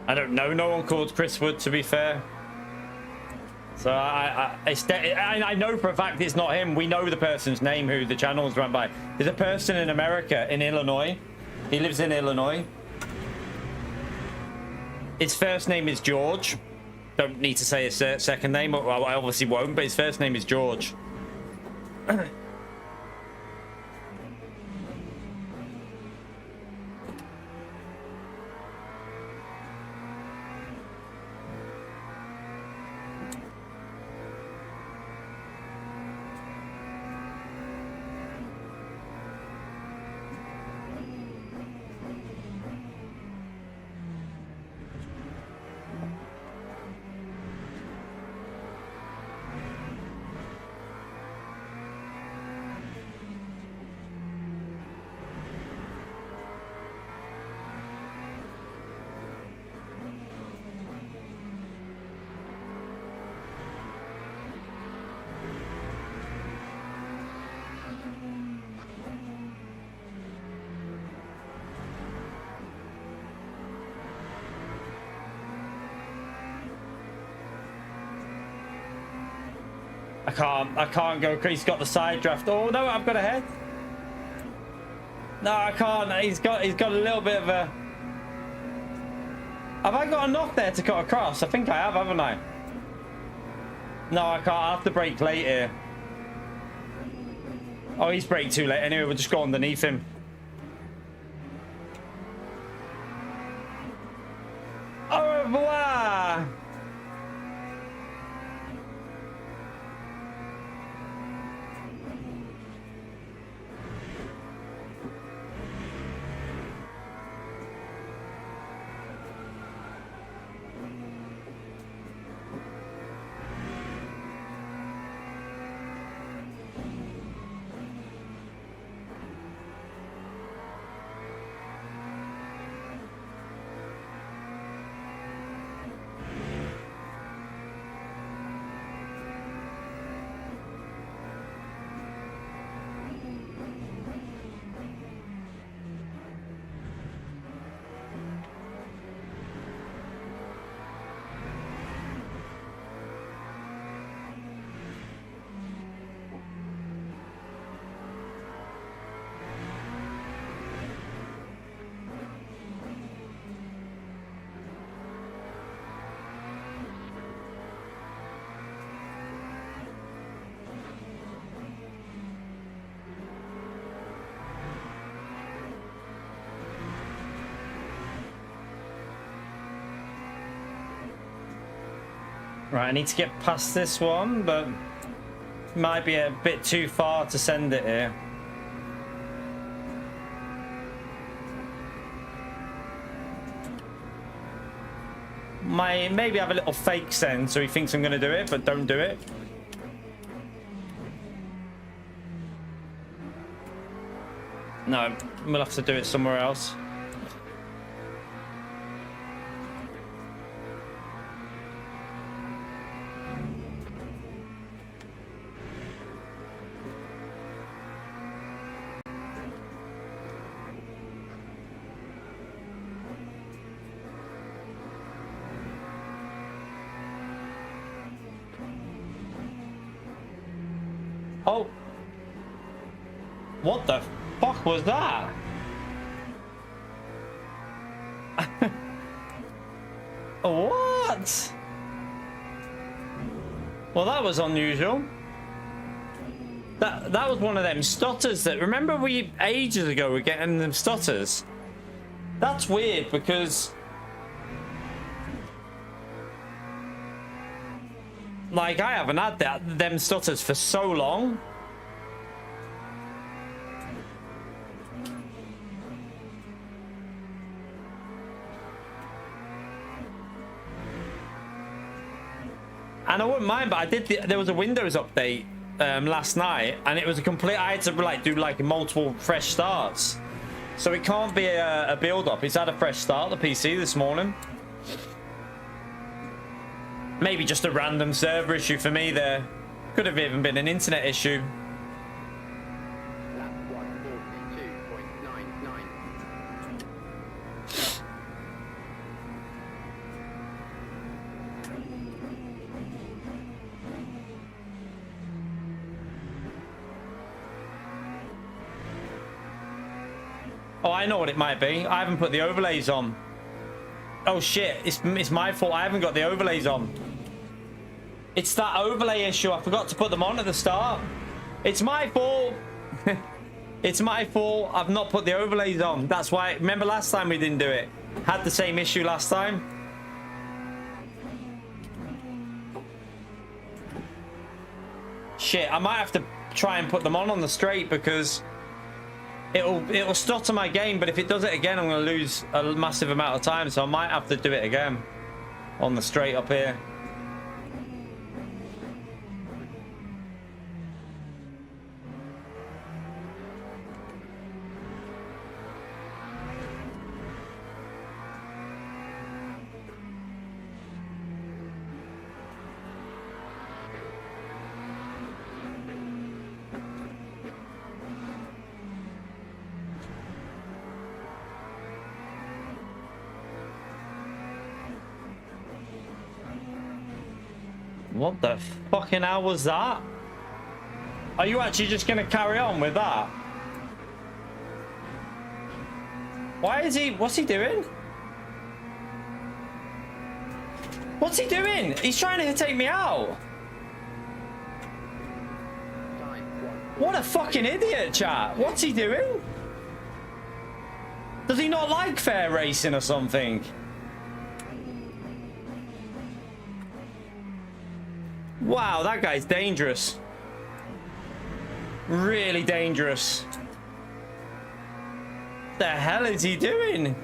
I don't know. No one called Chris Wood, to be fair. So I know for a fact it's not him. We know the person's name who the channel's run by. There's a person in America, in Illinois. He lives in Illinois. His first name is George. Don't need to say his second name. Well, I obviously won't, but his first name is George. I can't go. He's got the side draft. Oh no, I've got a head. No, I can't. He's got a little bit of a. Have I got a knock there to cut across? I think I have, haven't I? No, I can't. I'll have to brake late here. Oh, he's braked too late. Anyway, we'll just go underneath him. Au revoir. Right, I need to get past this one, but might be a bit too far to send it here. Maybe have a little fake send so he thinks I'm going to do it, but don't do it. No, we'll have to do it somewhere else. What the fuck was that? What? Well, that was unusual. That was one of them stutters that, remember we ages ago were getting them stutters. That's weird because like I haven't had them stutters for so long. And I wouldn't mind, but I did. There was a Windows update last night, and it was a complete. I had to like do like multiple fresh starts, so it can't be a build up. It's had a fresh start, the PC this morning. Maybe just a random server issue for me there. Could have even been an internet issue. Lap 142.99. Oh, I know what it might be. I haven't put the overlays on. Oh shit, it's my fault. I haven't got the overlays on. It's that overlay issue. I forgot to put them on at the start. It's my fault. It's my fault. I've not put the overlays on. That's why. Remember last time we didn't do it? Had the same issue last time. Shit, I might have to try and put them on the straight because it'll stutter my game, but if it does it again, I'm going to lose a massive amount of time, so I might have to do it again on the straight up here. What the fucking hell was that? Are you actually just going to carry on with that? Why is he... What's he doing? What's he doing? He's trying to take me out. What a fucking idiot, chat. What's he doing? Does he not like fair racing or something? Wow, that guy's dangerous. Really dangerous. What the hell is he doing?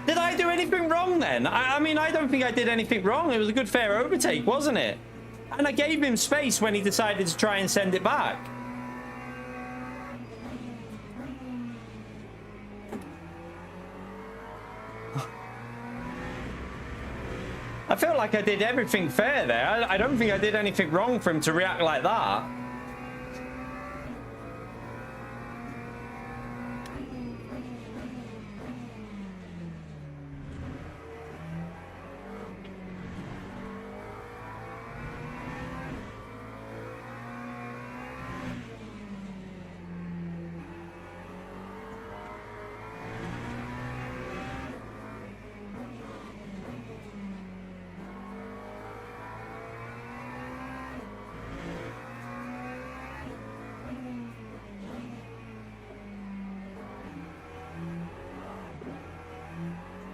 Did I do anything wrong then? I mean, I don't think I did anything wrong. It was a good fair overtake, wasn't it? And I gave him space when he decided to try and send it back. I felt like I did everything fair there. I don't think I did anything wrong for him to react like that.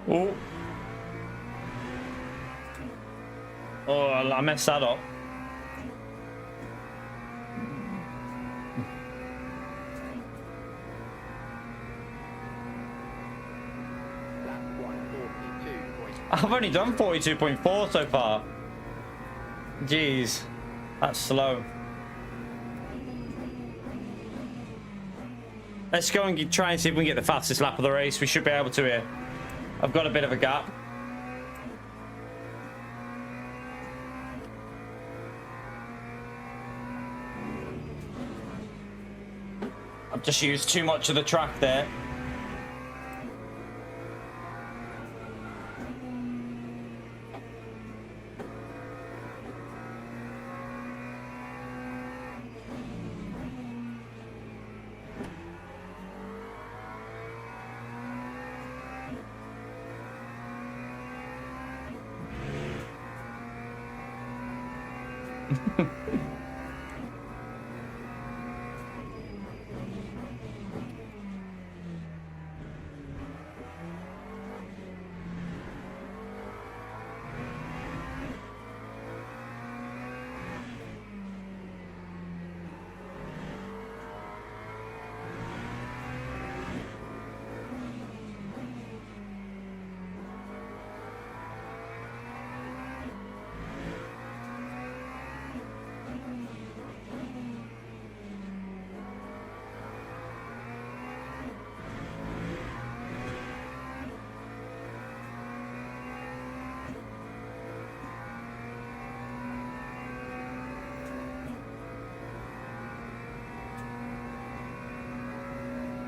Oh. Oh, I messed that up. I've only done 42.4 so far. Jeez, that's slow. Let's go and try and see if we can get the fastest lap of the race. We should be able to here. I've got a bit of a gap. I've just used too much of the track there.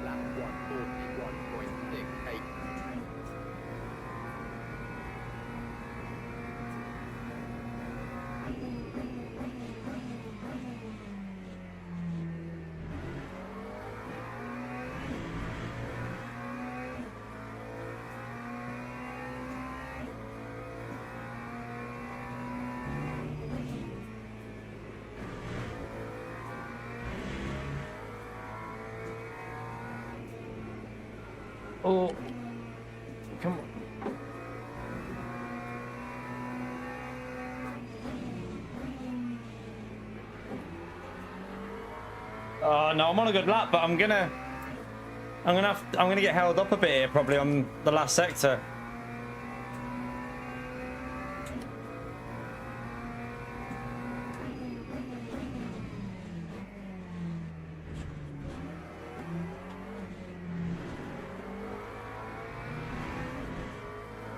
Lap 141.68. Oh, come on. Oh no, I'm on a good lap, but I'm gonna get held up a bit here, probably on the last sector.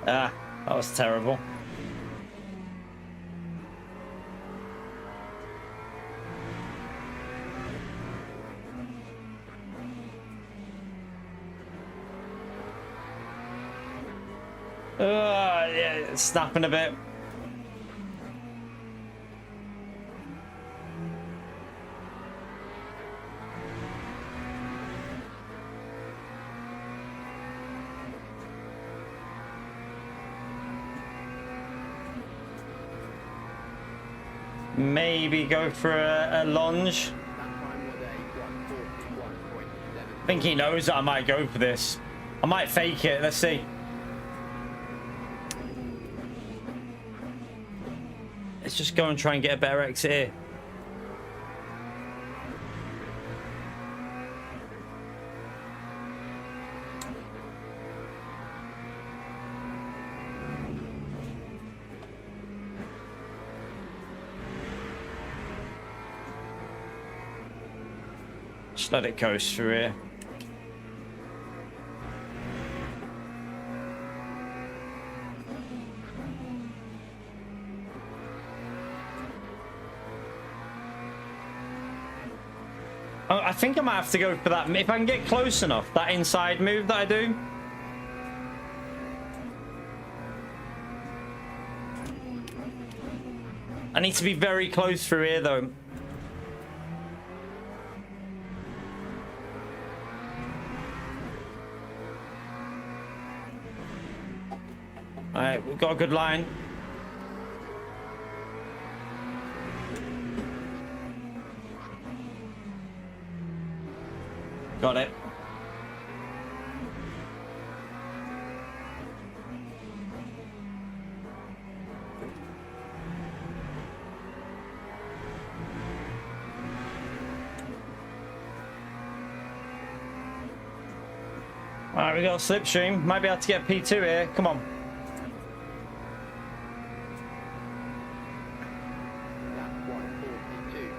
Ah, that was terrible. Yeah, it's snapping a bit. Maybe go for a lunge. That time was a 141.7. I think he knows that I might go for this. I might fake it. Let's see. Let's just go and try and get a better exit here. Just let it coast through here. I think I might have to go for that. If I can get close enough, that inside move that I do. I need to be very close through here, though. All right, we've got a good line. Got it. All right, we got a slipstream. Might be able to get P2 here. Come on. Lap 142.16.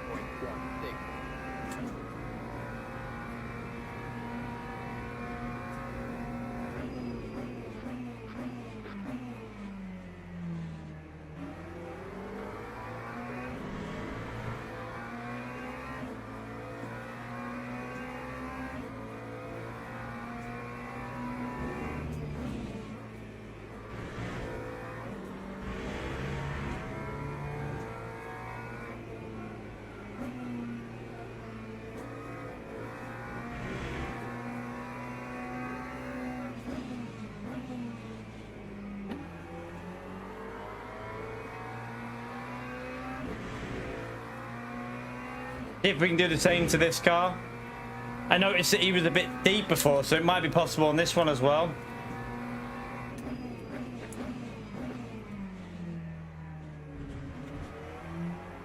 See if we can do the same to this car. I noticed that he was a bit deep before, so it might be possible on this one as well.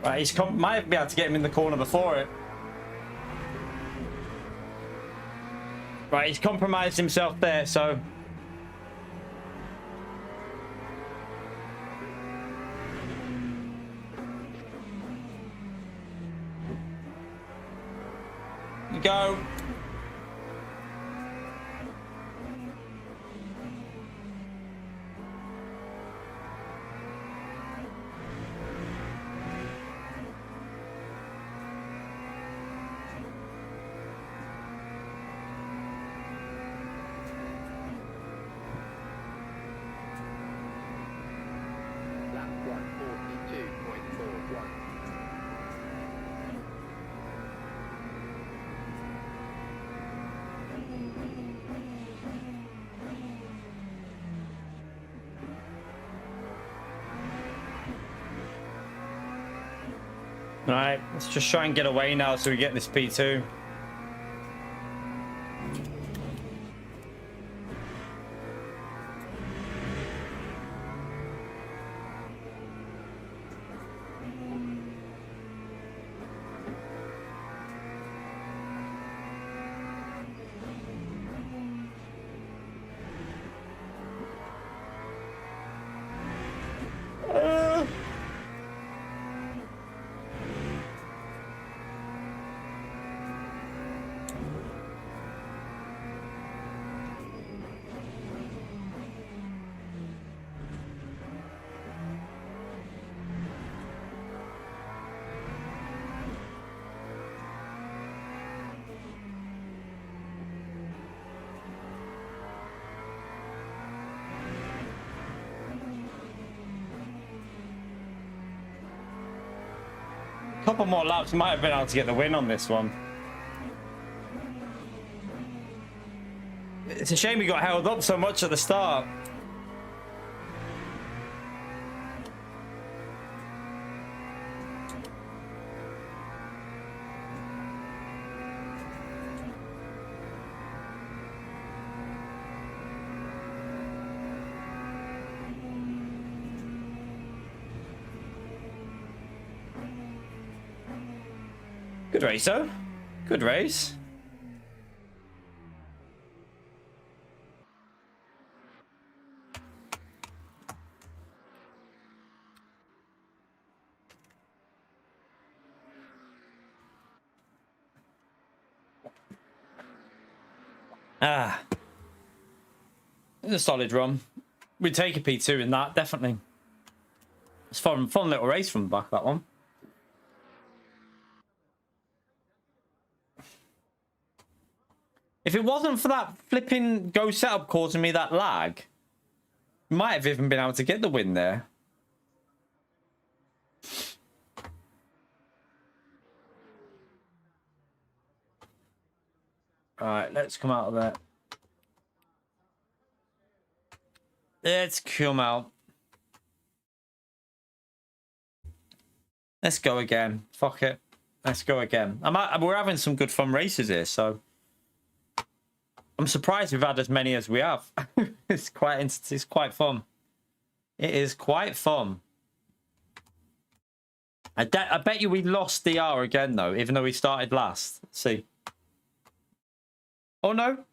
Right, he's might be able to get him in the corner before it. Right, he's compromised himself there, so... Go. Lap 142.41. All right, let's just try and get away now so we get this P2. Couple more laps, might have been able to get the win on this one. It's a shame we got held up so much at the start. Good race, though. Good race. It's a solid run. We'd take a P2 in that, definitely. It's fun little race from the back of that one. If it wasn't for that flipping go setup causing me that lag, might have even been able to get the win there. Alright, let's come out of that. Let's come out. Let's go again. Fuck it. Let's go again. We're having some good fun races here, so... I'm surprised we've had as many as we have. It's quite fun. It is quite fun. I bet you we lost DR again, though, even though we started last. Let's see. Oh, no.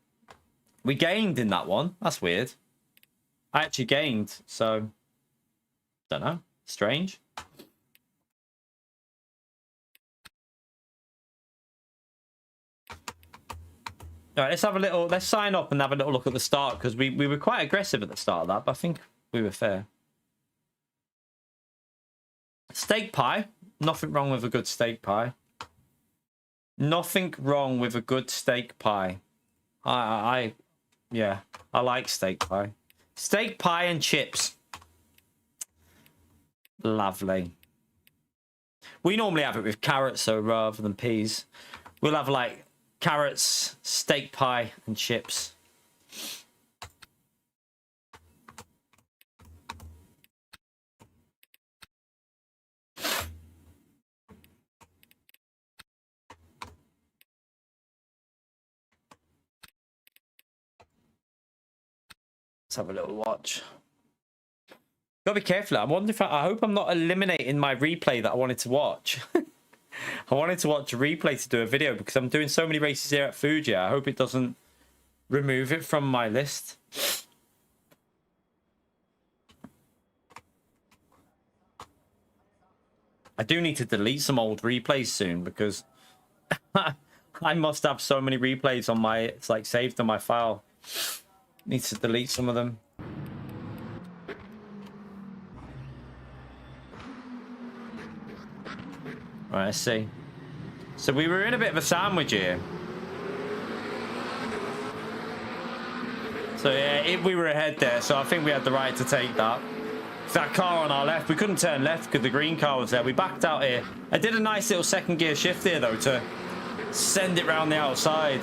We gained in that one. That's weird. I actually gained, so... Don't know. Strange. All right, let's sign up and have a little look at the start, because we were quite aggressive at the start of that, but I think we were fair. Steak pie. Nothing wrong with a good steak pie. Nothing wrong with a good steak pie. Yeah, I like steak pie. Steak pie and chips. Lovely. We normally have it with carrots, so rather than peas. We'll have like carrots, steak pie, and chips. Let's have a little watch. Gotta be careful. I wonder if I hope I'm not eliminating my replay that I wanted to watch. I wanted to watch a replay to do a video because I'm doing so many races here at Fuji. I hope it doesn't remove it from my list. I do need to delete some old replays soon because I must have so many replays on my, it's like saved on my file. Need to delete some of them. Right, let's see. So we were in a bit of a sandwich here. So yeah, we were ahead there, so I think we had the right to take that. That car on our left, we couldn't turn left because the green car was there. We backed out here. I did a nice little second gear shift here though to send it round the outside.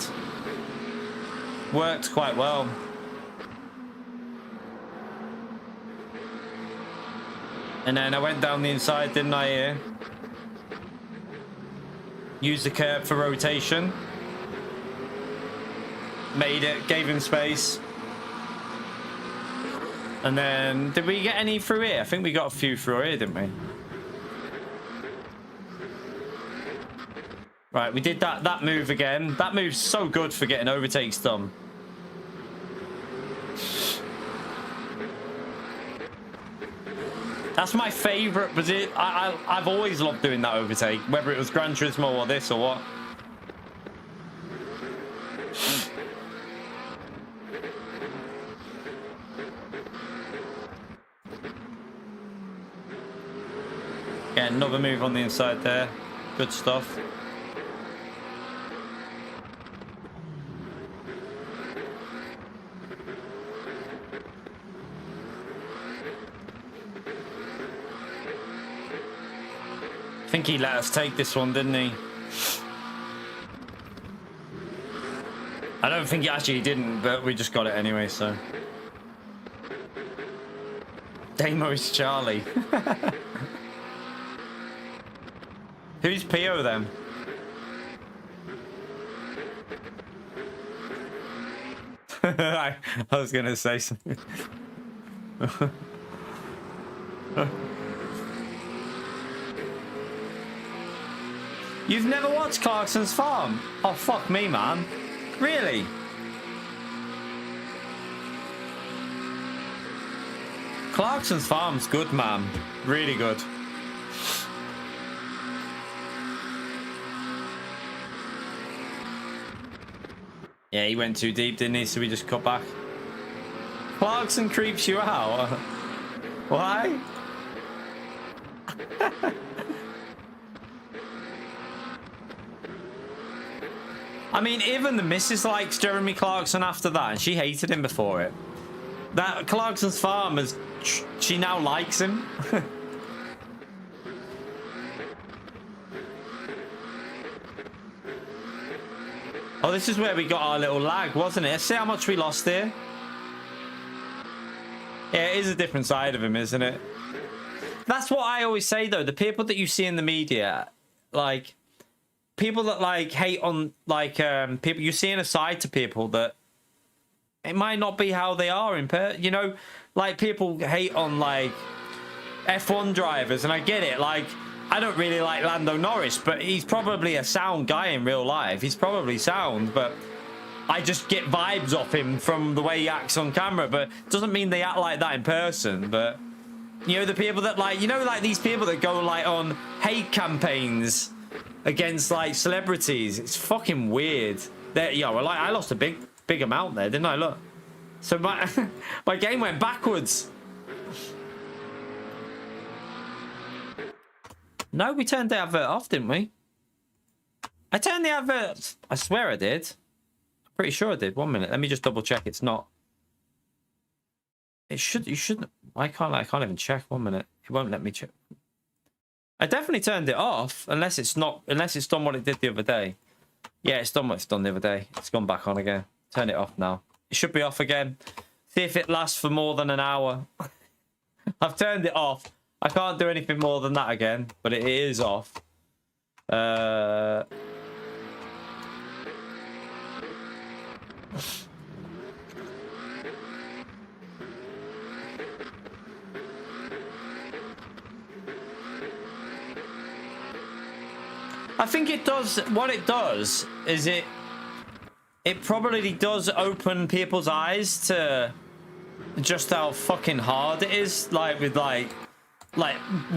Worked quite well. And then I went down the inside, didn't I, here? Used the curb for rotation. Made it, gave him space. And then, did we get any through here? I think we got a few through here, didn't we? Right, we did that move again. That move's so good for getting overtakes done. That's my favourite position. I've always loved doing that overtake, whether it was Gran Turismo or this or what. Yeah, another move on the inside there. Good stuff. I think he let us take this one, didn't he? I don't think he actually didn't, but we just got it anyway, so. Damo's Charlie. Who's Pio then? I was gonna say something. You've never watched Clarkson's Farm? Oh, fuck me, man. Really? Clarkson's Farm's good, man. Really good. Yeah, he went too deep, didn't he? So we just cut back. Clarkson creeps you out. Why? I mean, even the missus likes Jeremy Clarkson after that, and she hated him before it. That Clarkson's Farm is, she now likes him. Oh, this is where we got our little lag, wasn't it? Let's see how much we lost here. Yeah, it is a different side of him, isn't it? That's what I always say, though. The people that you see in the media, like, people that, like, hate on, like, people, you're seeing a side to people that it might not be how they are in you know, like, people hate on, like, F1 drivers, and I get it, like, I don't really like Lando Norris, but he's probably a sound guy in real life. He's probably sound, but I just get vibes off him from the way he acts on camera, but it doesn't mean they act like that in person. But, you know, the people that, like, you know, like these people that go, like, on hate campaigns against, like, celebrities. It's fucking weird. There, yeah, well, like, I lost a big amount there, didn't I? Look. So my, my game went backwards. No, we turned the advert off, didn't we? I turned the advert. I swear I did. I'm pretty sure I did. 1 minute. Let me just double check. It's not. It should. You shouldn't. Why can't I? I can't even check. 1 minute. It won't let me check. I definitely turned it off, unless it's not. Unless it's done what it did the other day. Yeah, it's done what it's done the other day. It's gone back on again. Turn it off now. It should be off again. See if it lasts for more than an hour. I've turned it off. I can't do anything more than that again, but it is off. I think it does. What it does is it probably does open people's eyes to just how fucking hard it is. Like with like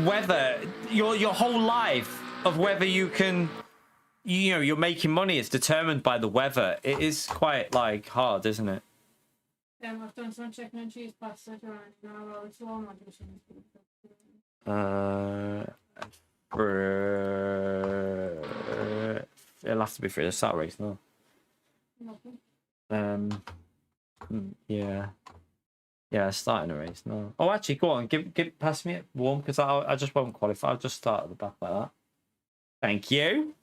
whether your whole life of whether you can, you know, you're making money is determined by the weather. It is quite like hard, isn't it? I've done some chicken and cheese pasta right now. It's all my dishes. It'll have to be for the start race, no. Yeah, starting a race, no. Oh, actually, go on, give pass me it warm because I just won't qualify. I'll just start at the back like that. Thank you.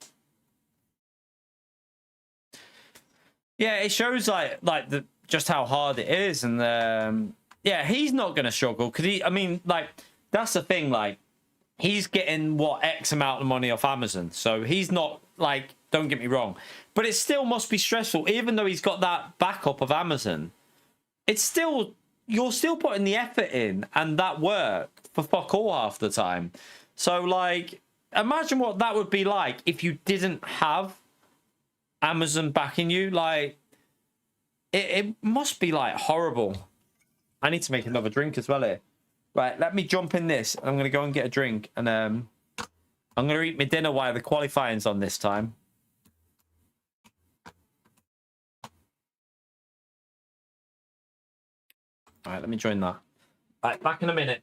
Yeah, it shows like the just how hard it is, and yeah, he's not gonna struggle because I mean, like that's the thing, like he's getting what X amount of money off Amazon, so he's not like, don't get me wrong, but it still must be stressful, even though he's got that backup of Amazon. It's still, you're still putting the effort in and that work for fuck all half the time. So like, imagine what that would be like if you didn't have Amazon backing you. Like, it must be like horrible. I need to make another drink as well here. Right, let me jump in this. I'm going to go and get a drink. And I'm going to eat my dinner while the qualifying's on this time. All right, let me join that. All right, back in a minute.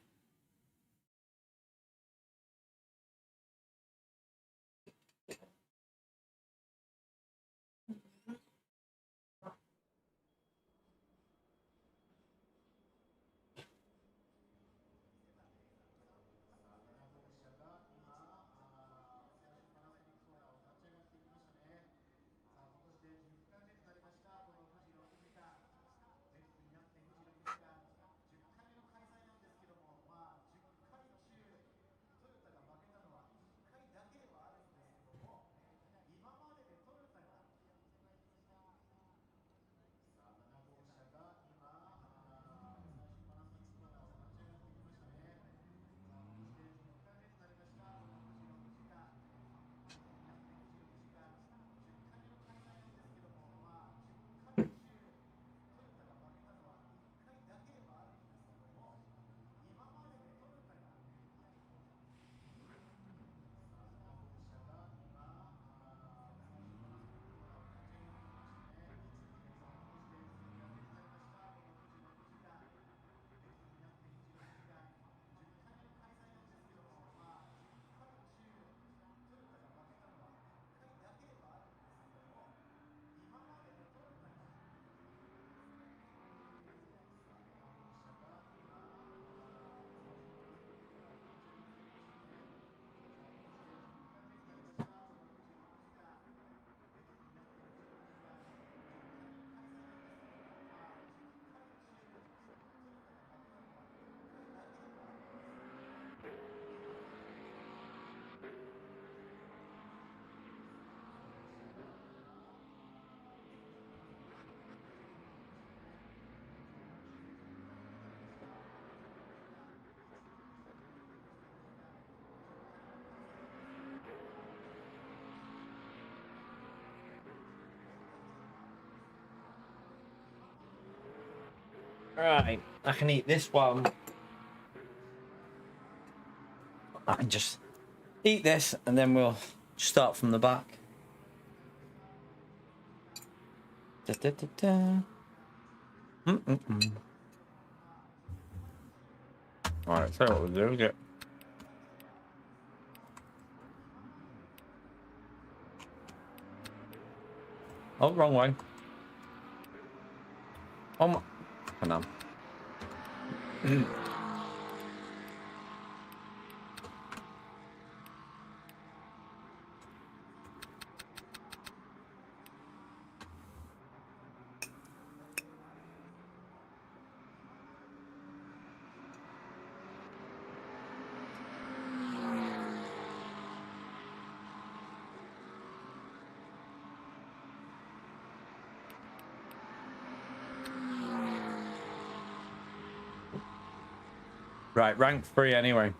Right, I can eat this one. I can just eat this and then we'll start from the back. Da, da, da, da. All right, so what we'll do is get. Oh, wrong way. Oh my. Hang on. Right, rank 3 anyway.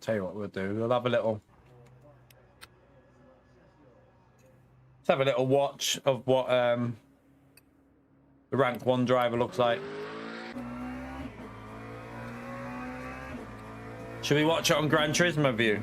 Tell you what we'll do. We'll have a little. Let's have a little watch of what the rank 1 driver looks like. Should we watch it on Gran Turismo view?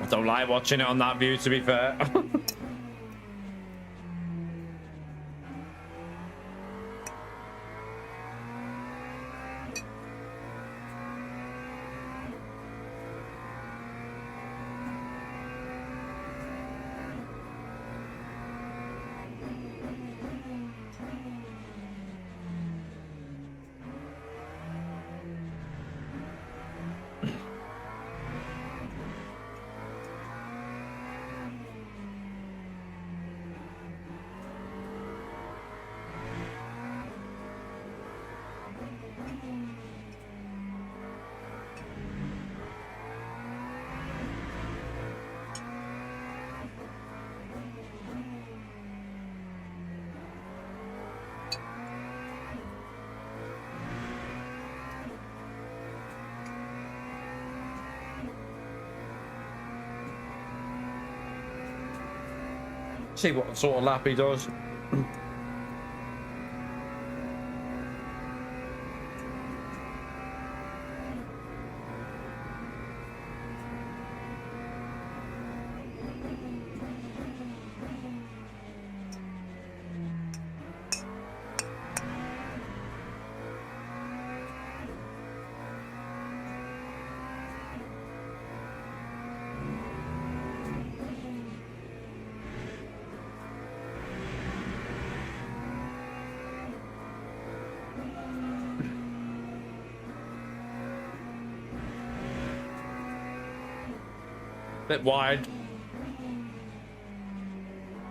I don't like watching it on that view, to be fair. See what sort of lap he does. Bit wide.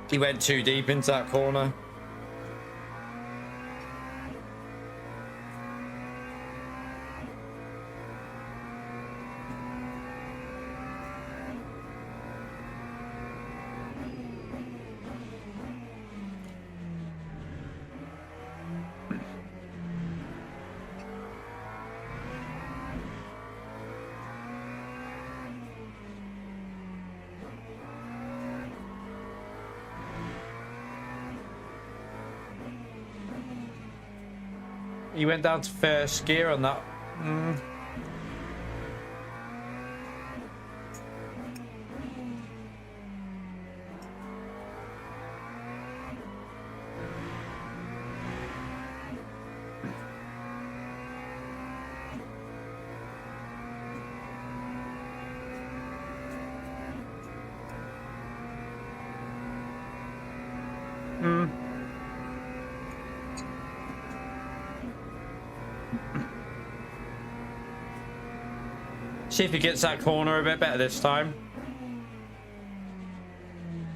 He went too deep into that corner. He went down to first gear on that. See if he gets that corner a bit better this time.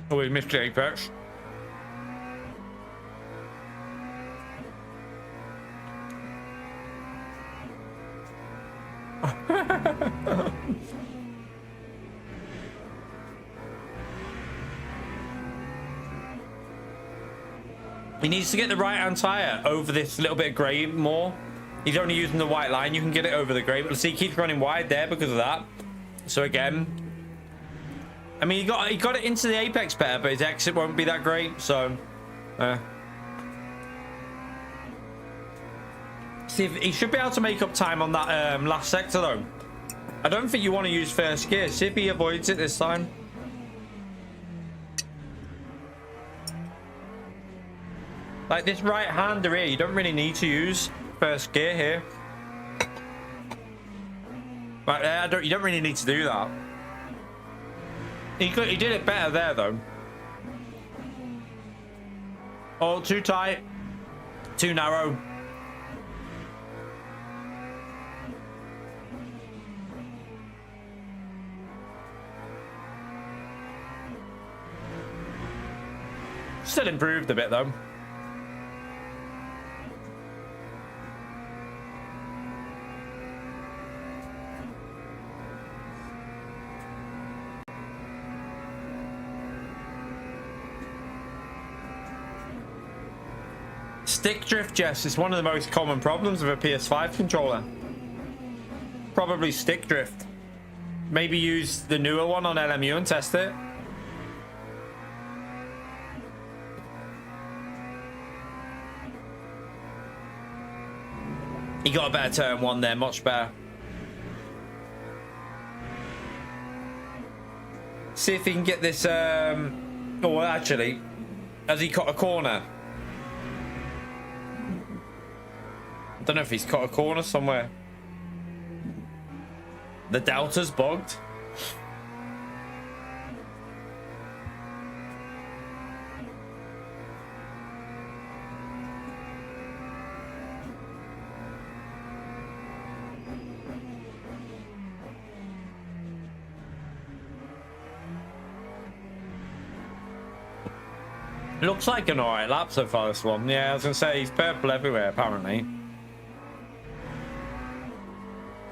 Oh, he missed the apex. He needs to get the right hand tire over this little bit of grey more. He's only using the white line. You can get it over the grey, but see, he keeps running wide there because of that. So again, I mean, he got it into the apex better, but his exit won't be that great. So, see, if he should be able to make up time on that last sector though. I don't think you want to use first gear. See if he avoids it this time. Like this right hander here, you don't really need to use first gear here. Right there, you don't really need to do that. He did it better there though. Oh, too tight, too narrow. still improved a bit though. Stick drift, Jess, is one of the most common problems of a PS5 controller. Probably stick drift. Maybe use the newer one on LMU and test it. He got a better turn one there, much better. See if he can get this. Oh, actually, has he cut a corner? I don't know if he's cut a corner somewhere. The Delta's bugged. Looks like an alright lap so far, this one. Yeah, I was gonna say he's purple everywhere apparently.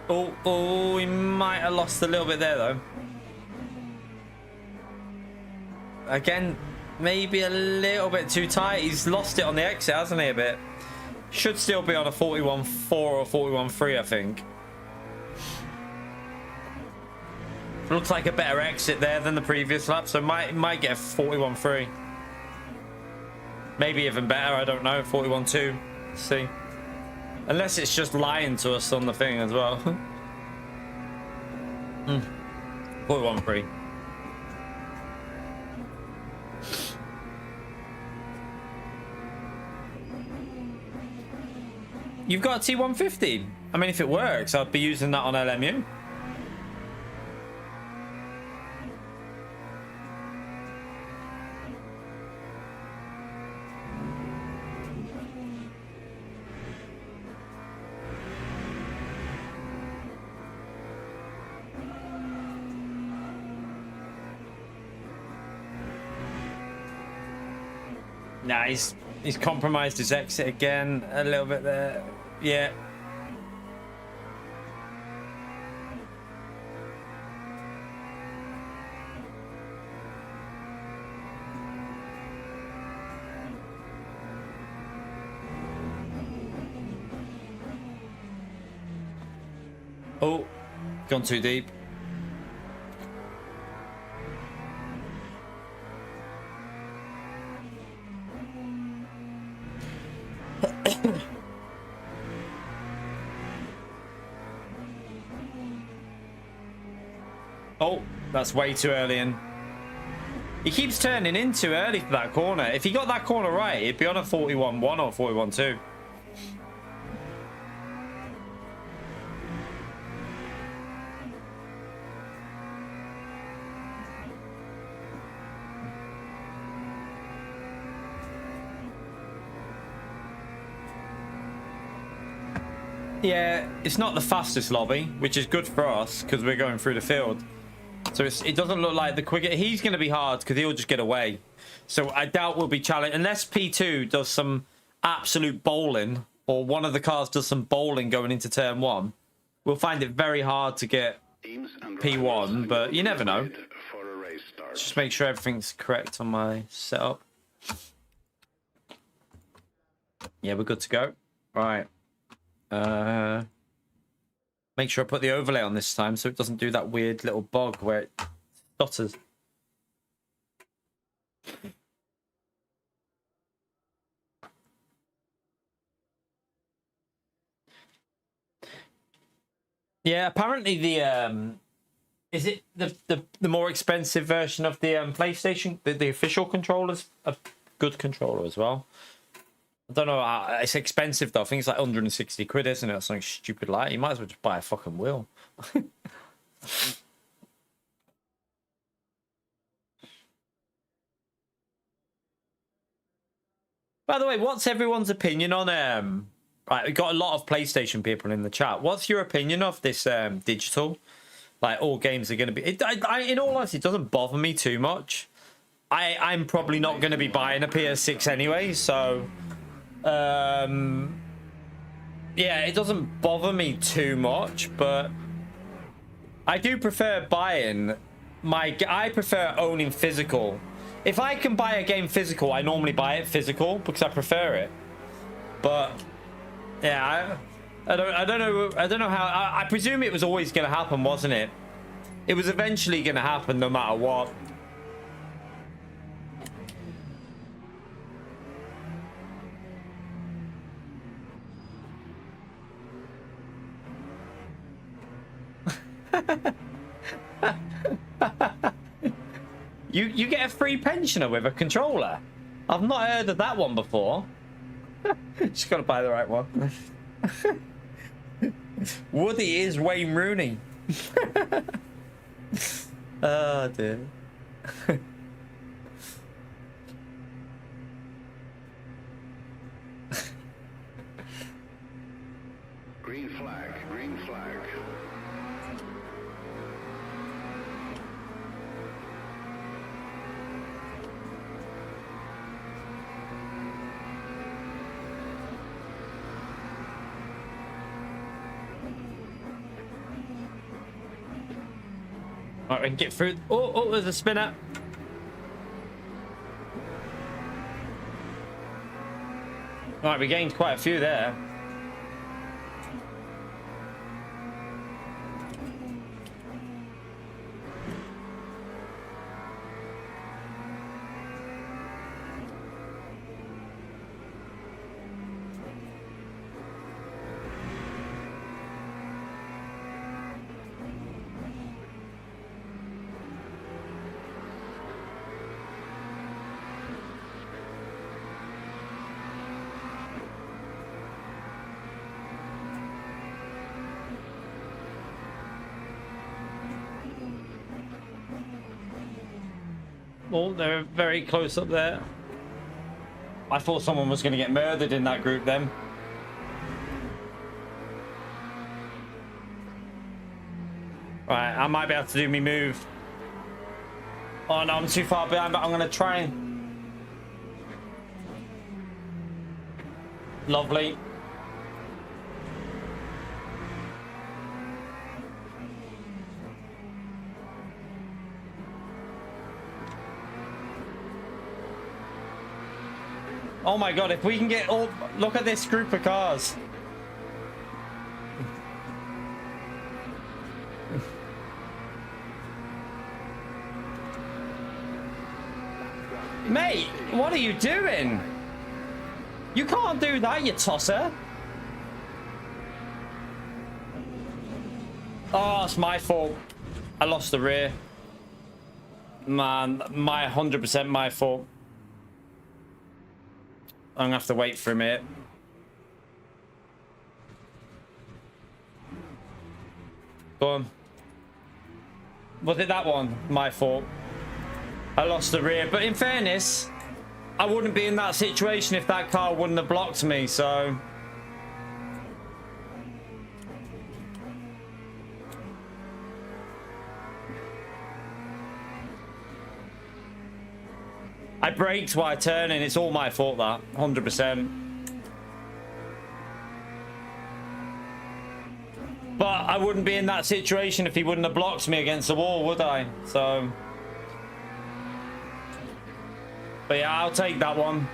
Oh, he might have lost a little bit there though. Again, maybe a little bit too tight. He's lost it on the exit, hasn't he, a bit? Should still be on a 41.4 or 41.3, I think. Looks like a better exit there than the previous lap, so might get a 41.3. Maybe even better, I don't know, 41.2. Let's see. Unless it's just lying to us on the thing as well. 41.3. You've got a T150. I mean, if it works, I'll be using that on LMU. Nah, he's compromised his exit again a little bit there. Yeah. Oh, gone too deep. Oh, that's way too early in. He keeps turning in too early for that corner. If he got that corner right, he'd be on a 41.1 or 41.2. Yeah, it's not the fastest lobby, which is good for us because we're going through the field. So it doesn't look like the quicker. He's going to be hard because he'll just get away. So I doubt we'll be challenged unless P2 does some absolute bowling or one of the cars does some bowling going into turn one. We'll find it very hard to get P1, but you never know. Just make sure everything's correct on my setup. Yeah, we're good to go. Right. Make sure I put the overlay on this time so it doesn't do that weird little bug where it stutters. Yeah, apparently the is it the more expensive version of the PlayStation, the official controller's a good controller as well. I don't know. It's expensive though. I think it's like 160 quid, isn't it? Or something stupid like that. You might as well just buy a fucking wheel. By the way, what's everyone's opinion on right, we got a lot of PlayStation people in the chat. What's your opinion of this digital? Like all games are going to be. In all honesty, it doesn't bother me too much. I'm probably not going to be buying a PS6 anyway, so yeah, it doesn't bother me too much, but I do prefer buying I prefer owning physical. If I can buy a game physical, I normally buy it physical because I prefer it. But yeah, I don't know how. I presume it was always going to happen, wasn't it? It was eventually going to happen no matter what. You get a free pensioner with a controller. I've not heard of that one before. Just gotta buy the right one. Woody is Wayne Rooney. Oh dear. Green flag, green flag. Alright, we can get through. Oh, there's a spinner. Alright, we gained quite a few there. Oh, they're very close up there. I thought someone was going to get murdered in that group then. Right, I might be able to do me move. Oh no, I'm too far behind, but I'm going to try and... Lovely. Oh my god, if we can get all... Look at this group of cars. Mate, what are you doing? You can't do that, you tosser. Oh, it's my fault. I lost the rear. Man, 100% my fault. I'm gonna have to wait for a minute. Go on. Was it that one? My fault. I lost the rear, but in fairness, I wouldn't be in that situation if that car wouldn't have blocked me, so... I braked while turning. It's all my fault, that. 100%. But I wouldn't be in that situation if he wouldn't have blocked me against the wall, would I? So... But yeah, I'll take that one.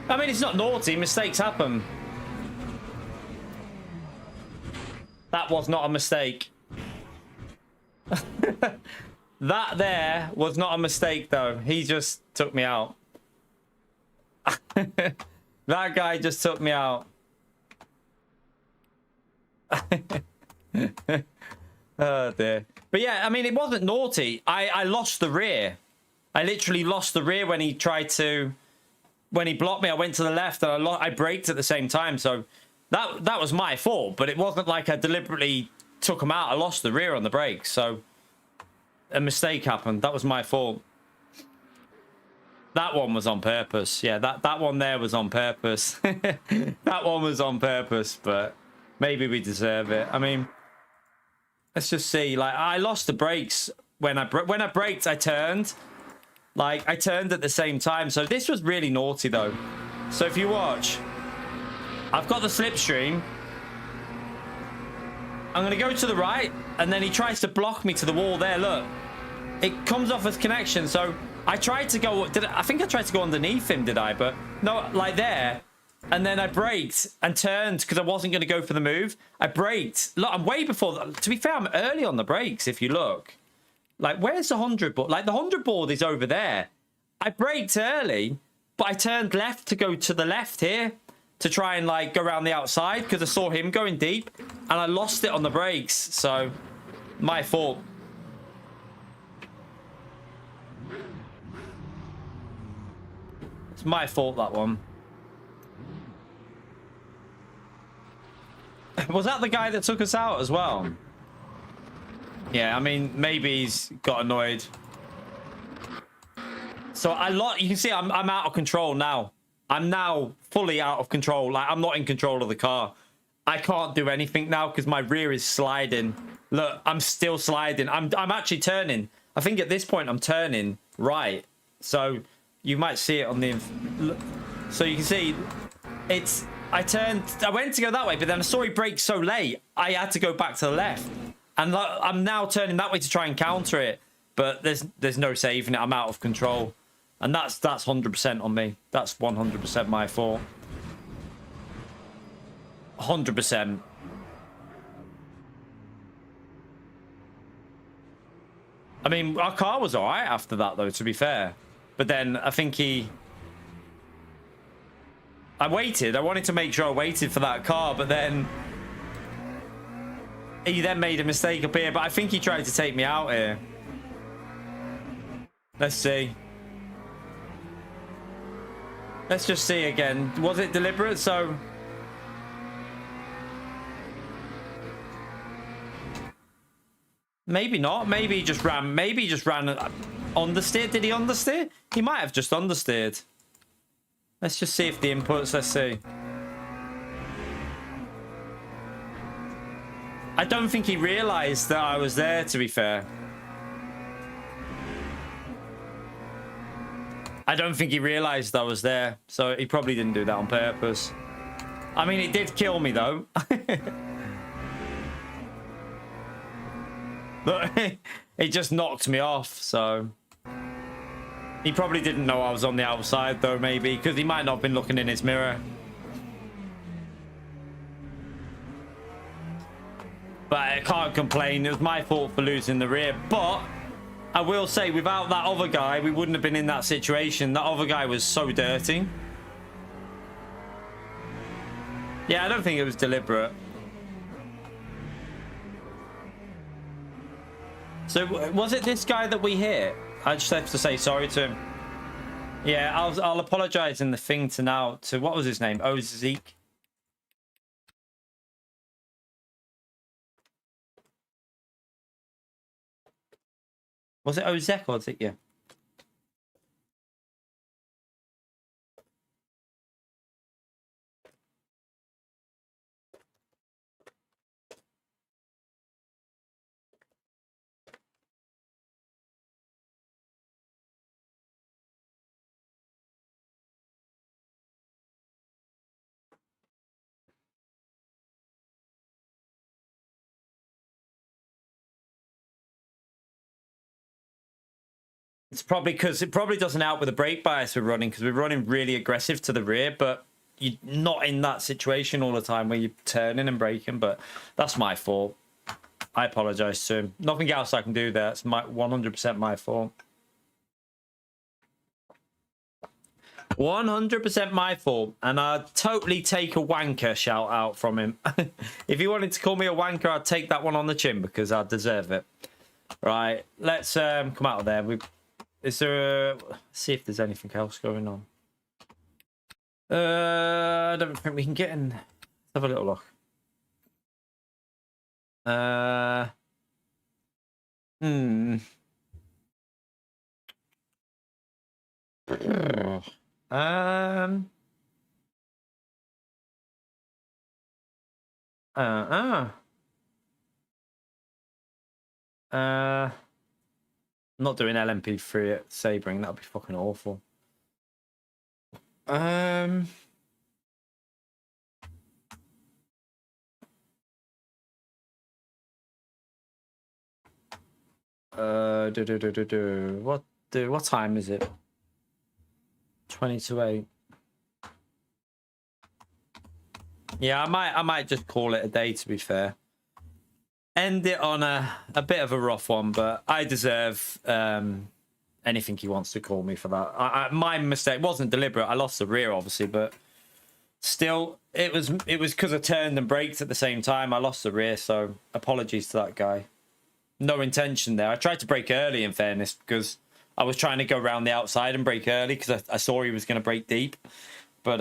I mean, it's not naughty. Mistakes happen. That was not a mistake. That there was not a mistake, though. He just took me out. That guy just took me out. Oh, dear. But yeah, I mean, it wasn't naughty. I lost the rear. I literally lost the rear when he tried to... When he blocked me, I went to the left and I braked at the same time. So that was my fault. But it wasn't like I deliberately took him out. I lost the rear on the brakes. So a mistake happened. That was my fault. That one was on purpose. Yeah, that one there was on purpose. That one was on purpose, but maybe we deserve it. I mean, let's just see. Like, I lost the brakes when I braked. I turned. Like, I turned at the same time. So this was really naughty, though. So if you watch, I've got the slipstream. I'm going to go to the right, and then he tries to block me to the wall there. Look, it comes off as connection. So I tried to go, I think I tried to go underneath him, did I? But no, like there. And then I braked and turned because I wasn't going to go for the move. I braked. Look, I'm way before. To be fair, I'm early on the brakes, if you look. Like, where's the 100 board? Like, the 100 board is over there. I braked early, but I turned left to go to the left here to try and, like, go around the outside because I saw him going deep. And I lost it on the brakes. So, my fault. It's my fault, that one. Was that the guy that took us out as well? Yeah, I mean, maybe he's got annoyed. So you can see I'm out of control now. I'm now fully out of control. Like, I'm not in control of the car. I can't do anything now because my rear is sliding. Look, I'm still sliding. I'm actually turning. I think at this point I'm turning right. So you might see it on the... So you can see it's... I went to go that way, but then I saw he braked so late, I had to go back to the left. And I'm now turning that way to try and counter it. But there's no saving it. I'm out of control. And that's 100% on me. That's 100% my fault. 100%. I mean, our car was all right after that, though, to be fair. But then I think I waited. I wanted to make sure I waited for that car, but then he then made a mistake up here. But I think he tried to take me out here. Let's see. Let's just see again. Was it deliberate? So maybe not. Maybe he just ran. Maybe he just ran understeer. Did he understeer? He might have just understeered. Let's just see if the inputs, let's see. I don't think he realized that I was there, to be fair. I don't think he realized I was there. So he probably didn't do that on purpose. I mean, it did kill me, though. Look, it just knocked me off, so... He probably didn't know I was on the outside, though, maybe, because he might not have been looking in his mirror. But I can't complain. It was my fault for losing the rear. But I will say, without that other guy, we wouldn't have been in that situation. That other guy was so dirty. Yeah, I don't think it was deliberate. So, was it this guy that we hit? I just have to say sorry to him. Yeah, I'll apologize in the thing to now to what was his name? Oh, Zeke. Was it Ozek or Zeke? Yeah. It's probably because it probably doesn't help with the brake bias we're running because we're running really aggressive to the rear, but you're not in that situation all the time where you're turning and braking. But that's my fault. I apologize to him. Nothing else I can do there. It's 100% my fault. 100% my fault. And I'd totally take a wanker shout out from him. If he wanted to call me a wanker, I'd take that one on the chin because I deserve it. Right, let's come out of there. Is there let's see if there's anything else going on. I don't think we can get in. Let's have a little look. Hmm. I'm not doing LMP3 at Sabring. That'd be fucking awful. What time is it? 20 to 8. Yeah, I might just call it a day, to be fair. End it on a bit of a rough one, but I deserve anything he wants to call me for that. My mistake wasn't deliberate. I lost the rear, obviously, but still, it was because I turned and braked at the same time. I lost the rear, so apologies to that guy. No intention there. I tried to brake early, in fairness, because I was trying to go around the outside and brake early because I saw he was going to brake deep. But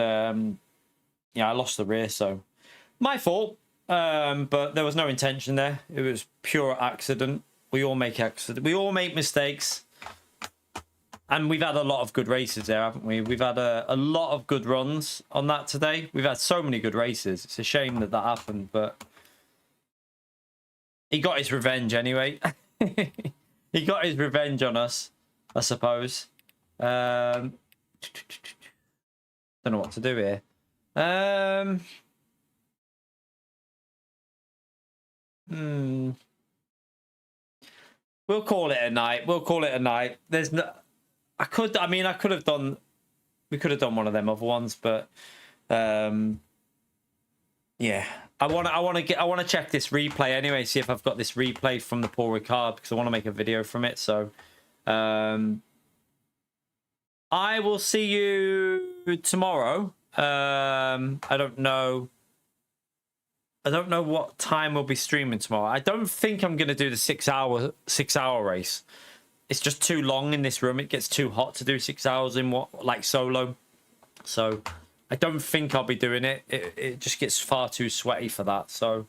yeah, I lost the rear, so my fault. But there was no intention there. It was pure accident. We all make accidents. We all make mistakes. And we've had a lot of good races there, haven't we? We've had a lot of good runs on that today. We've had so many good races. It's a shame that happened, but he got his revenge anyway. He got his revenge on us, I suppose. Don't know what to do here. We'll call it a night. We'll call it a night. There's no. I could have done. We could have done one of them other ones, but yeah. I want to check this replay anyway. See if I've got this replay from the Paul Ricard because I want to make a video from it. So, I will see you tomorrow. I don't know what time we'll be streaming tomorrow. I don't think I'm going to do the 6 hour race. It's just too long in this room. It gets too hot to do 6 hours in solo. So I don't think I'll be doing it. It just gets far too sweaty for that. So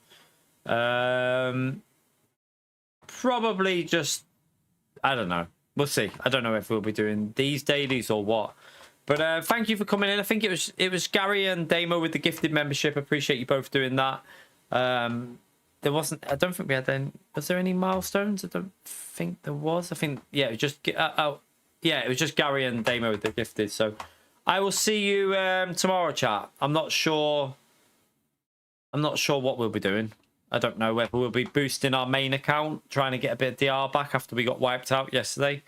probably just, I don't know. We'll see. I don't know if we'll be doing these dailies or what. But thank you for coming in. I think it was Gary and Damo with the gifted membership. Appreciate you both doing that. There wasn't. I don't think we had any. Was there any milestones? I don't think there was. I think yeah. It was just yeah. It was just Gary and Damo with the gifted. So I will see you tomorrow, chat. I'm not sure what we'll be doing. I don't know whether we'll be boosting our main account, trying to get a bit of DR back after we got wiped out yesterday.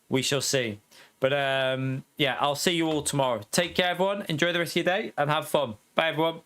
We shall see. But yeah, I'll see you all tomorrow. Take care, everyone. Enjoy the rest of your day and have fun. Bye, everyone.